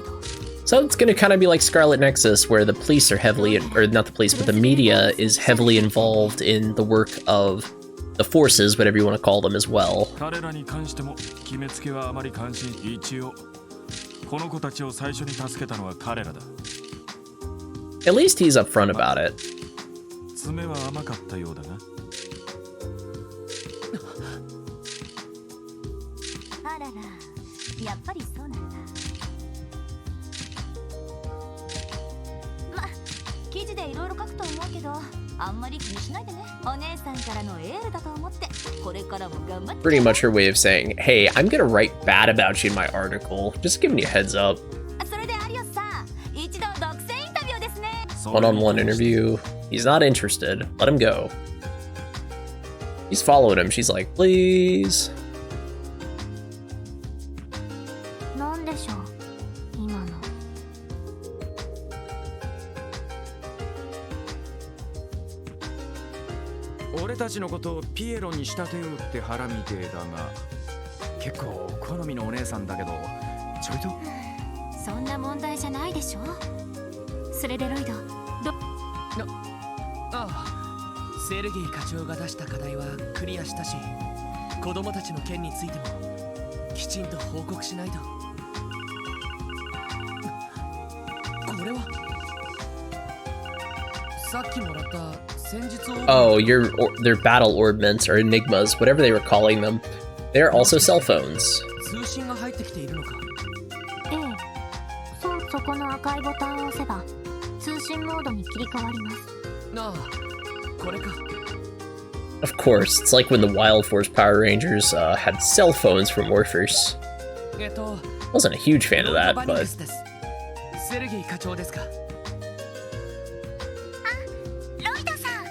[SPEAKER 2] So it's gonna kind of be like Scarlet Nexus, where the police are heavily, or not the police, but the media is heavily involved in the work of the forces, whatever you want to call them, as well.
[SPEAKER 3] 彼らに関しても決めつけはあまり関心。一応この子たちを最初に助けたのは彼らだ。
[SPEAKER 2] At least he's upfront about it.
[SPEAKER 3] 爪は甘かったようだな。
[SPEAKER 7] あらら、やっぱりそうなんだ。ま、記事でいろいろ書くと思うけど、あんまり気にしないでね。お姉さんからのエールだと思って、これからも頑張って。
[SPEAKER 2] Pretty much her way of saying, hey, I'm gonna write bad about you in my article. Just giving you a heads up.
[SPEAKER 7] それで有吉さん、一度独占インタビューですね。
[SPEAKER 2] One-on-one interview. He's not interested. Let him go. He's following him. She's like, please.
[SPEAKER 5] なんでしょう、今の。
[SPEAKER 6] 俺たちのことをピエロに仕立てようって腹みてえだが、結構好みのお姉さんだけど、ちょいと。
[SPEAKER 5] そんな問題じゃないでしょ。スレデロイド、
[SPEAKER 4] ああ、セルゲイ課長が出した課題はクリアしたし、子供たちの件についてもきちんと報告しないと。これはさっきもらった戦術を。
[SPEAKER 2] Oh, their battle orbments or enigmas, whatever they were calling them. They're also cell phones.
[SPEAKER 4] 通信が入ってきているのか。
[SPEAKER 5] ええ、そこの赤いボタンを押せば通信モードに切り替わります。
[SPEAKER 4] ああ、これか。
[SPEAKER 2] Of course, it's like when the Wild Force Power Rangers had cell phones for morphers.
[SPEAKER 4] えっと
[SPEAKER 2] Wasn't a huge fan of that,
[SPEAKER 4] ロイドバニ
[SPEAKER 2] but
[SPEAKER 4] クスです。セルゲイ課長ですか。
[SPEAKER 5] ロイドさん、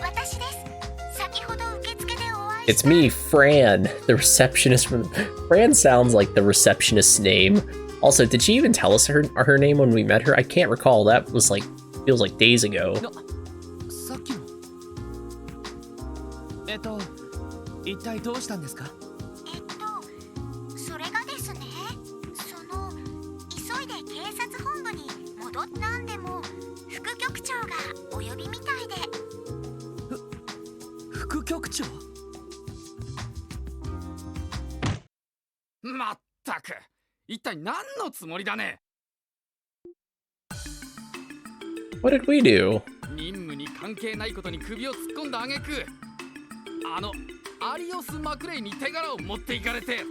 [SPEAKER 5] 私です。先ほど受付でお会い
[SPEAKER 2] it's me, Fran, the receptionist from... Fran sounds like the receptionist's name. Also, did she even tell us her name when we met her? I can't recall. That was like, feels like days ago.
[SPEAKER 4] さっきの。一体どうしたんですか。
[SPEAKER 5] それがですね、急いで警察本部に戻ったんでも副局長がお呼びみたいで。
[SPEAKER 4] 副局長。
[SPEAKER 6] まったく一体何のつもりだね。
[SPEAKER 2] What did we do?
[SPEAKER 6] 任務に関係ないことに首を突っ込んだ挙句、アリオス・マクレイに手柄を持っていかれて、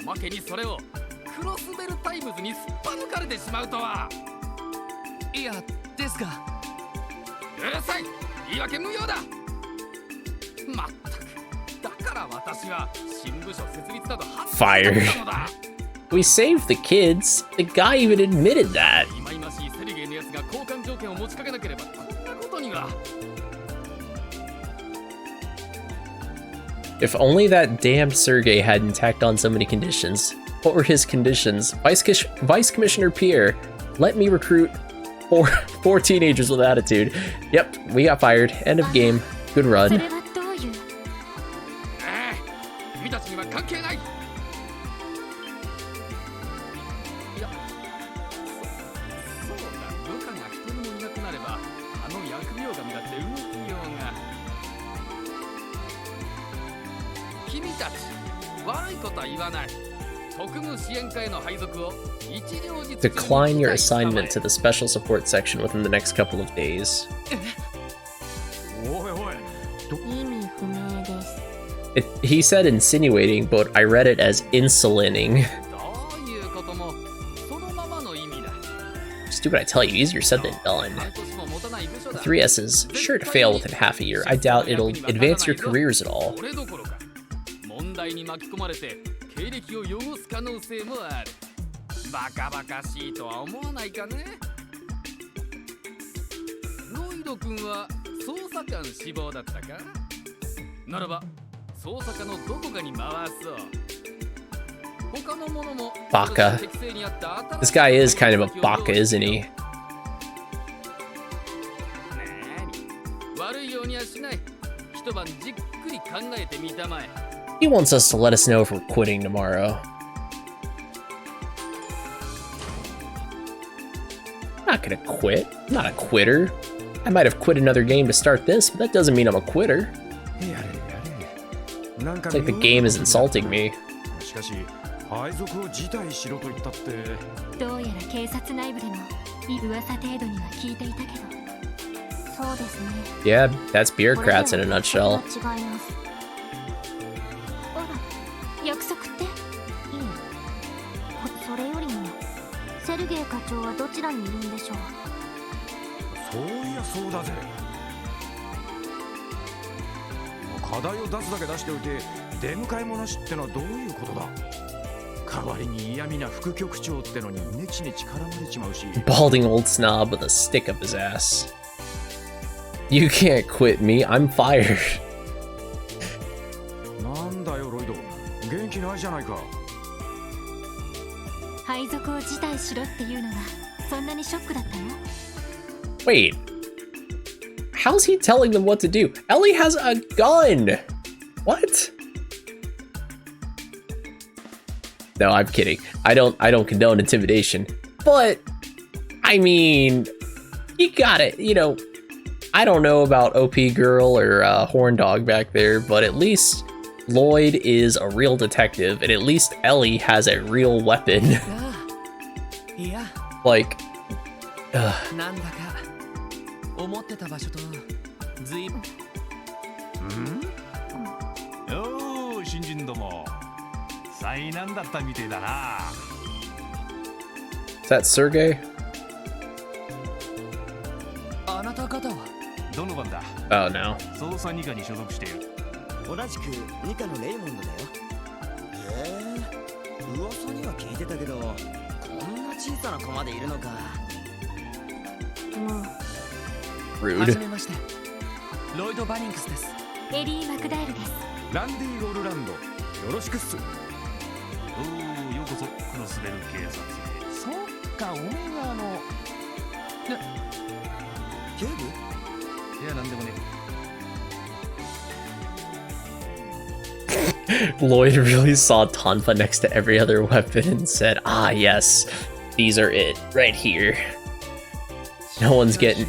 [SPEAKER 6] おまけにそれをクロスベルタイムズにすっぱ抜かれてしまうとは。
[SPEAKER 4] いやですが。
[SPEAKER 6] うるさい、言い訳無用だ。まったくだから私は新部署設立など発想だったのだ。
[SPEAKER 2] We saved the kids. The guy even admitted that.
[SPEAKER 6] 今々しいセリゲイのやつが交換条件を持ちかけなければこんなことには。
[SPEAKER 2] If only that damned Sergei hadn't tacked on so many conditions. What were his conditions? Vice Commissioner Pierre, let me recruit four teenagers with attitude. Yep, we got fired. End of game. Good
[SPEAKER 5] そ
[SPEAKER 2] run.
[SPEAKER 5] れはどういう。
[SPEAKER 6] 君たちには関係ない。いや、そうだ、部下が一人もいなくなれば、あの疫病神だって動きようが。君たち、悪いことは言わない。特務支援課への配属を一両日
[SPEAKER 2] Decline your assignment to the special support section within the next couple of days.
[SPEAKER 6] おいおい。
[SPEAKER 5] 意味不明です。
[SPEAKER 2] He said insinuating, but I read it as insulating.
[SPEAKER 6] どういうこともそのままの意味だ。
[SPEAKER 2] Just do what I tell you, easier said than done.
[SPEAKER 6] 半年も持たない部署だ。
[SPEAKER 2] 3 S's, sure to fail within half a year. I doubt it'll advance your careers at all.
[SPEAKER 6] それどころか問題に巻き込まれて経歴を汚す可能性もある。バカバカしいとは思わないかね。ロイド君は捜査官志望だったか。ならば捜査課のどこかに回そう。他のものも
[SPEAKER 2] Baka. This guy is kind of a baka, isn't he?
[SPEAKER 6] 悪いようにはしない。一晩じっくり考えてみたまえ。
[SPEAKER 2] He wants us to let us know if we're quitting tomorrow. I'm not gonna quit. I'm not a quitter. I might have quit another game to start this, but that doesn't mean I'm a quitter. It's like the game is insulting me.
[SPEAKER 6] しかし配属を辞退しろと言ったって。
[SPEAKER 5] どうやら警察内部でも噂程度には聞いていたけど。そうですね。
[SPEAKER 2] Yeah, that's bureaucrats in a nutshell.
[SPEAKER 5] 違います。あら、約束って？いえ。それよりもセルゲイ課長はどちらにいるんでしょう。
[SPEAKER 6] そういやそうだぜ。課題を出すだけ出しておいて出迎えもなしってのはどういうことだ。代わりに嫌味な副局長ってのにネチネチ絡まれちまうし。
[SPEAKER 2] Balding old snob with a stick up his ass. You can't quit me, I'm fired.
[SPEAKER 6] なんだよロイド、元気ないじゃないか。
[SPEAKER 5] 配属を辞退しろっていうのがそんなにショックだったの？
[SPEAKER 2] Wait. How's he telling them what to do? Ellie has a gun! What? No, I'm kidding. I don't condone intimidation. But I mean, you got it. You know, I don't know about OP Girl or Horn Dog back there, but at least Lloyd is a real detective, and at least Ellie has a real weapon.
[SPEAKER 4] いや、
[SPEAKER 2] Like,
[SPEAKER 4] なんだか思ってた場所とずいぶん。
[SPEAKER 3] よー、新人ども。災難だったみてえだな。
[SPEAKER 2] is that Sergey?
[SPEAKER 4] あなた方は
[SPEAKER 8] どの番だ？
[SPEAKER 2] Oh no.
[SPEAKER 8] 捜査二課に所属している。
[SPEAKER 9] 同じく二課のレイモンドだよ。へえ、噂には聞いてたけど、こんな小さな子までいるのか。
[SPEAKER 5] もう
[SPEAKER 4] は
[SPEAKER 2] Rude.
[SPEAKER 4] じめまして、ロイド・バニングスです。
[SPEAKER 5] エリー・マクダエルです。
[SPEAKER 6] ランディ・ゴルランド、よろしくっす。
[SPEAKER 8] おお、ようこそクロスベル警察へ。そっか、おめえが
[SPEAKER 9] 警部？
[SPEAKER 8] いや、なんでもね。
[SPEAKER 2] Lloyd really saw Tonfa next to every other weapon and said, "Ah, yes, these are it right here. No one's getting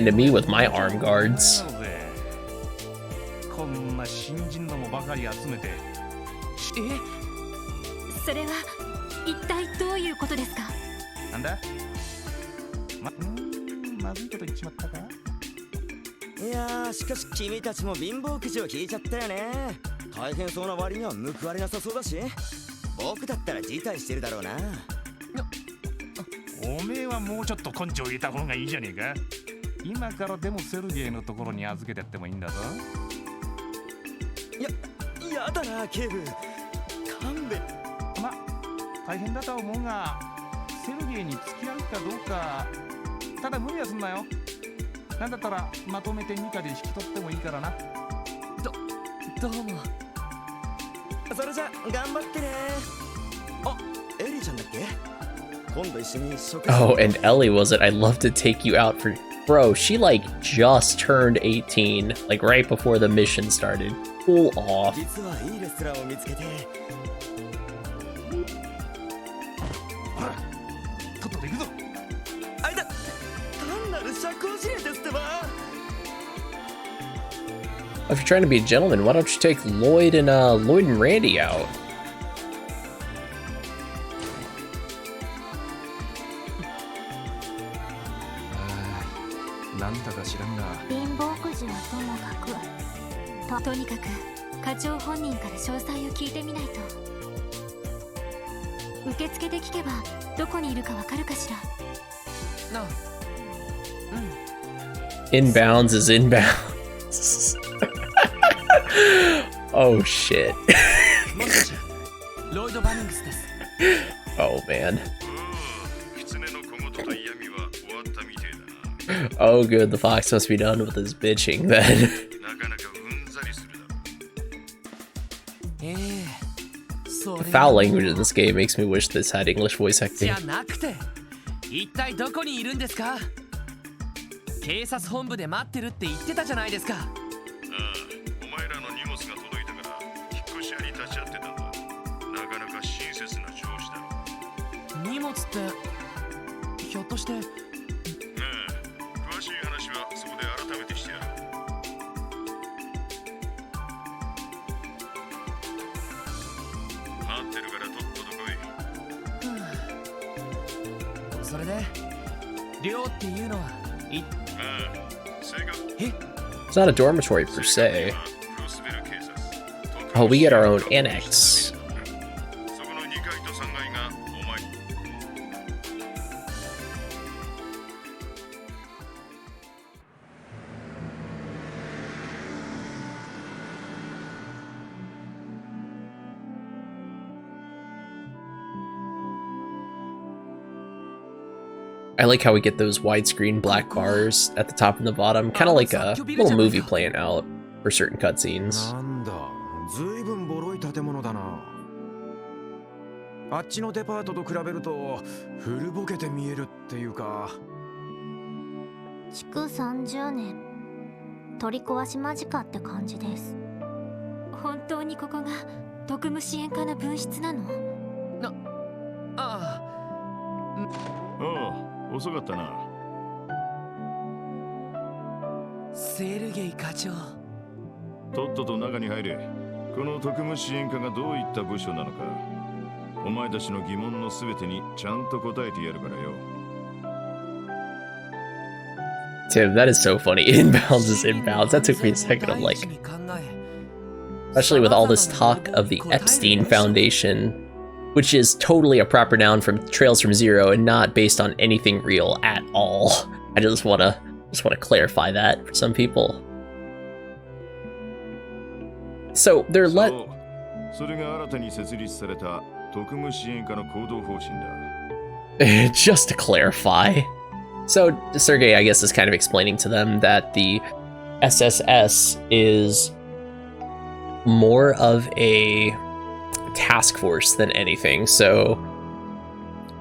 [SPEAKER 2] to me with my arm guards."
[SPEAKER 8] こんな新人のもばかり集めて。
[SPEAKER 5] それは一体どういうことですか？
[SPEAKER 8] なんだ？まずいこと言っちまったか？
[SPEAKER 9] いやー、しかし君たちも貧乏くじを引いちゃったよね。大変そうな割には報われなさそうだし、僕だったら辞退してるだろうな。
[SPEAKER 8] おめえはもうちょっと根性入れた方がいいじゃねえか。今からでもセルゲイのところに預けてやってもいいんだぞ。
[SPEAKER 9] やだな、警部。勘弁。
[SPEAKER 8] ま、大変だとは思うが、セルゲイに付き合うかどうか、ただ無理はすんなよ。なんだったらまとめて2課で引き取ってもいいからな。
[SPEAKER 4] どうも。
[SPEAKER 9] それじゃ頑張ってね。あ、エリーちゃんだっけ？今度一緒に食事。
[SPEAKER 2] Oh, and Ellie was it. I'd love to take you out for. Bro, she like just turned 18, like right before the mission started. Cool off.
[SPEAKER 9] 実はいいレストランを見つけて。
[SPEAKER 8] ほら、とっとと行くぞ。
[SPEAKER 9] あれだ、単なる社交辞令ですってば。
[SPEAKER 2] If you're trying to be a gentleman, why don't you take Lloyd and Randy out?
[SPEAKER 6] なんだか知らんが。
[SPEAKER 5] 貧乏くじはともかく、とにかく課長本人から詳細を聞いてみないと。受付で聞けばどこにいるかわかるかしら。
[SPEAKER 4] なあ、
[SPEAKER 2] Inbounds is inbounds. Oh shit.
[SPEAKER 4] もしもし、ロイド・バニングスです。
[SPEAKER 2] Oh man.
[SPEAKER 3] 狐の小言と嫌味は終わったみてえだな。
[SPEAKER 2] Oh good, the fox must be done with his bitching then.
[SPEAKER 3] なかなかうんざりするだろ。
[SPEAKER 4] それ
[SPEAKER 2] The foul language in this game makes me wish this had English voice
[SPEAKER 4] じ
[SPEAKER 2] acting.
[SPEAKER 4] ゃなくて、一体どこにいるんですか？警察本部で待ってるって言ってたじゃないですか。
[SPEAKER 3] ああ、お前らの荷物が届いたから引っ越し屋に立ち会ってたんだ。なかなか親切な上司だろ。
[SPEAKER 4] 荷物ってひょっとして。
[SPEAKER 3] 詳しい話はそこで改めてしてやる。待ってるからとっとと来い。
[SPEAKER 4] それで寮っていうのは
[SPEAKER 3] ああ、正確。
[SPEAKER 2] It's not a dormitory per se. Oh, we get our own annex.
[SPEAKER 3] そこの2階と3階がお前。
[SPEAKER 2] I like how we get those widescreen black bars at the top and the bottom, kind of like a little movie playing out for certain cutscenes.
[SPEAKER 6] なんだ、ずいぶんボロい建物だな。あっちのデパートと比べると古ぼけて見えるっていうか。
[SPEAKER 5] 築30年、取り壊し間近って感じです。本当にここが特務支援課の分室なの？
[SPEAKER 4] あ
[SPEAKER 3] おう、遅かったな。
[SPEAKER 4] セルゲイ課長。
[SPEAKER 3] とっとと中に入れ。この特務支援課がどういった部署なのか、お前たちの疑問のすべてにちゃんと答えてやるからよ。
[SPEAKER 2] Tim, that is so funny. Inbounds is inbounds. That took me a second. I'm like, especially with all this talk of the Epstein Foundation, which is totally a proper noun from Trails from Zero and not based on anything real at all. I just want to Just want to clarify that for some people. So they're
[SPEAKER 3] そ
[SPEAKER 2] let.
[SPEAKER 3] うそれが新たに設立された特務支援課の行動方針だ
[SPEAKER 2] Just to clarify. So Sergei, I guess, is kind of explaining to them that the SSS is more of a task force than anything. So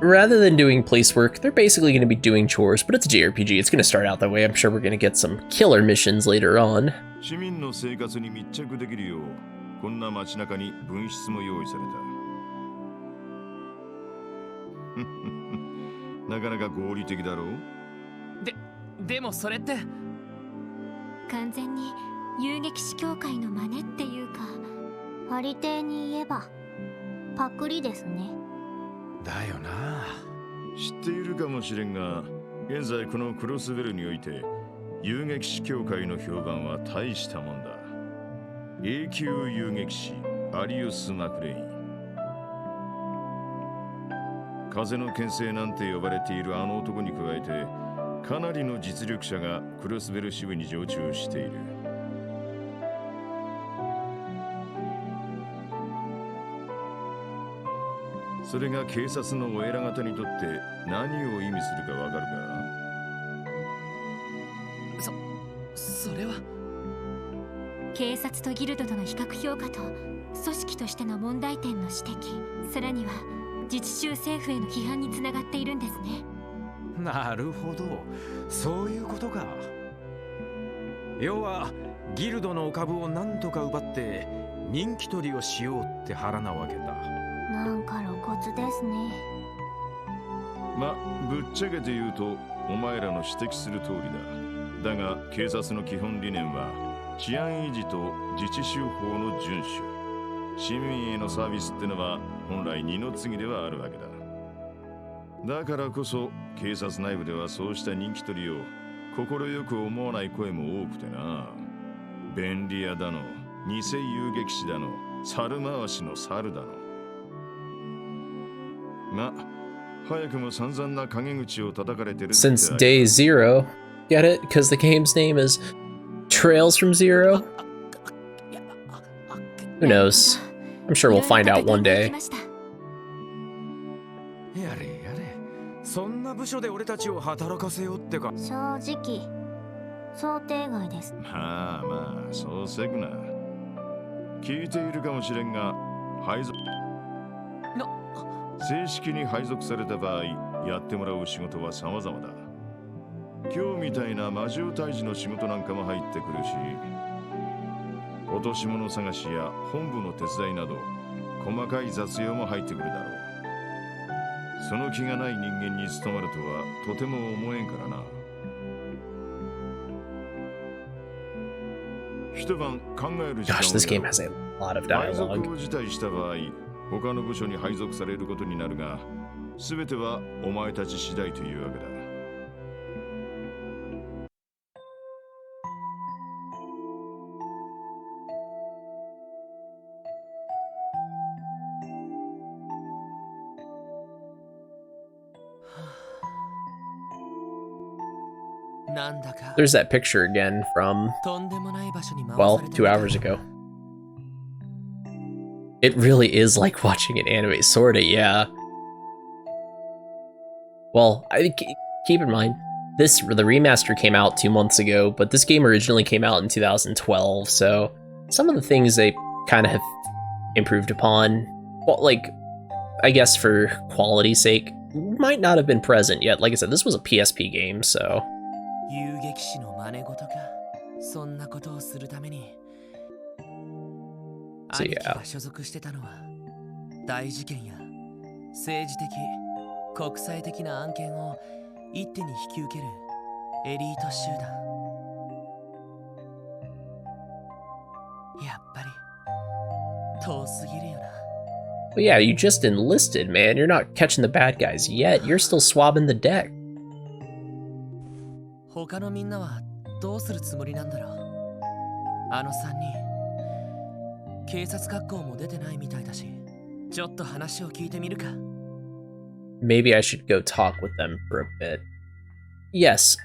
[SPEAKER 2] rather than doing police work, they're basically going to be doing chores, but it's a JRPG. It's going to start out that way. I'm sure we're going to get some killer missions later on.
[SPEAKER 3] 市民の生活に密着できるようこんな街中に分室も用意されたなかなか合理的だろう
[SPEAKER 4] でもそれって
[SPEAKER 5] 完全に遊撃士協会の真似っていうか、ありていに言えばパクリですね。
[SPEAKER 6] だよな。
[SPEAKER 3] 知っているかもしれんが現在このクロスベルにおいて遊撃士協会の評判は大したもんだ永久遊撃士アリウス・マクレイン風の牽制なんて呼ばれているあの男に加えてかなりの実力者がクロスベル支部に常駐しているそれが警察のお偉方にとって何を意味するかわかるか
[SPEAKER 4] それは
[SPEAKER 5] 警察とギルドとの比較評価と組織としての問題点の指摘、さらには自治州政府への批判につながっているんですね。
[SPEAKER 6] なるほど、そういうことか。要はギルドのお株を何とか奪って人気取りをしようって腹なわけだ。
[SPEAKER 5] なんか露骨ですね。
[SPEAKER 3] ま、ぶっちゃけて言うとお前らの指摘する通りだ。だが警察の基本理念は治安維持と自治州法の遵守。市民へのサービスってのは本来二の次ではあるわけだ。だからこそ警察内部ではそうした人気取りを快く思わない声も多くてな。便利屋だの、偽遊撃士だの、猿回しの猿だの。ま、早くも散々な陰口を叩かれてる。
[SPEAKER 2] Since day zero. Get it? Because the game's name is Trails from Zero? Who knows? I'm sure we'll find out one day.
[SPEAKER 6] やれやれ、そんな部署で俺たちを働かせようってか。
[SPEAKER 5] 正直想定外です。
[SPEAKER 3] まあまあ、そうせくな。聞いているかもしれんが、配属正式に配属された場合、やってもらう仕事は様々だ。今日みたいな魔獣退治の仕事なんかも入ってくるし、落とし物探しや本部の手伝いなど細かい雑用も入ってくるだろう。その気がない人間に務まるとはとても思えんからな。一晩考える時間を
[SPEAKER 2] Gosh, this game has a lot of
[SPEAKER 3] 配
[SPEAKER 2] dialogue.
[SPEAKER 3] 属を辞退した場合、他の部署に配属されることになるが、すべてはお前たち次第というわけだ。
[SPEAKER 4] なんだか
[SPEAKER 2] There's that picture again from,
[SPEAKER 4] とんでもない場所に回
[SPEAKER 2] well,
[SPEAKER 4] された
[SPEAKER 2] 2 hours ago. It really is like watching an anime, sorta, yeah. Well, keep in mind, the remaster came out 2 months ago, but this game originally came out in 2012, so some of the things they kind of have improved upon, well, like, I guess for quality's sake, might not have been present yet. Like I said, this was a PSP game, so...
[SPEAKER 4] 遊撃士の真似事か。そんなことをするために
[SPEAKER 2] So,
[SPEAKER 4] 兄貴
[SPEAKER 2] yeah.
[SPEAKER 4] が所属してたのは大事件や政治的国際的な案件を一手に引き受けるエリート集団。やっぱり遠すぎるよな。
[SPEAKER 2] But yeah, you just enlisted, man. You're not catching the bad guys yet. You're still swabbing the deck.
[SPEAKER 4] 他のみんなはどうするつもりなんだろう。あの3人警察学校も出てないみたいだし、ちょっと話を聞いてみるか。
[SPEAKER 2] Maybe I should go talk with them for a bit. yes,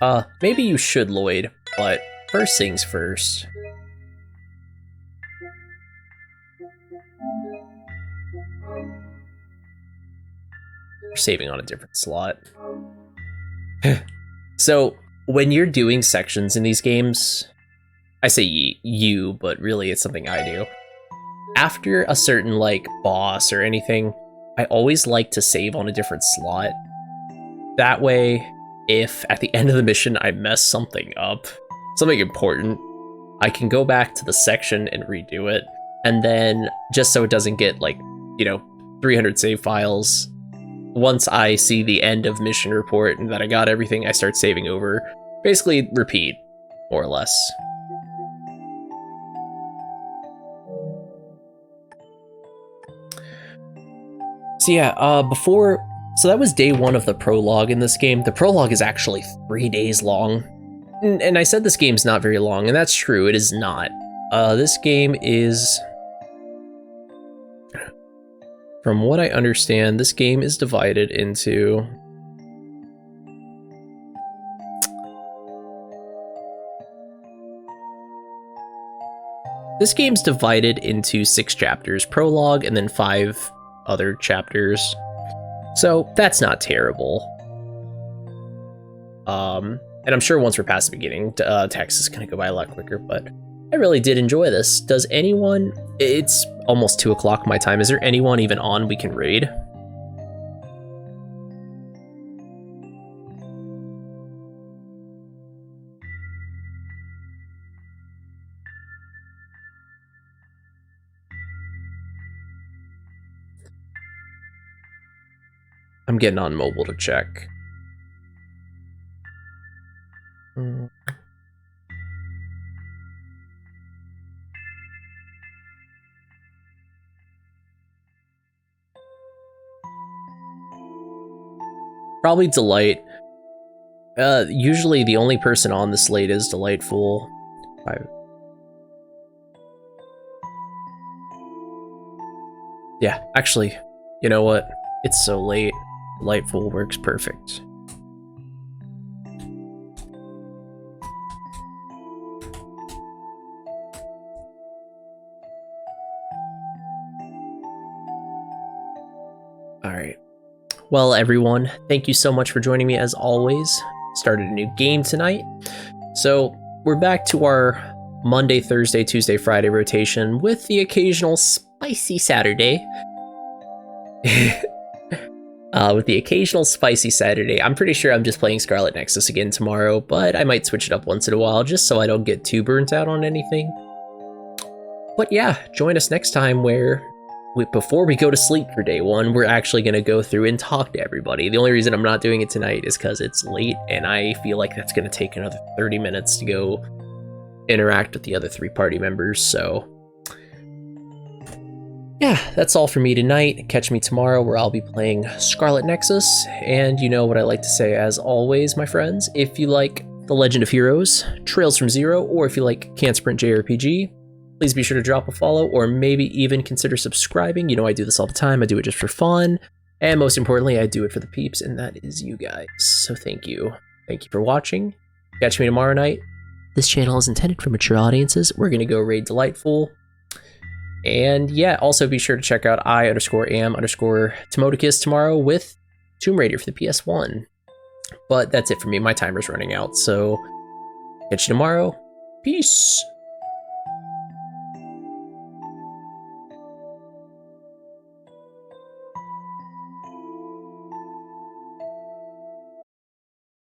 [SPEAKER 2] maybe you should, Lloyd, but first things first. We're saving on a different slot. So, when you're doing sections in these games, I say you, but really it's something I do. After a certain, like, boss or anything, I always like to save on a different slot. That way, if at the end of the mission I mess something up, something important, I can go back to the section and redo it. And then, just so it doesn't get, like, 300 save files, once I see the end of mission report and that I got everything, I start saving over. Basically, repeat, more or less. So yeah, so that was day 1 of the prologue in this game. The prologue is actually 3 days long. And I said this game's not very long, and that's true, it is not. This game is... From what I understand, this game is divided into... This game's divided into 6 chapters, prologue, and then 5 other chapters. So that's not terrible. And I'm sure once we're past the beginning, text is gonna go by a lot quicker, but I really did enjoy this. Does anyone... It's almost 2 o'clock my time. Is there anyone even on we can raid? I'm getting on mobile to check. Probably Delight. Usually the only person on the slate is Delightful. Yeah, actually, you know what? It's so late. Delightful works perfect. Alright. Well, everyone, thank you so much for joining me as always. Started a new game tonight. So, we're back to our Monday, Thursday, Tuesday, Friday rotation with the occasional spicy Saturday. With the occasional spicy Saturday. I'm pretty sure I'm just playing Scarlet Nexus again tomorrow, but I might switch it up once in a while just so I don't get too burnt out on anything. But yeah, join us next time where, before we go to sleep for day 1, we're actually going to go through and talk to everybody. The only reason I'm not doing it tonight is because it's late, and I feel like that's going to take another 30 minutes to go interact with the other 3 party members, so... Yeah, that's all for me tonight. Catch me tomorrow where I'll be playing Scarlet Nexus, and you know what I like to say as always, my friends. If you like The Legend of Heroes, Trails from Zero, or if you like Can't Sprint JRPG, please be sure to drop a follow, or maybe even consider subscribing. You know I do this all the time. I do it just for fun, and most importantly, I do it for the peeps, and that is you guys. So thank you. Thank you for watching. Catch me tomorrow night. This channel is intended for mature audiences. We're going to go raid Delightful. And yeah, also be sure to check out I_am_Timodicus tomorrow with Tomb Raider for the PS1. But that's it for me. My timer's running out, so catch you tomorrow. Peace.